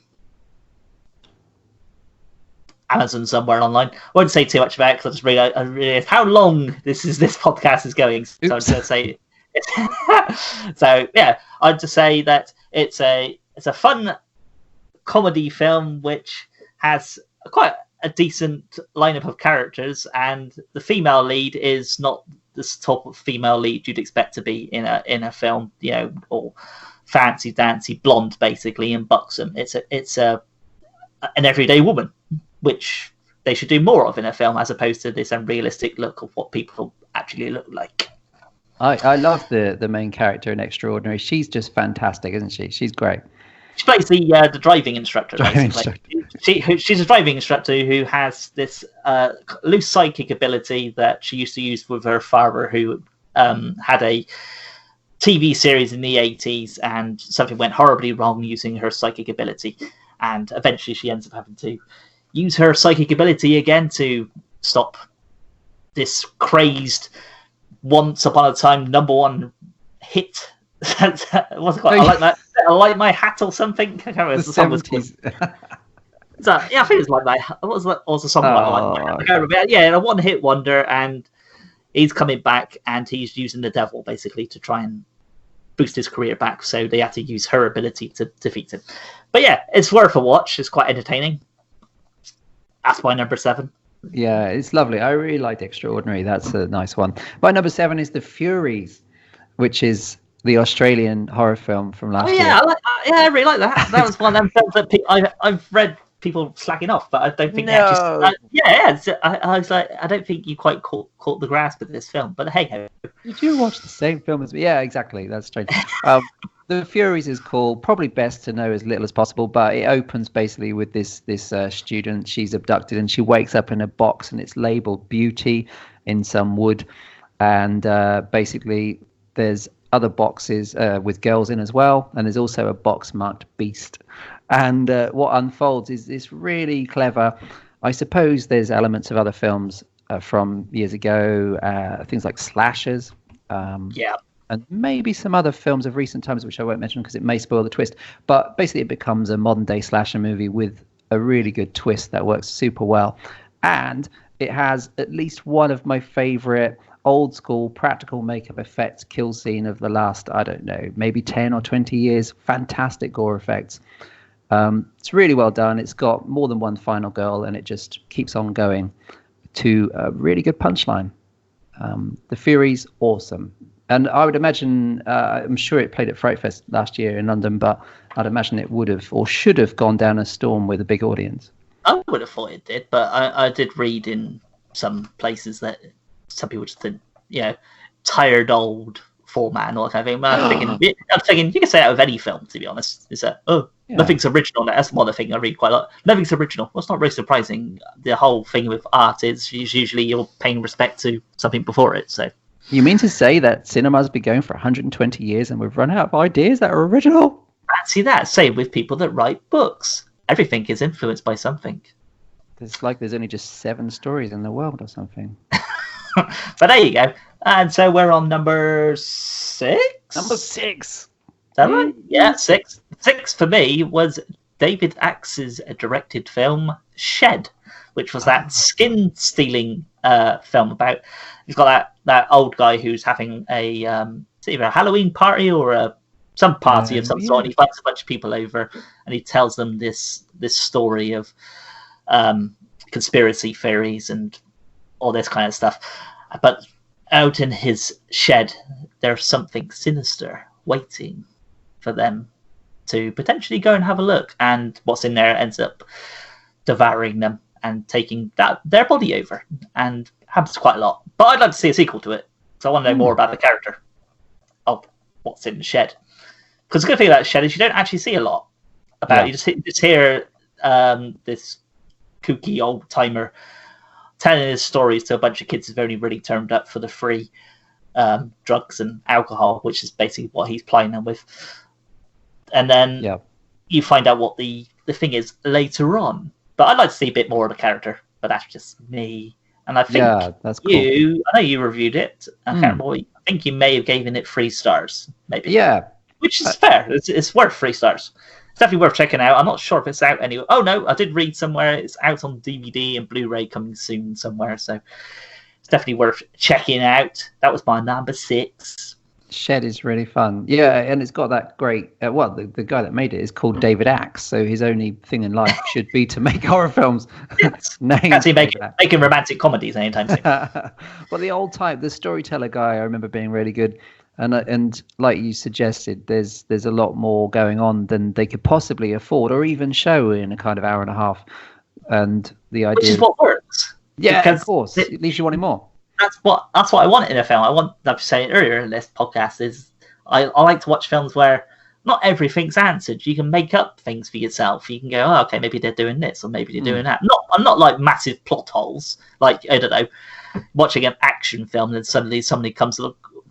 Speaker 1: Amazon somewhere online. I won't say too much about it because I realized how long this podcast is going. So I'm just going to say so yeah, I'd just say that it's a fun comedy film which has quite a decent lineup of characters, and the female lead is not the top of female lead you'd expect to be in a film, or fancy dancy blonde basically and buxom. It's an everyday woman, which they should do more of in a film as opposed to this unrealistic look of what people actually look like.
Speaker 2: I love the main character in Extraordinary. She's just fantastic, isn't she? She's great.
Speaker 1: She plays the driving instructor. She's a driving instructor who has this loose psychic ability that she used to use with her father, who had a TV series in the 80s, and something went horribly wrong using her psychic ability. And eventually she ends up having to use her psychic ability again to stop this crazed, once upon a time #1 hit. What's it called? I like my hat or something. I can't remember. The song was called. I think it's like that. What was the song like? I can't remember. Yeah, a one-hit wonder, and he's coming back, and he's using the devil basically to try and boost his career back. So they had to use her ability to defeat him. But yeah, it's worth a watch. It's quite entertaining. That's my number 7.
Speaker 2: Yeah, it's lovely. I really liked Extraordinary. That's a nice one. My number 7 is The Furies, which is the Australian horror film from last year.
Speaker 1: I really like that. That was one of them films that I've read people slacking off, but I don't think I was like, I don't think you quite caught the grasp of this film. But hey,
Speaker 2: did you watch the same film as me? Yeah, exactly. That's strange. The Furies is cool. Probably best to know as little as possible, but it opens basically with this student. She's abducted and she wakes up in a box, and it's labeled Beauty in some wood, and basically there's other boxes with girls in as well, and there's also a box marked Beast. And what unfolds is this really clever. I suppose there's elements of other films from years ago, things like slashers, and maybe some other films of recent times, which I won't mention because it may spoil the twist. But basically, it becomes a modern day slasher movie with a really good twist that works super well. and it has at least one of my favorite old school practical makeup effects kill scene of the last, I don't know, maybe 10 or 20 years. Fantastic gore effects. It's really well done. It's got more than one final girl, and it just keeps on going to a really good punchline. The Fury's awesome. And I would imagine, I'm sure it played at Fright Fest last year in London, but I'd imagine it would have or should have gone down a storm with a big audience.
Speaker 3: I would have thought it did, but I did read in some places that some people just think, tired old format and all that kind of thing. But I'm thinking you can say that with any film, to be honest. Is that, nothing's original. That's one of the things I read quite a lot. Nothing's original. Well, it's not very surprising. The whole thing with art is usually you're paying respect to something before it. So
Speaker 2: you mean to say that cinema's been going for 120 years and we've run out of ideas that are original?
Speaker 3: Fancy that. Same with people that write books. Everything is influenced by something.
Speaker 2: It's like there's only just 7 stories in the world or something.
Speaker 3: But there you go. And so we're on number 6?
Speaker 2: Number 6.
Speaker 3: Is that right? Yeah, 6. 6 for me was David Axe's directed film Shed, which was that skin-stealing film about... He's got that old guy who's having either a Halloween party or some party of some sort, and he invites a bunch of people over, and he tells them this story of conspiracy theories and all this kind of stuff. But out in his shed, there's something sinister waiting for them to potentially go and have a look. And what's in there ends up devouring them and taking their body over. And happens quite a lot. But I'd like to see a sequel to it. So I want to know more about the character of what's in the shed. Because the good thing about the shed is you don't actually see a lot about it. You just hear this kooky old timer telling his stories to a bunch of kids who've only really turned up for the free drugs and alcohol, which is basically what he's plying them with. And then you find out what the thing is later on. But I'd like to see a bit more of the character, but that's just me. And I think
Speaker 2: that's cool.
Speaker 3: I know you reviewed it. I can't remember. I think you may have given it 3 stars, maybe.
Speaker 2: Yeah.
Speaker 3: Which is fair. It's worth 3 stars. It's definitely worth checking out. I'm not sure if it's out anywhere. Oh, no, I did read somewhere. It's out on DVD and Blu-ray coming soon somewhere. So it's definitely worth checking out. That was my number 6.
Speaker 2: Shed is really fun. Yeah, and it's got that great... the guy that made it is called David Axe, so his only thing in life should be to make horror films.
Speaker 3: Can't see making romantic comedies anytime soon.
Speaker 2: Well, the old type, the storyteller guy, I remember being really good. And like you suggested, there's a lot more going on than they could possibly afford or even show in a kind of hour and a half. And the idea... Which is
Speaker 3: what works.
Speaker 2: Yeah, of course. It leaves you wanting more.
Speaker 3: That's what I want in a film. I was saying earlier in this podcast, is I like to watch films where not everything's answered. You can make up things for yourself. You can go, oh, okay, maybe they're doing this or maybe they're doing that. I'm not like massive plot holes. Like, I don't know, watching an action film and suddenly somebody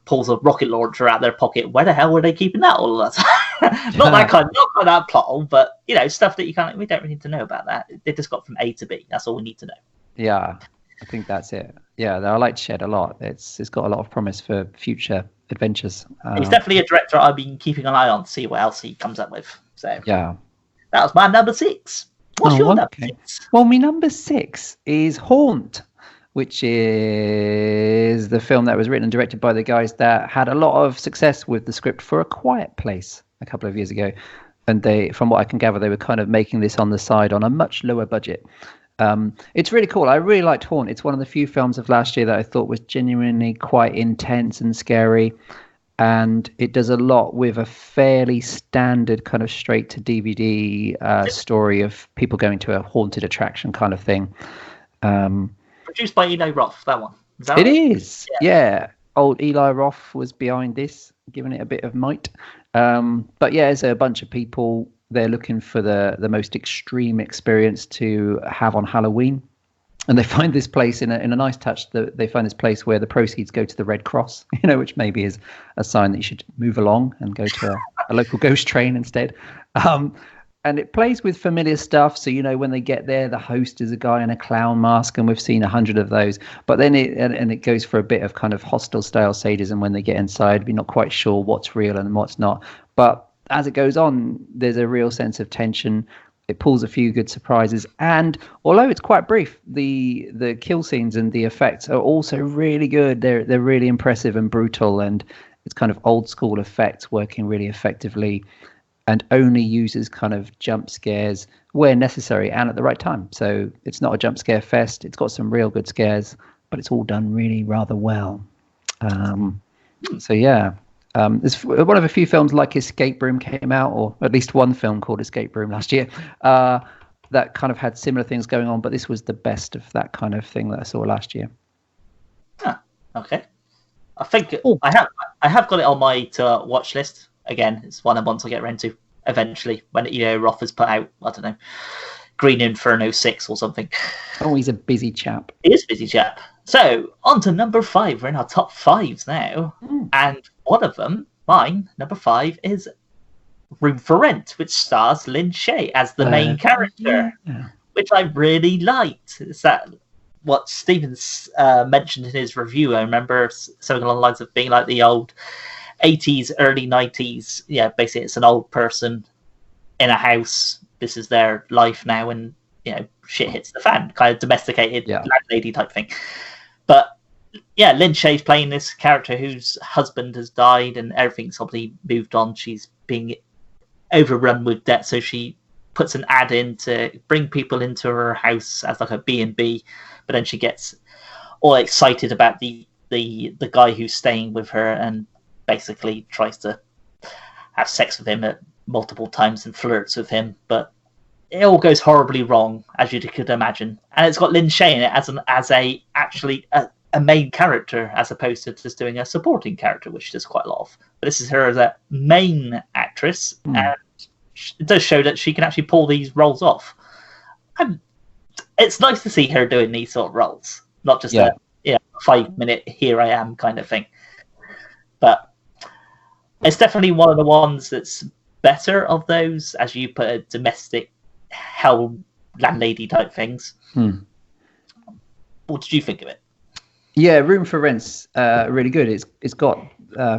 Speaker 3: pulls a rocket launcher out of their pocket. Where the hell were they keeping that all of that time? not that plot hole, but stuff that we don't really need to know about that. They just got from A to B. That's all we need to know.
Speaker 2: Yeah, I think that's it. Yeah, I like Shed a lot. It's got a lot of promise for future adventures.
Speaker 3: He's definitely a director I've been keeping an eye on to see what else he comes up with. So
Speaker 2: yeah,
Speaker 3: that was my number 6. What's your number 6?
Speaker 2: Well, my number 6 is Haunt, which is the film that was written and directed by the guys that had a lot of success with the script for A Quiet Place a couple of years ago. And they, from what I can gather, they were kind of making this on the side on a much lower budget. It's really cool. I really liked Haunt. It's one of the few films of last year that I thought was genuinely quite intense and scary. And it does a lot with a fairly standard kind of straight to DVD story of people going to a haunted attraction kind of thing.
Speaker 3: Produced by Eli Roth, that one. Is that
Speaker 2: it
Speaker 3: right?
Speaker 2: is. Yeah. Old Eli Roth was behind this, giving it a bit of might. But yeah, it's a bunch of people. They're looking for the most extreme experience to have on Halloween. And they find this place in a nice touch. They find this place where the proceeds go to the Red Cross, which maybe is a sign that you should move along and go to a local ghost train instead. And it plays with familiar stuff. So, when they get there, the host is a guy in a clown mask, and we've seen 100 of those. But then it goes for a bit of kind of hostile style sadism when they get inside. We're not quite sure what's real and what's not. But as it goes on, there's a real sense of tension. It pulls a few good surprises, and although it's quite brief, the kill scenes and the effects are also really good. They're really impressive and brutal, and it's kind of old school effects working really effectively, and only uses kind of jump scares where necessary and at the right time. So it's not a jump scare fest. It's got some real good scares, but it's all done really rather well. So yeah. It's one of a few films like Escape Room came out, or at least one film called Escape Room last year, that kind of had similar things going on, but this was the best of that kind of thing that I saw last year.
Speaker 3: Okay. I think I have got it on my to watch list. Again, it's one I want to get around to eventually when Roth has put out, I don't know, Green Inferno 6 or something.
Speaker 2: Oh, he's a busy chap.
Speaker 3: He is a busy chap. So, on to number 5. We're in our top 5s now. And one of them, mine, number 5, is Room for Rent, which stars Lynn Shay as the main character, which I really liked. Is that what Stevens mentioned in his review? I remember something along the lines of being like the old 80s, early 90s. Yeah, basically it's an old person in a house. This is their life now, and shit hits the fan. Kind of domesticated landlady type thing. But yeah, Lynn Shay's playing this character whose husband has died and everything's probably moved on. She's being overrun with debt, so she puts an ad in to bring people into her house as like a B&B. But then she gets all excited about the guy who's staying with her and basically tries to have sex with him at multiple times and flirts with him, but it all goes horribly wrong, as you could imagine. And it's got Lynn Shay in it as a main character, as opposed to just doing a supporting character, which she does quite a lot of. But this is her as a main actress, and it does show that she can actually pull these roles off. And it's nice to see her doing these sort of roles, not just a 5-minute here I am kind of thing. But it's definitely one of the ones that's better of those, as you put it, domestic hell landlady type things. What did you think of it?
Speaker 2: Yeah, Room for Rent's really good. It's got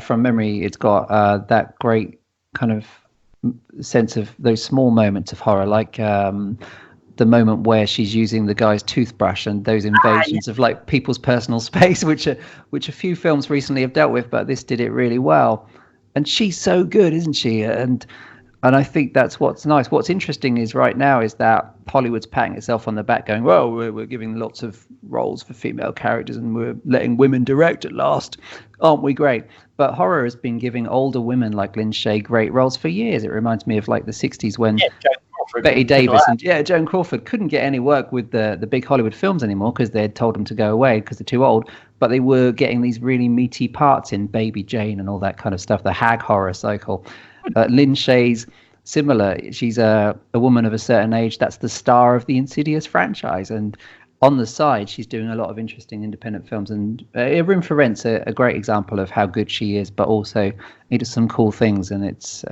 Speaker 2: from memory, it's got that great kind of sense of those small moments of horror, like the moment where she's using the guy's toothbrush and those invasions of like people's personal space, which a few films recently have dealt with, but this did it really well. And she's so good, isn't she? And I think that's what's nice. What's interesting is right now is that Hollywood's patting itself on the back going, well, we're giving lots of roles for female characters and we're letting women direct at last. Aren't we great? But horror has been giving older women like Lynn Shay great roles for years. It reminds me of like the 60s when Betty Davis and Joan Crawford couldn't get any work with the big Hollywood films anymore because they had told them to go away because they're too old. But they were getting these really meaty parts in Baby Jane and all that kind of stuff, the hag horror cycle. Lynn Shay's similar. She's a woman of a certain age that's the star of the Insidious franchise. And on the side, she's doing a lot of interesting independent films. And Room for Rent's a great example of how good she is, but also he does some cool things. And it's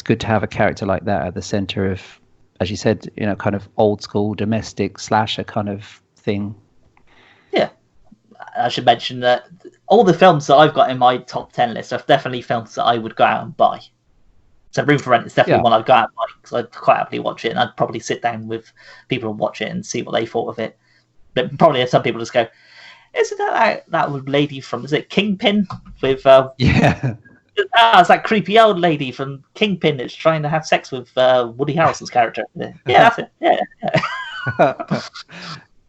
Speaker 2: good to have a character like that at the center of, as you said, kind of old school domestic slasher kind of thing. Yeah.
Speaker 3: I should mention that all the films that I've got in my top 10 list are definitely films that I would go out and buy. So Room for Rent is definitely one I'd go out and buy because I'd quite happily watch it, and I'd probably sit down with people and watch it and see what they thought of it. But probably some people just go, isn't that lady from, is it Kingpin? With it's that creepy old lady from Kingpin that's trying to have sex with Woody Harrelson's character. Yeah, that's it. Yeah.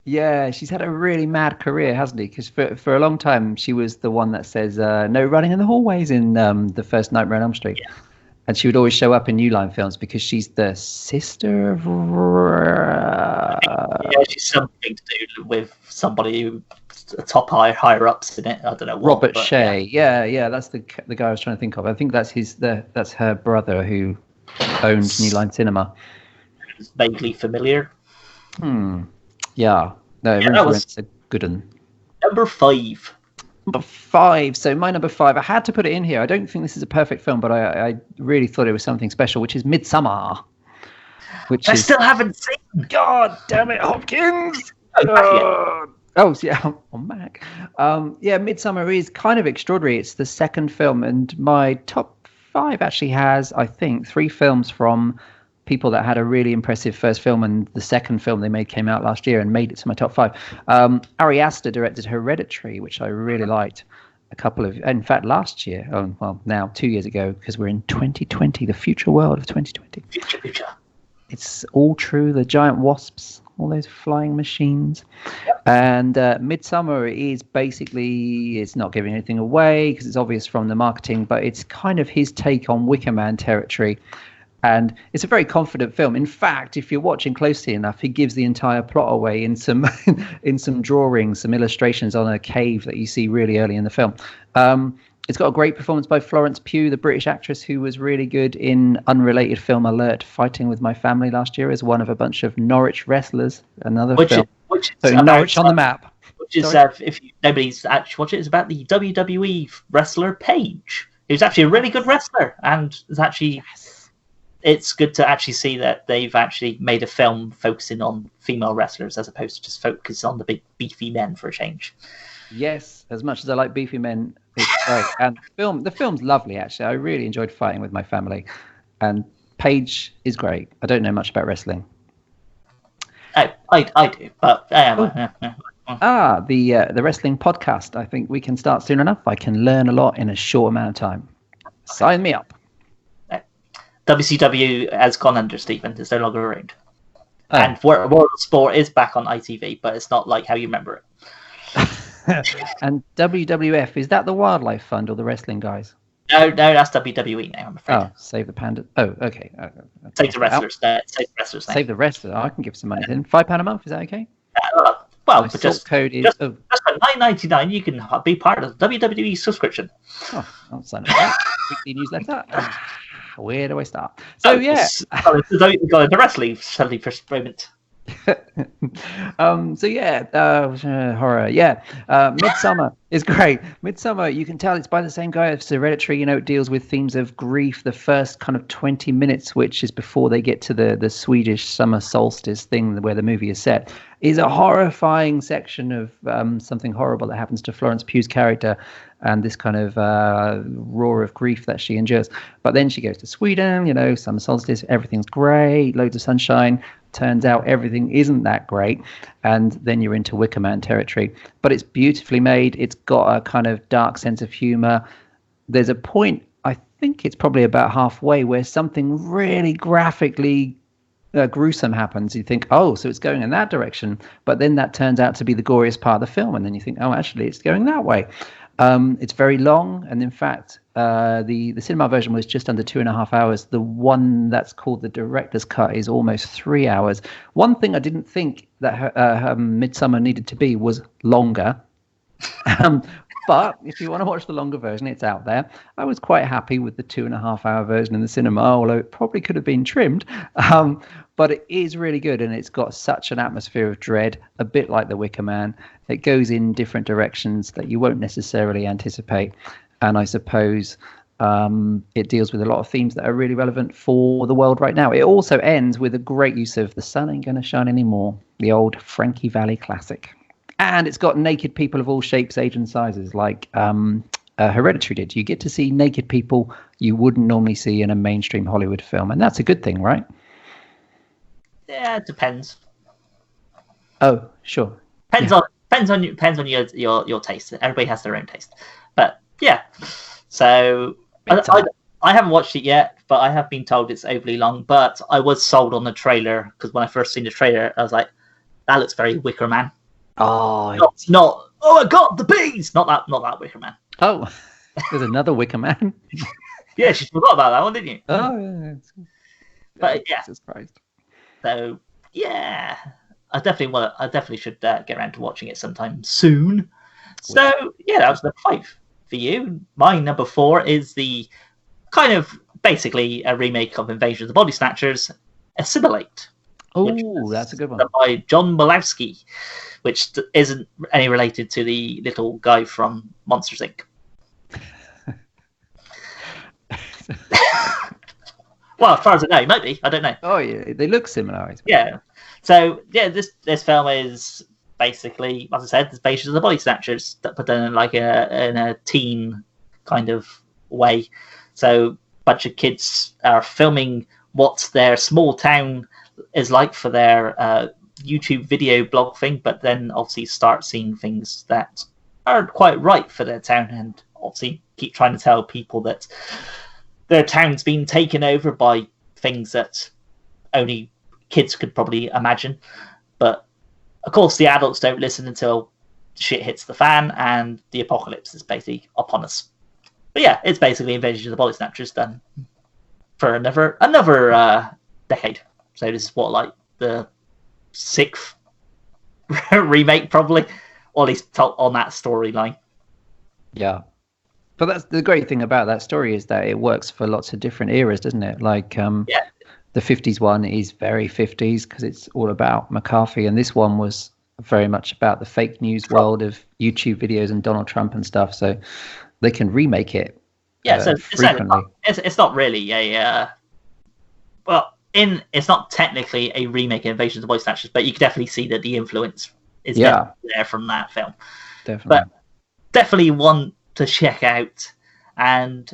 Speaker 2: Yeah, she's had a really mad career, hasn't she? Because for a long time, she was the one that says, no running in the hallways in the first Nightmare on Elm Street. Yeah. And she would always show up in New Line films because she's the sister of...
Speaker 3: she's something to do with somebody who top higher ups in it. I don't know what.
Speaker 2: Robert Shea. Yeah, that's the guy I was trying to think of. I think that's that's her brother who owned New Line Cinema.
Speaker 3: It's vaguely familiar.
Speaker 2: Yeah. No, that was a good one.
Speaker 3: Number 5.
Speaker 2: Number 5. So my number 5, I had to put it in here. I don't think this is a perfect film, but I really thought it was something special, which is Midsommar. Which I
Speaker 3: still haven't seen.
Speaker 2: God damn it, Hopkins! On Mac. Midsommar is kind of extraordinary. It's the second film, and my top 5 actually has, I think, 3 films from people that had a really impressive first film, and the second film they made came out last year and made it to my top 5. Ari Aster directed Hereditary, which I really liked. In fact, last year. Oh, well, now 2 years ago, because we're in 2020, the future world of 2020.
Speaker 3: Future.
Speaker 2: It's all true. The giant wasps, all those flying machines. Yep. And Midsummer is basically, it's not giving anything away because it's obvious from the marketing, but it's kind of his take on Wicker Man territory. And it's a very confident film. In fact, if you're watching closely enough, he gives the entire plot away in some drawings, some illustrations on a cave that you see really early in the film. It's got a great performance by Florence Pugh, the British actress who was really good in unrelated film Alert, Fighting with My Family last year as one of a bunch of Norwich wrestlers. Another film. So Norwich on the map.
Speaker 3: Which is, if nobody's actually watched it, it's about the WWE wrestler Paige, who's actually a really good wrestler, and is actually. Yes. It's good to actually see that they've actually made a film focusing on female wrestlers as opposed to just focus on the big beefy men for a change.
Speaker 2: Yes, as much as I like beefy men, it's great. And the film's lovely, actually. I really enjoyed Fighting with My Family. And Paige is great. I don't know much about wrestling.
Speaker 3: I do, but
Speaker 2: the wrestling podcast. I think we can start soon enough. I can learn a lot in a short amount of time. Sign me up.
Speaker 3: WCW has gone under, Stephen. It's no longer around. Oh. And World of Sport is back on ITV, but it's not like how you remember it.
Speaker 2: And WWF, is that the Wildlife Fund or the wrestling guys?
Speaker 3: No, that's WWE now, I'm afraid.
Speaker 2: Oh, Save the Panda. Oh, okay.
Speaker 3: Save the wrestlers. Save the wrestlers.
Speaker 2: Save the wrestlers. I can give some money then. £5 a month, is that okay?
Speaker 3: Well, but
Speaker 2: just code is
Speaker 3: just for $9.99, you can be part of the WWE subscription.
Speaker 2: Oh, I'll sign up for that. Weekly newsletter. Where do I start? So
Speaker 3: the wrestling suddenly for a moment.
Speaker 2: Horror. Midsummer is great. Midsummer, you can tell it's by the same guy as Hereditary. It deals with themes of grief. The first kind of 20 minutes, which is before they get to the Swedish summer solstice thing where the movie is set, is a horrifying section of something horrible that happens to Florence Pugh's character and this kind of roar of grief that she endures. But then she goes to Sweden, summer solstice, everything's great, loads of sunshine. Turns out everything isn't that great, and then you're into Wicker Man territory. But it's beautifully made. It's got a kind of dark sense of humor. There's a point, I think it's probably about halfway, where something really graphically gruesome happens. You think, oh, so it's going in that direction, but then that turns out to be the goriest part of the film, and then you think, oh, actually, it's going that way. It's very long, and in fact, the cinema version was just under 2.5 hours. The one that's called the director's cut is almost 3 hours. One thing I didn't think that Midsummer needed to be was longer. But if you want to watch the longer version, it's out there. I was quite happy with the 2.5 hour version in the cinema, although it probably could have been trimmed. But it is really good, and it's got such an atmosphere of dread, a bit like The Wicker Man. It goes in different directions that you won't necessarily anticipate. And I suppose it deals with a lot of themes that are really relevant for the world right now. It also ends with a great use of The Sun Ain't Gonna Shine Anymore, the old Frankie Valli classic. And it's got naked people of all shapes, age, and sizes, like Hereditary did. You get to see naked people you wouldn't normally see in a mainstream Hollywood film. And that's a good thing, right?
Speaker 3: Yeah, it depends.
Speaker 2: Oh, sure.
Speaker 3: Depends on your taste. Everybody has their own taste. But yeah. So I haven't watched it yet, but I have been told it's overly long. But I was sold on the trailer because when I first seen the trailer, I was like, that looks very Wicker Man.
Speaker 2: Oh,
Speaker 3: not I got the bees. Not that Wicker Man.
Speaker 2: Oh, there's another Wicker Man.
Speaker 3: Yeah, she forgot about that one, didn't you?
Speaker 2: Oh, yeah.
Speaker 3: But yeah.
Speaker 2: Jesus Christ.
Speaker 3: So yeah, I definitely should get around to watching it sometime soon. So yeah, that was number 5 for you. My number 4 is the kind of basically a remake of Invasion of the Body Snatchers, Assimilate.
Speaker 2: Oh, that's a good one.
Speaker 3: By John Malowski, which isn't any related to the little guy from Monsters, Inc. Well, as far as I know, it might be. I don't know.
Speaker 2: Oh, yeah, they look similar.
Speaker 3: Yeah. So, yeah, this film is basically, as I said, it's Invasion of the Body Snatchers, but then in a teen kind of way. So, a bunch of kids are filming
Speaker 1: what their small town is like for their YouTube video blog thing, but then obviously start seeing things that aren't quite right for their town, and obviously keep trying to tell people that their town's been taken over by things that only kids could probably imagine. But of course, the adults don't listen until shit hits the fan and the apocalypse is basically upon us. But yeah, it's basically Invasion of the Body Snatchers done for another decade. So this is what, like the 6th remake, probably, or at least on that storyline.
Speaker 2: Yeah. But that's the great thing about that story, is that it works for lots of different eras, doesn't it? Like the 50s one is very 50s because it's all about McCarthy, and this one was very much about the fake news world of YouTube videos and Donald Trump and stuff. So they can remake it.
Speaker 1: So
Speaker 2: frequently.
Speaker 1: It's not really a it's not technically a remake of Invasion of the Body Snatchers, but you can definitely see that the influence is there from that film.
Speaker 2: Definitely.
Speaker 1: But definitely one to check out, and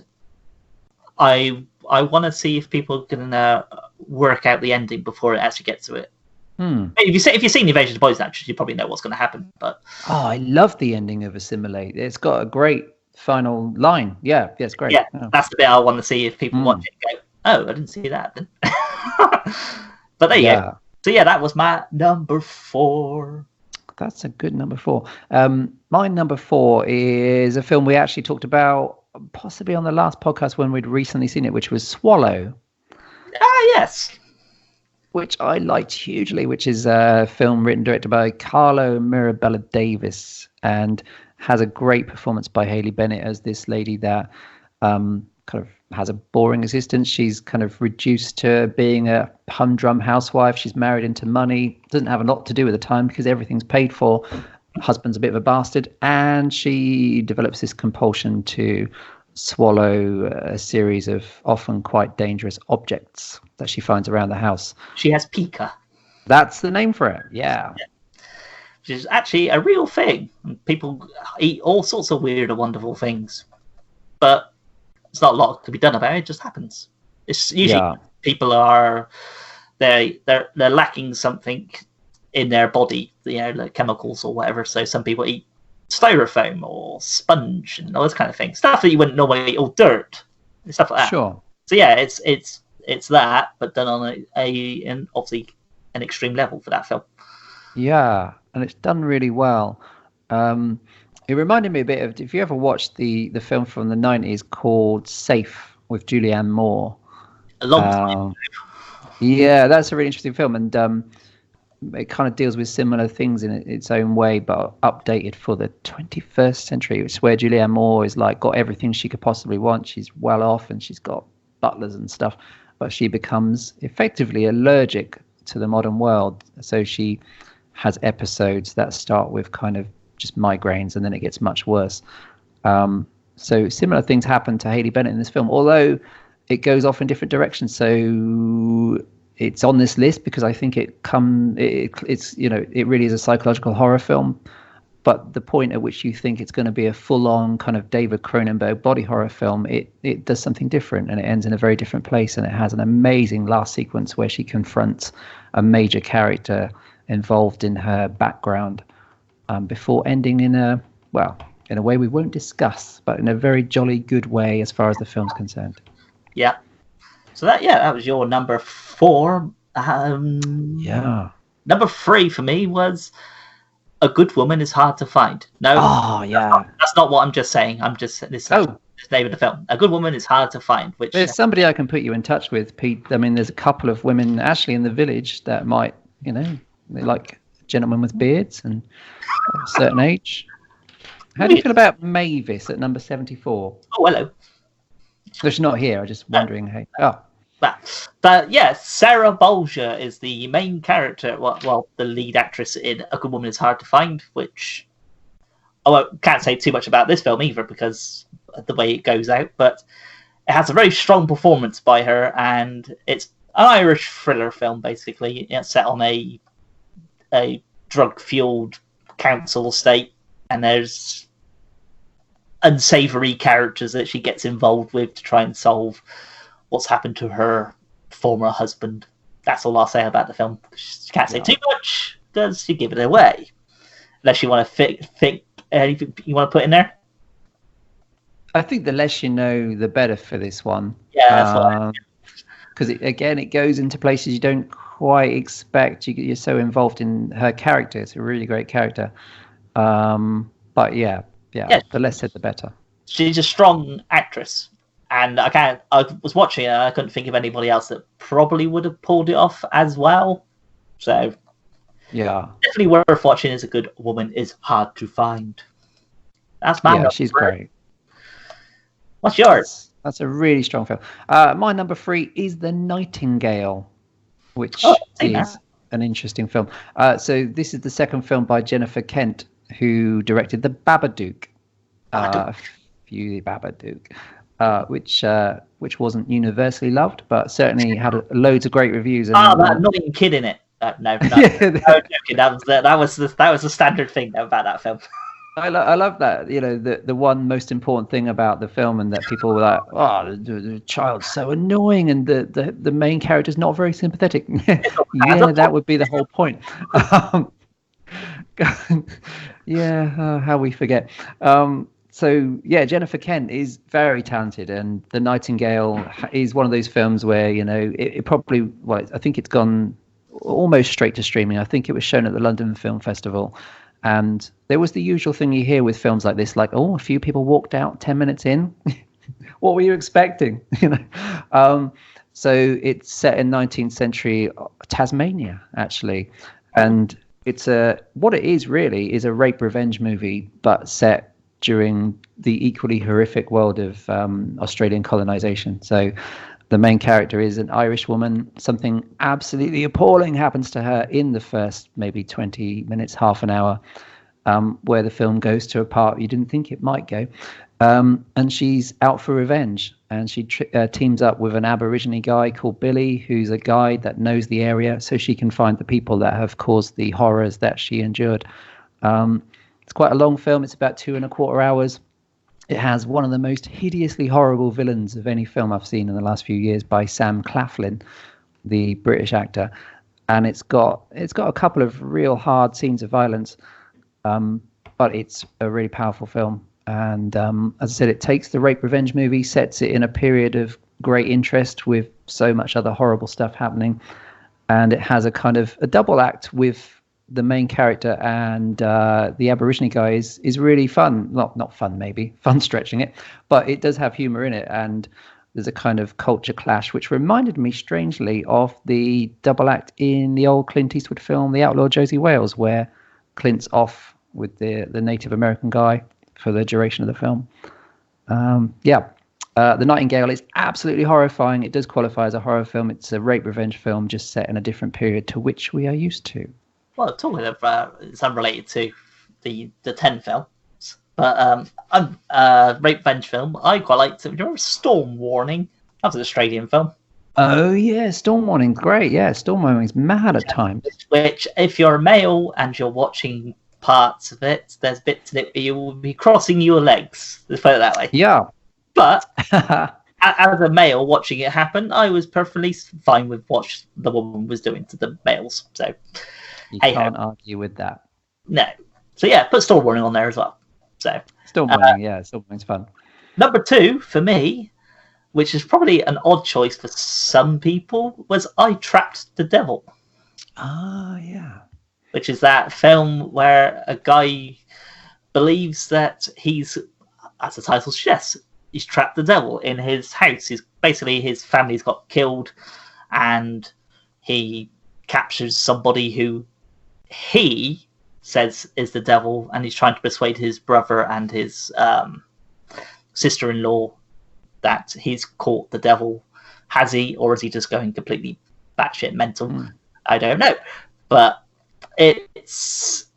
Speaker 1: I want to see if people can work out the ending before it actually gets to it. If you've seen the Invasion of the Body Snatchers, you probably know what's going to happen. But
Speaker 2: I love the ending of Assimilate. It's got a great final line. Yeah, it's great.
Speaker 1: Yeah, that's the bit I want to see if people watch it and go, oh, I didn't see that then. But there you go. So yeah, that was my number 4.
Speaker 2: That's a good number 4. My number 4 is a film we actually talked about possibly on the last podcast when we'd recently seen it, which was Swallow.
Speaker 1: Yes.
Speaker 2: Which I liked hugely, which is a film written, directed by Carlo Mirabella Davis, and has a great performance by Haley Bennett as this lady that kind of has a boring existence. She's kind of reduced to being a humdrum housewife. She's married into money, doesn't have a lot to do with the time because everything's paid for. Husband's a bit of a bastard, and she develops this compulsion to swallow a series of often quite dangerous objects that she finds around the house.
Speaker 1: She has pica.
Speaker 2: That's the name for it. Yeah.
Speaker 1: Which is actually a real thing. People eat all sorts of weird and wonderful things, but it's not a lot to be done about it. It just happens. It's usually people are they're lacking something in their body, like chemicals or whatever. So some people eat styrofoam or sponge and all this kind of thing, stuff that you wouldn't normally eat, or dirt and stuff like that.
Speaker 2: Sure.
Speaker 1: So yeah, it's that, but done on an obviously an extreme level for that film.
Speaker 2: Yeah, and it's done really well. It reminded me a bit of, if you ever watched the film from the 90s called Safe with Julianne Moore.
Speaker 1: A long time.
Speaker 2: Yeah, that's a really interesting film, and it kind of deals with similar things in its own way, but updated for the 21st century. It's where Julianne Moore is like got everything she could possibly want. She's well off and she's got butlers and stuff, but she becomes effectively allergic to the modern world. So she has episodes that start with kind of just migraines, and then it gets much worse. So similar things happen to Haley Bennett in this film, although it goes off in different directions. So it's on this list because I think it really is a psychological horror film. But the point at which you think it's going to be a full-on kind of David Cronenberg body horror film, it does something different, and it ends in a very different place. And it has an amazing last sequence where she confronts a major character involved in her background, before ending in a way we won't discuss, but in a very jolly good way as far as the film's concerned.
Speaker 1: Yeah. So that was your number 4. Number 3 for me was A Good Woman Is Hard to Find. No.
Speaker 2: Oh, yeah.
Speaker 1: That's not what I'm just saying. I'm just this the name of the film. A Good Woman Is Hard to Find. Which
Speaker 2: there's somebody I can put you in touch with, Pete. I mean, there's a couple of women actually in the village that might, they like gentlemen with beards and a certain age. How do you feel about Mavis at number 74?
Speaker 1: Oh, hello.
Speaker 2: So she's not here. I'm just wondering. Hey. Oh.
Speaker 1: But yeah, Sarah Bolger is the main character. Well, the lead actress in A Good Woman Is Hard to Find, which I can't say too much about this film either because of the way it goes out. But it has a very strong performance by her, and it's an Irish thriller film basically. It's set on a drug-fueled council estate, and there's unsavory characters that she gets involved with to try and solve what's happened to her
Speaker 3: former husband. That's all I'll say about the film. You can't say
Speaker 2: Yeah.
Speaker 3: too much because you give it away. Unless you want to think anything you want to put in there.
Speaker 2: I think the less you know, the better for this one.
Speaker 3: Yeah, that's what.
Speaker 2: Because it goes into places you don't quite expect. You're so involved in her character. It's a really great character. But yeah, the less said, the better.
Speaker 3: She's a strong actress, and I was watching it and I couldn't think of anybody else that probably would have pulled it off as well. So
Speaker 2: yeah,
Speaker 3: definitely worth watching. As a good woman is hard to find. That's my number
Speaker 2: she's
Speaker 3: 3.
Speaker 2: great.
Speaker 3: What's yours?
Speaker 2: That's a really strong film. My number 3 is The Nightingale, which is an interesting film. So this is the second film by Jennifer Kent, who directed The Babadook. Which wasn't universally loved, but certainly had loads of great reviews. And,
Speaker 3: that annoying kid in it. No, joking. That was the standard thing about that film.
Speaker 2: I love that. The one most important thing about the film, and that people were like, "Oh, the child's so annoying," and the main character's not very sympathetic. Yeah, that would be the whole point. How we forget. So Jennifer Kent is very talented, and The Nightingale is one of those films where it probably, I think it's gone almost straight to streaming. I think it was shown at the London Film Festival, and there was the usual thing you hear with films like this, like, a few people walked out 10 minutes in. What were you expecting? So it's set in 19th century Tasmania, actually, and it's what it is really is a rape revenge movie, but set during the equally horrific world of Australian colonization. So the main character is an Irish woman. Something absolutely appalling happens to her in the first maybe 20 minutes, half an hour, where the film goes to a part you didn't think it might go. And she's out for revenge. And she teams up with an Aborigine guy called Billy, who's a guide that knows the area, so she can find the people that have caused the horrors that she endured. It's quite a long film. It's about 2.25 hours. It has one of the most hideously horrible villains of any film I've seen in the last few years by Sam Claflin, the British actor. And it's got a couple of real hard scenes of violence, but it's a really powerful film. And as I said, it takes the rape revenge movie, sets it in a period of great interest with so much other horrible stuff happening. And it has a kind of a double act with the main character and the Aborigine guy is really fun. Not fun, maybe. Fun stretching it. But it does have humor in it. And there's a kind of culture clash, which reminded me strangely of the double act in the old Clint Eastwood film, The Outlaw Josie Wales, where Clint's off with the Native American guy for the duration of the film. The Nightingale is absolutely horrifying. It does qualify as a horror film. It's a rape revenge film just set in a different period to which we are used to.
Speaker 3: Well, talking of, it's unrelated to the 10 films, but rape revenge film, I quite liked it. Remember Storm Warning? That was an Australian film.
Speaker 2: Oh, yeah, Storm Warning, great. Yeah, Storm Warning's mad at times. Which,
Speaker 3: if you're a male and you're watching parts of it, there's bits in it where you will be crossing your legs. Let's put it that way.
Speaker 2: Yeah.
Speaker 3: But as a male watching it happen, I was perfectly fine with what the woman was doing to the males. So
Speaker 2: you can't argue with that.
Speaker 3: No. So yeah, put Storm Warning on there as well. So
Speaker 2: Storm Warning, Storm Warning's fun.
Speaker 3: Number 2 for me, which is probably an odd choice for some people, was I Trapped the Devil.
Speaker 2: Ah, yeah.
Speaker 3: Which is that film where a guy believes that he's, as the title suggests, he's trapped the devil in his house. His family's got killed, and he captures somebody who he says is the devil, and he's trying to persuade his brother and his sister-in-law that he's caught the devil. Has he, or is he just going completely batshit mental? I don't know, but it's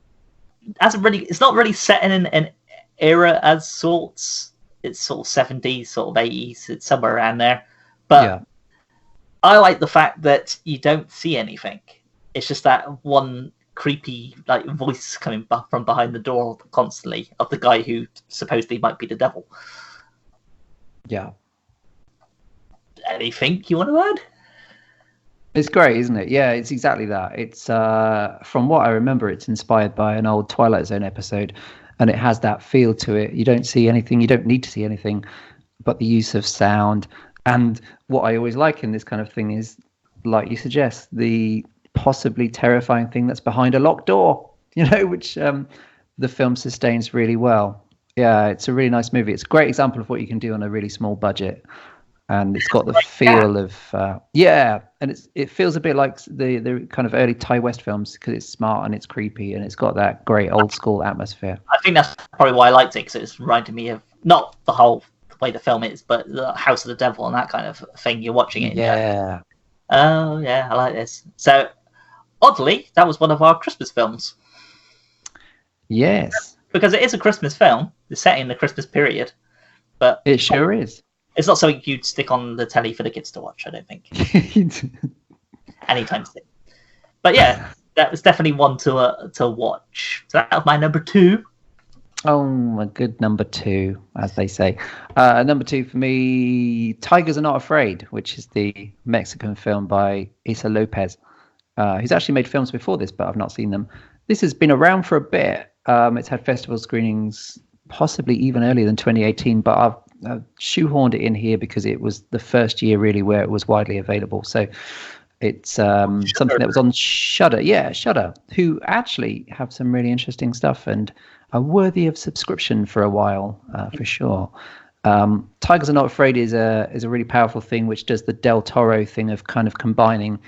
Speaker 3: not really set in an era as sorts. It's sort of 70s, sort of 80s. It's somewhere around there. But I like the fact that you don't see anything. It's just that one creepy voice coming from behind the door constantly of the guy who supposedly might be the devil.
Speaker 2: Yeah.
Speaker 3: Anything you want to add?
Speaker 2: It's great, isn't it? Yeah, it's exactly that. It's from what I remember, it's inspired by an old Twilight Zone episode, and it has that feel to it. You don't see anything, you don't need to see anything, but the use of sound. And what I always like in this kind of thing is, like you suggest, the possibly terrifying thing that's behind a locked door, which the film sustains really well. Yeah, it's a really nice movie. It's a great example of what you can do on a really small budget. And it's got the feel of and it feels a bit like the kind of early Thai West films because it's smart and it's creepy and it's got that great old school atmosphere.
Speaker 3: I think that's probably why I liked it, because it's reminded me of not the way the film is, but the House of the Devil and that kind of thing. You're watching it.
Speaker 2: Yeah.
Speaker 3: Oh yeah, I like this. So oddly, that was one of our Christmas films.
Speaker 2: Yes.
Speaker 3: Because it is a Christmas film. It's set in the Christmas period, but
Speaker 2: it sure is.
Speaker 3: It's not something you'd stick on the telly for the kids to watch, I don't think. Anytime soon. But yeah, that was definitely one to watch. So that was my number 2.
Speaker 2: Oh, a good number 2, as they say. Number 2 for me, Tigers Are Not Afraid, which is the Mexican film by Issa Lopez. He's actually made films before this, but I've not seen them. This has been around for a bit. It's had festival screenings possibly even earlier than 2018, but I've shoehorned it in here because it was the first year really where it was widely available. So it's something that was on Shudder. Yeah, Shudder, who actually have some really interesting stuff and are worthy of subscription for a while, for sure. Tigers Are Not Afraid is a really powerful thing, which does the Del Toro thing of kind of combining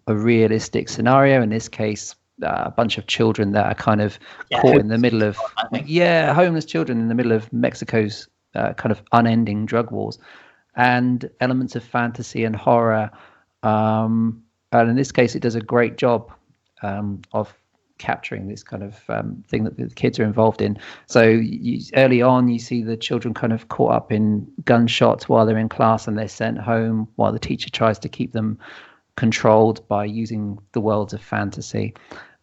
Speaker 2: a realistic scenario, in this case, a bunch of children that are kind of caught in the middle of homeless children in the middle of Mexico's kind of unending drug wars, and elements of fantasy and horror. And in this case, it does a great job of capturing this kind of thing that the kids are involved in. So early on, you see the children kind of caught up in gunshots while they're in class, and they're sent home while the teacher tries to keep them controlled by using the worlds of fantasy.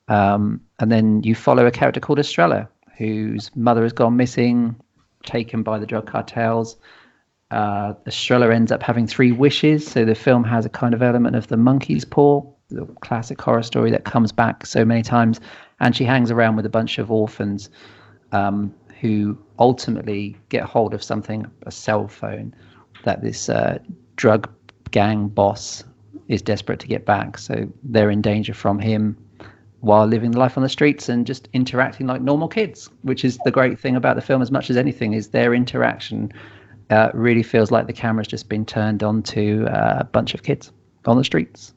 Speaker 2: And then you follow a character called Estrella, whose mother has gone missing, taken by the drug cartels. Estrella ends up having 3 wishes, so the film has a kind of element of the monkey's paw, the classic horror story that comes back so many times, and she hangs around with a bunch of orphans who ultimately get hold of something, a cell phone, that this drug gang boss is desperate to get back, so they're in danger from him while living life on the streets and just interacting like normal kids, which is the great thing about the film as much as anything, is their interaction really feels like the camera's just been turned on to a bunch of kids on the streets.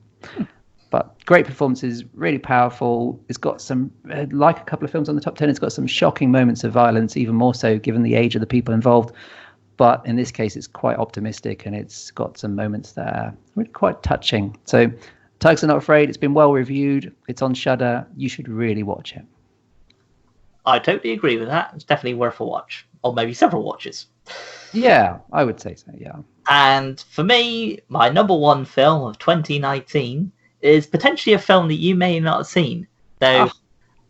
Speaker 2: But great performances, really powerful. It's got some, like a couple of films on the top 10, it's got some shocking moments of violence, even more so given the age of the people involved. But in this case, it's quite optimistic, and it's got some moments that are really quite touching. So Tigers Are Not Afraid, it's been well reviewed. It's on Shudder. You should really watch it.
Speaker 3: I totally agree with that. It's definitely worth a watch, or maybe several watches.
Speaker 2: Yeah, I would say so, yeah.
Speaker 3: And for me, my number 1 film of 2019 is potentially a film that you may not have seen, though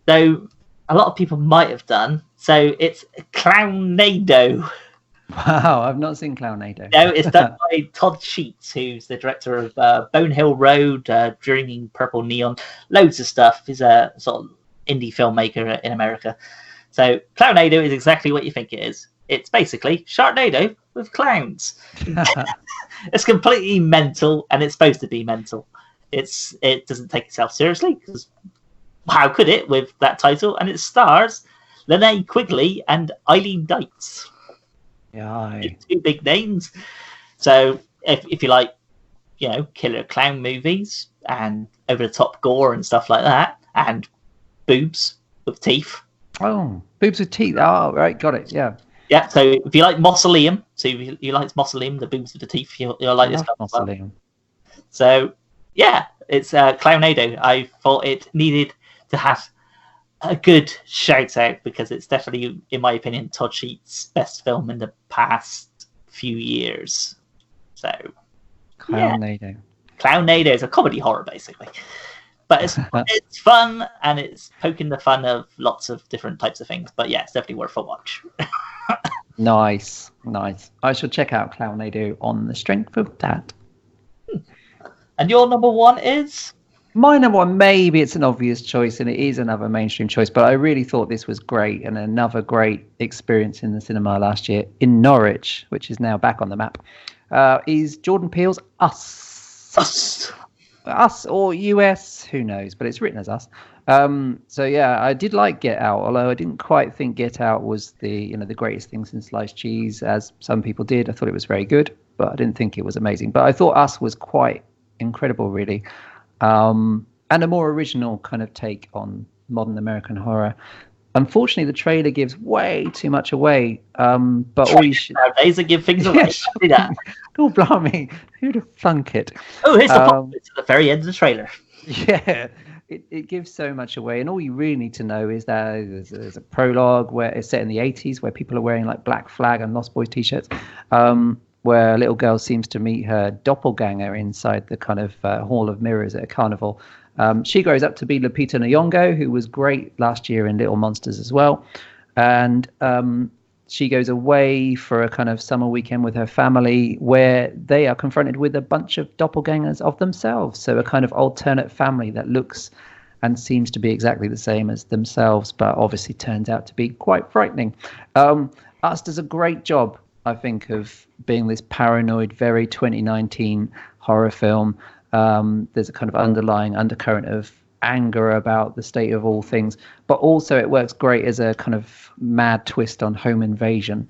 Speaker 3: a lot of people might have done. So it's Clownado.
Speaker 2: Wow, I've not seen Clownado.
Speaker 3: No, it's done by Todd Sheets, who's the director of Bone Hill Road, Dreaming Purple Neon, loads of stuff. He's a sort of indie filmmaker in America. So Clownado is exactly what you think it is. It's basically Sharknado with clowns. It's completely mental, and it's supposed to be mental. It doesn't take itself seriously, because how could it with that title? And it stars Linnea Quigley and Eileen Dites.
Speaker 2: Yeah,
Speaker 3: 2 big names. So if you like, killer clown movies and over the top gore and stuff like that, and boobs with teeth.
Speaker 2: Oh, boobs with teeth. Oh, right, got it. Yeah.
Speaker 3: Yeah. So if you like Mausoleum, if you like Mausoleum, the boobs with the teeth, you'll like this stuff.
Speaker 2: Mausoleum.
Speaker 3: So yeah, it's Clownado. I thought it needed to have a good shout out, because it's definitely, in my opinion, Todd Sheets' best film in the past few years. So
Speaker 2: Clownado.
Speaker 3: Clownado is a comedy horror, basically, but it's fun, and it's poking the fun of lots of different types of things. But yeah, it's definitely worth a watch.
Speaker 2: Nice. I shall check out Clownado on the strength of that.
Speaker 3: And your number one is?
Speaker 2: My number one, maybe it's an obvious choice, and it is another mainstream choice, but I really thought this was great and another great experience in the cinema last year in Norwich, which is now back on the map, is Jordan Peele's Us. Us or US, who knows, but it's written as Us. So yeah, I did like Get Out, although I didn't quite think Get Out was the greatest thing since sliced cheese, as some people did. I thought it was very good, but I didn't think it was amazing. But I thought Us was quite incredible, really. And a more original kind of take on modern American horror. Unfortunately, the trailer gives way too much away. But all you should
Speaker 3: nowadays they give things away.
Speaker 2: Yes.
Speaker 3: Do that.
Speaker 2: Oh, blimey, who'd have thunk it?
Speaker 3: Oh, here's the plot twist at the very end of the trailer.
Speaker 2: Yeah, it gives so much away, and all you really need to know is that there's a prologue where it's set in the 80s, where people are wearing like Black Flag and Lost Boys t-shirts. Where a little girl seems to meet her doppelganger inside the kind of Hall of Mirrors at a carnival. She grows up to be Lupita Nyong'o, who was great last year in Little Monsters as well. And she goes away for a kind of summer weekend with her family, where they are confronted with a bunch of doppelgangers of themselves. So a kind of alternate family that looks and seems to be exactly the same as themselves, but obviously turns out to be quite frightening. Us does a great job, I think, of being this paranoid, very 2019 horror film. There's a kind of underlying undercurrent of anger about the state of all things, but also it works great as a kind of mad twist on home invasion.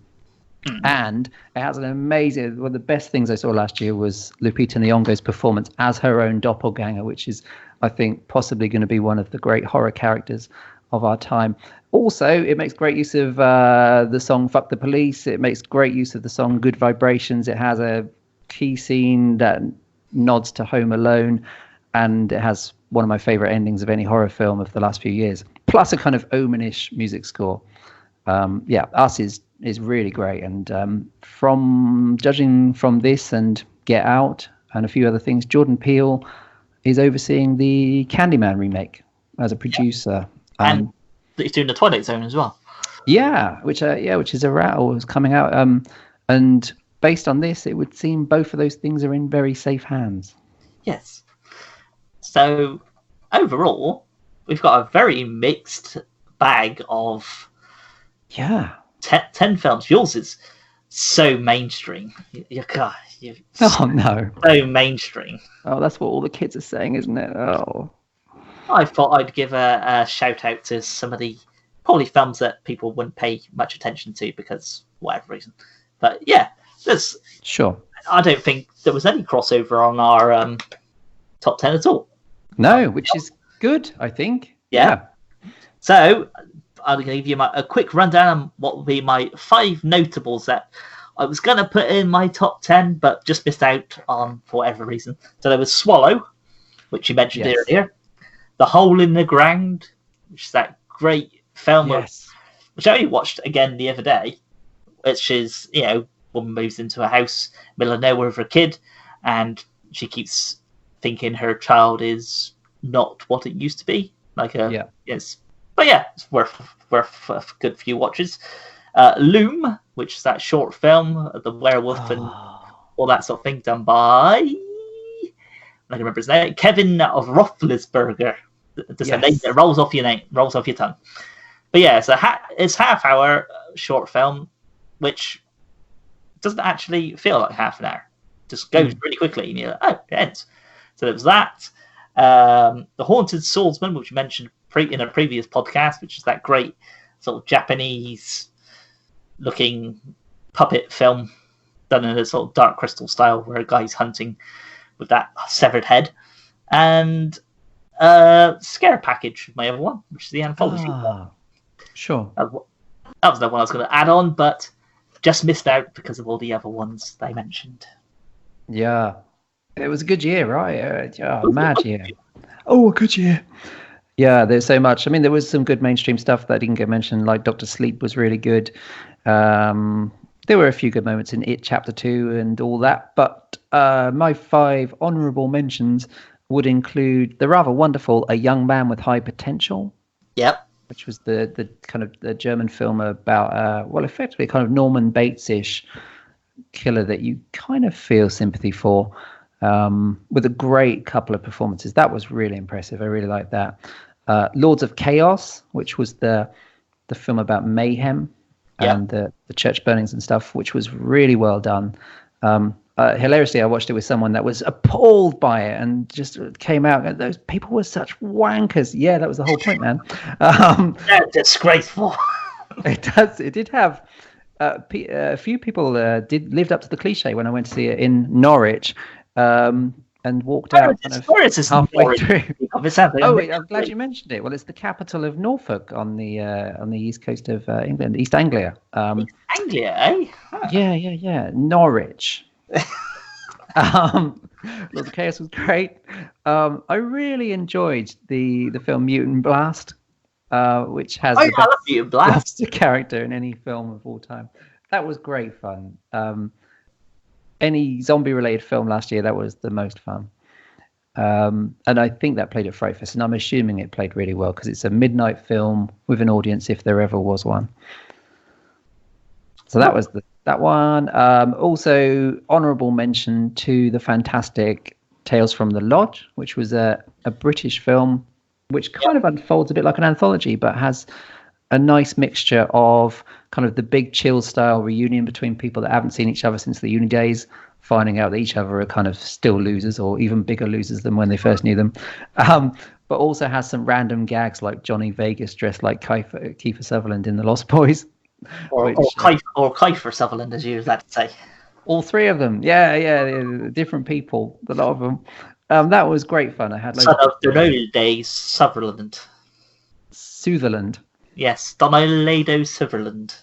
Speaker 2: And it has an amazing, one of the best things I saw last year was Lupita Nyong'o's performance as her own doppelganger, which is, I think, possibly going to be one of the great horror characters of our time. Also, it makes great use of the song Fuck the Police. It makes great use of the song Good Vibrations. It has a key scene that nods to Home Alone, and it has one of my favorite endings of any horror film of the last few years, plus a kind of omanish music score. Us is really great, and from judging from this and Get Out and a few other things, Jordan Peele is overseeing the Candyman remake as a producer.
Speaker 3: And he's doing the Twilight Zone as well.
Speaker 2: Yeah, which is a rattle, is coming out. And based on this, it would seem both of those things are in very safe hands.
Speaker 3: Yes. So overall, we've got a very mixed bag of 10 films. Yours is so mainstream.
Speaker 2: Oh no,
Speaker 3: so mainstream.
Speaker 2: Oh, that's what all the kids are saying, isn't it? Oh.
Speaker 3: I thought I'd give a shout out to some of the probably films that people wouldn't pay much attention to because whatever reason. But yeah, there's
Speaker 2: sure.
Speaker 3: I don't think there was any crossover on our top 10 at all.
Speaker 2: No, which is good, I think.
Speaker 3: Yeah. So I'm going to give you a quick rundown on what will be my 5 notables that I was going to put in my top 10, but just missed out on for whatever reason. So there was Swallow, which you mentioned earlier. The Hole in the Ground, which is that great film, which I only watched again the other day, which is, woman moves into a house, middle of nowhere with her kid, and she keeps thinking her child is not what it used to be. Yes. But yeah, it's worth a good few watches. Loom, which is that short film, the werewolf and all that sort of thing, done by... I can remember his name. Kevin of Roethlisberger. Just a name that rolls off your tongue. But yeah, it's half-hour short film, which doesn't actually feel like half an hour. Just goes really quickly, and you're like, oh, it ends. So there was that. The Haunted Swordsman, which you mentioned in a previous podcast, which is that great sort of Japanese-looking puppet film done in a sort of Dark Crystal style, where a guy's hunting with that severed head. And Scare Package, my other one, which is the anthology.
Speaker 2: Sure.
Speaker 3: That was the one I was going to add on, but just missed out because of all the other ones they mentioned.
Speaker 2: Yeah. It was a good year, right? Mad year. Oh, a good year. Yeah, there's so much. I mean, there was some good mainstream stuff that didn't get mentioned, like Dr. Sleep was really good. There were a few good moments in It Chapter 2 and all that, but my 5 honourable mentions would include the rather wonderful A Young Man with High Potential.
Speaker 3: Yep.
Speaker 2: Which was the kind of the German film about, effectively kind of Norman Bates-ish killer that you kind of feel sympathy for. with a great couple of performances. That was really impressive. I really liked that. Lords of Chaos, which was the film about mayhem and the church burnings and stuff, which was really well done. Hilariously, I watched it with someone that was appalled by it and just came out. And those people were such wankers. Yeah, that was the whole point, man.
Speaker 3: They're disgraceful.
Speaker 2: It did have a few people lived up to the cliche when I went to see it in Norwich. And walked out kind of halfway through. I'm glad you mentioned it. Well, it's the capital of Norfolk on the east coast of England, East Anglia.
Speaker 3: East Anglia, eh? Huh.
Speaker 2: Yeah. Norwich. Lords of Chaos was great. I really enjoyed the film Mutant Blast, which has the best
Speaker 3: Mutant Blast
Speaker 2: character in any film of all time. That was great fun. Any zombie-related film last year, that was the most fun. And I think that played at Fright Fest, and I'm assuming it played really well because it's a midnight film with an audience if there ever was one. So that was that one. Also, honourable mention to the fantastic Tales from the Lodge, which was a British film which kind of unfolds a bit like an anthology, but has a nice mixture of kind of the Big Chill style reunion between people that haven't seen each other since the uni days, finding out that each other are kind of still losers or even bigger losers than when they first knew them. But also has some random gags like Johnny Vegas dressed like Kiefer Sutherland in The Lost Boys.
Speaker 3: Or Kiefer Sutherland, as you like to say.
Speaker 2: All three of them. Yeah, different people, a lot of them. That was great fun. I had
Speaker 3: Son of Donaldo Sutherland.
Speaker 2: Sutherland.
Speaker 3: Yes, Donaldo Sutherland.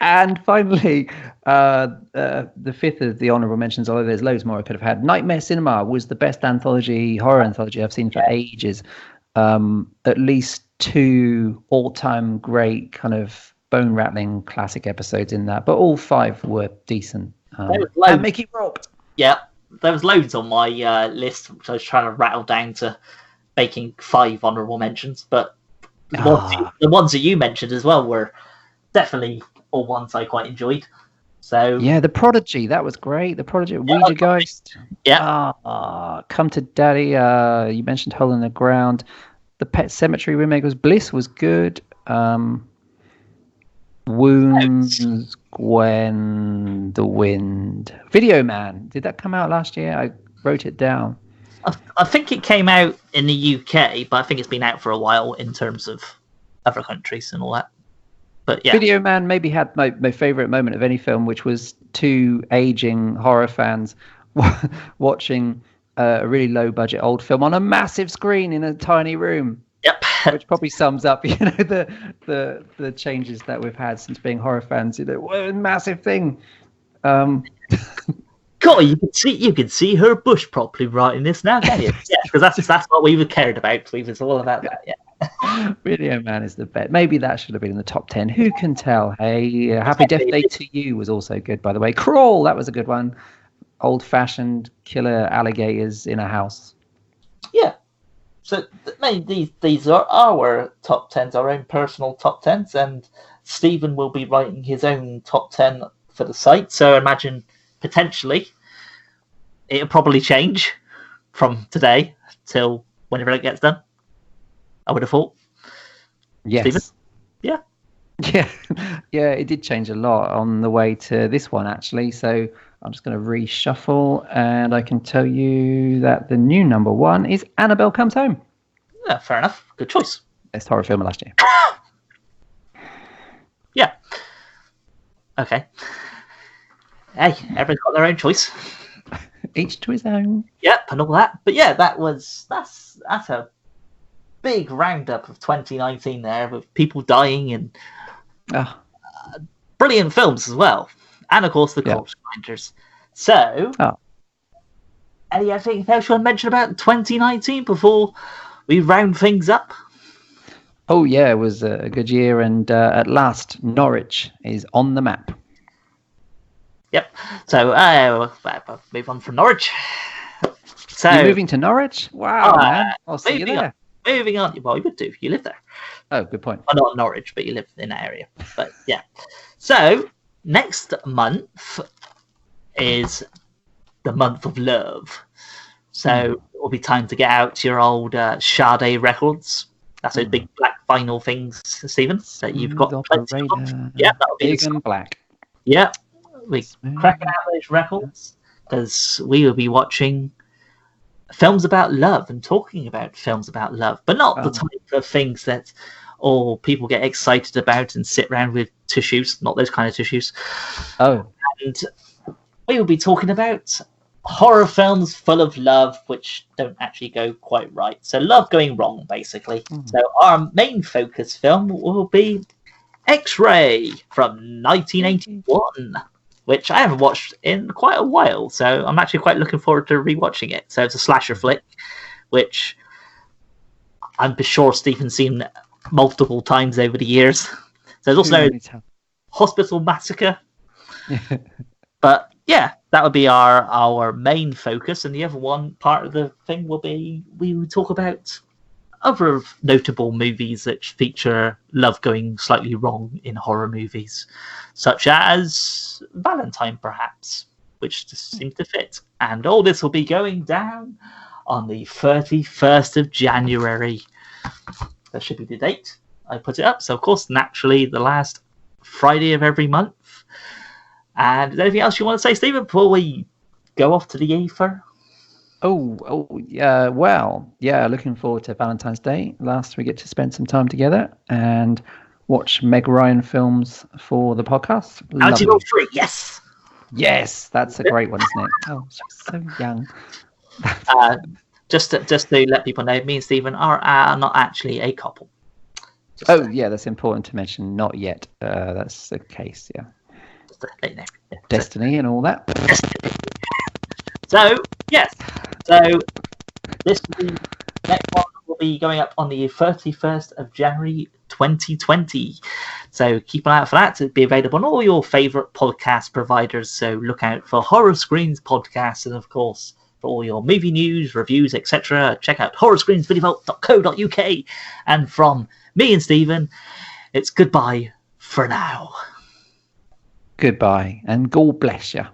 Speaker 2: And finally, the fifth of the honourable mentions, although there's loads more I could have had. Nightmare Cinema was the best horror anthology I've seen for ages. At least 2 all-time great kind of bone-rattling classic episodes in that, but all 5 were decent. And Mickey Rourke.
Speaker 3: Yeah, there was loads on my list, which I was trying to rattle down to making 5 honourable mentions, but the ones that you mentioned as well were definitely all ones I quite enjoyed. So
Speaker 2: yeah, The Prodigy, that was great. The Prodigy, Ouija Ghost.
Speaker 3: Yeah.
Speaker 2: Come to Daddy. You mentioned Hole in the Ground. The Pet Sematary remake was good. Wounds, Gwen, The Wind. Video Man. Did that come out last year? I wrote it down.
Speaker 3: I think it came out in the UK, but I think it's been out for a while in terms of other countries and all that. But yeah,
Speaker 2: Video Man maybe had my favourite moment of any film, which was 2 aging horror fans watching a really low budget old film on a massive screen in a tiny room.
Speaker 3: Yep.
Speaker 2: Which probably sums up, the changes that we've had since being horror fans. What a massive thing.
Speaker 3: God, you can see her bush properly right in this now, can't you? Yeah, because that's what we cared about. We was all about that. Yeah.
Speaker 2: Video Man is the best. Maybe that should have been in the top 10. Who can tell? Hey, Happy Death Day to You was also good, by the way. Crawl, that was a good one. Old-fashioned killer alligators in a house.
Speaker 3: Yeah. So these are our top 10s, our own personal top 10s, and Stephen will be writing his own top 10 for the site. So imagine potentially it'll probably change from today till whenever it gets done. I would have thought.
Speaker 2: Yes.
Speaker 3: Stephen?
Speaker 2: Yeah. Yeah, it did change a lot on the way to this one, actually. So I'm just going to reshuffle, and I can tell you that the new number 1 is Annabelle Comes Home.
Speaker 3: Yeah, fair enough. Good choice.
Speaker 2: Best horror film of last year.
Speaker 3: Yeah. Okay. Hey, everyone's got their own choice.
Speaker 2: Each to his own.
Speaker 3: Yep, and all that. But yeah, that's a big roundup of 2019 there, with people dying and brilliant films as well, and of course the Corpse Grinders. So, anything else you want to mention about 2019 before we round things up?
Speaker 2: Oh yeah, it was a good year, and at last Norwich is on the map.
Speaker 3: Yep. So we'll move on from Norwich. So
Speaker 2: you're moving to Norwich? Wow, man! I'll see you there.
Speaker 3: Moving on. Well, you would do. You live there.
Speaker 2: Oh, good point.
Speaker 3: Well, not Norwich, but you live in that area. But yeah. So next month is
Speaker 1: the month of love. So it will be time to get out your old Sade records. That's those big black vinyl things, Stephen, that you've got plenty of. Yeah, that'll be
Speaker 2: big and black.
Speaker 1: Yeah, we crack out those records because we will be watching films about love and talking about films about love, but not the type of things that all people get excited about and sit around with tissues, not those kind of tissues.
Speaker 2: Oh.
Speaker 1: And we will be talking about horror films full of love, which don't actually go quite right. So love going wrong, basically. So our main focus film will be X-Ray from 1981, which I haven't watched in quite a while. So I'm actually quite looking forward to rewatching it. So it's a slasher flick, which I'm sure Stephen's seen multiple times over the years. There's also Hospital Massacre. But yeah, that would be our main focus. And the other one part of the thing will be we will talk about other notable movies that feature love going slightly wrong in horror movies, such as Valentine, perhaps, which just seems to fit. And all this will be going down on the 31st of January. That should be the date I put it up. So, of course, naturally, the last Friday of every month. And is there anything else you want to say, Stephen, before we go off to the ether?
Speaker 2: Yeah. Well, yeah, looking forward to Valentine's Day. Last we get to spend some time together and watch Meg Ryan films for the podcast.
Speaker 1: Algebra 3, yes.
Speaker 2: Yes, that's a great one, isn't it? Oh, she's so young.
Speaker 1: Just to let people know, me and Stephen are not actually a couple.
Speaker 2: Yeah, that's important to mention. Not yet. That's the case, yeah.
Speaker 1: Just to let you know. Yeah.
Speaker 2: Destiny and all that.
Speaker 1: Destiny. So, yes. So, this next one will be going up on the 31st of January 2020. So, keep an eye out for that. It'll be available on all your favourite podcast providers. So, look out for Horror Screens Podcast. And, of course, for all your movie news, reviews, etc., check out horrorscreensvideovault.co.uk. And from me and Stephen, it's goodbye for now.
Speaker 2: Goodbye, and God bless you.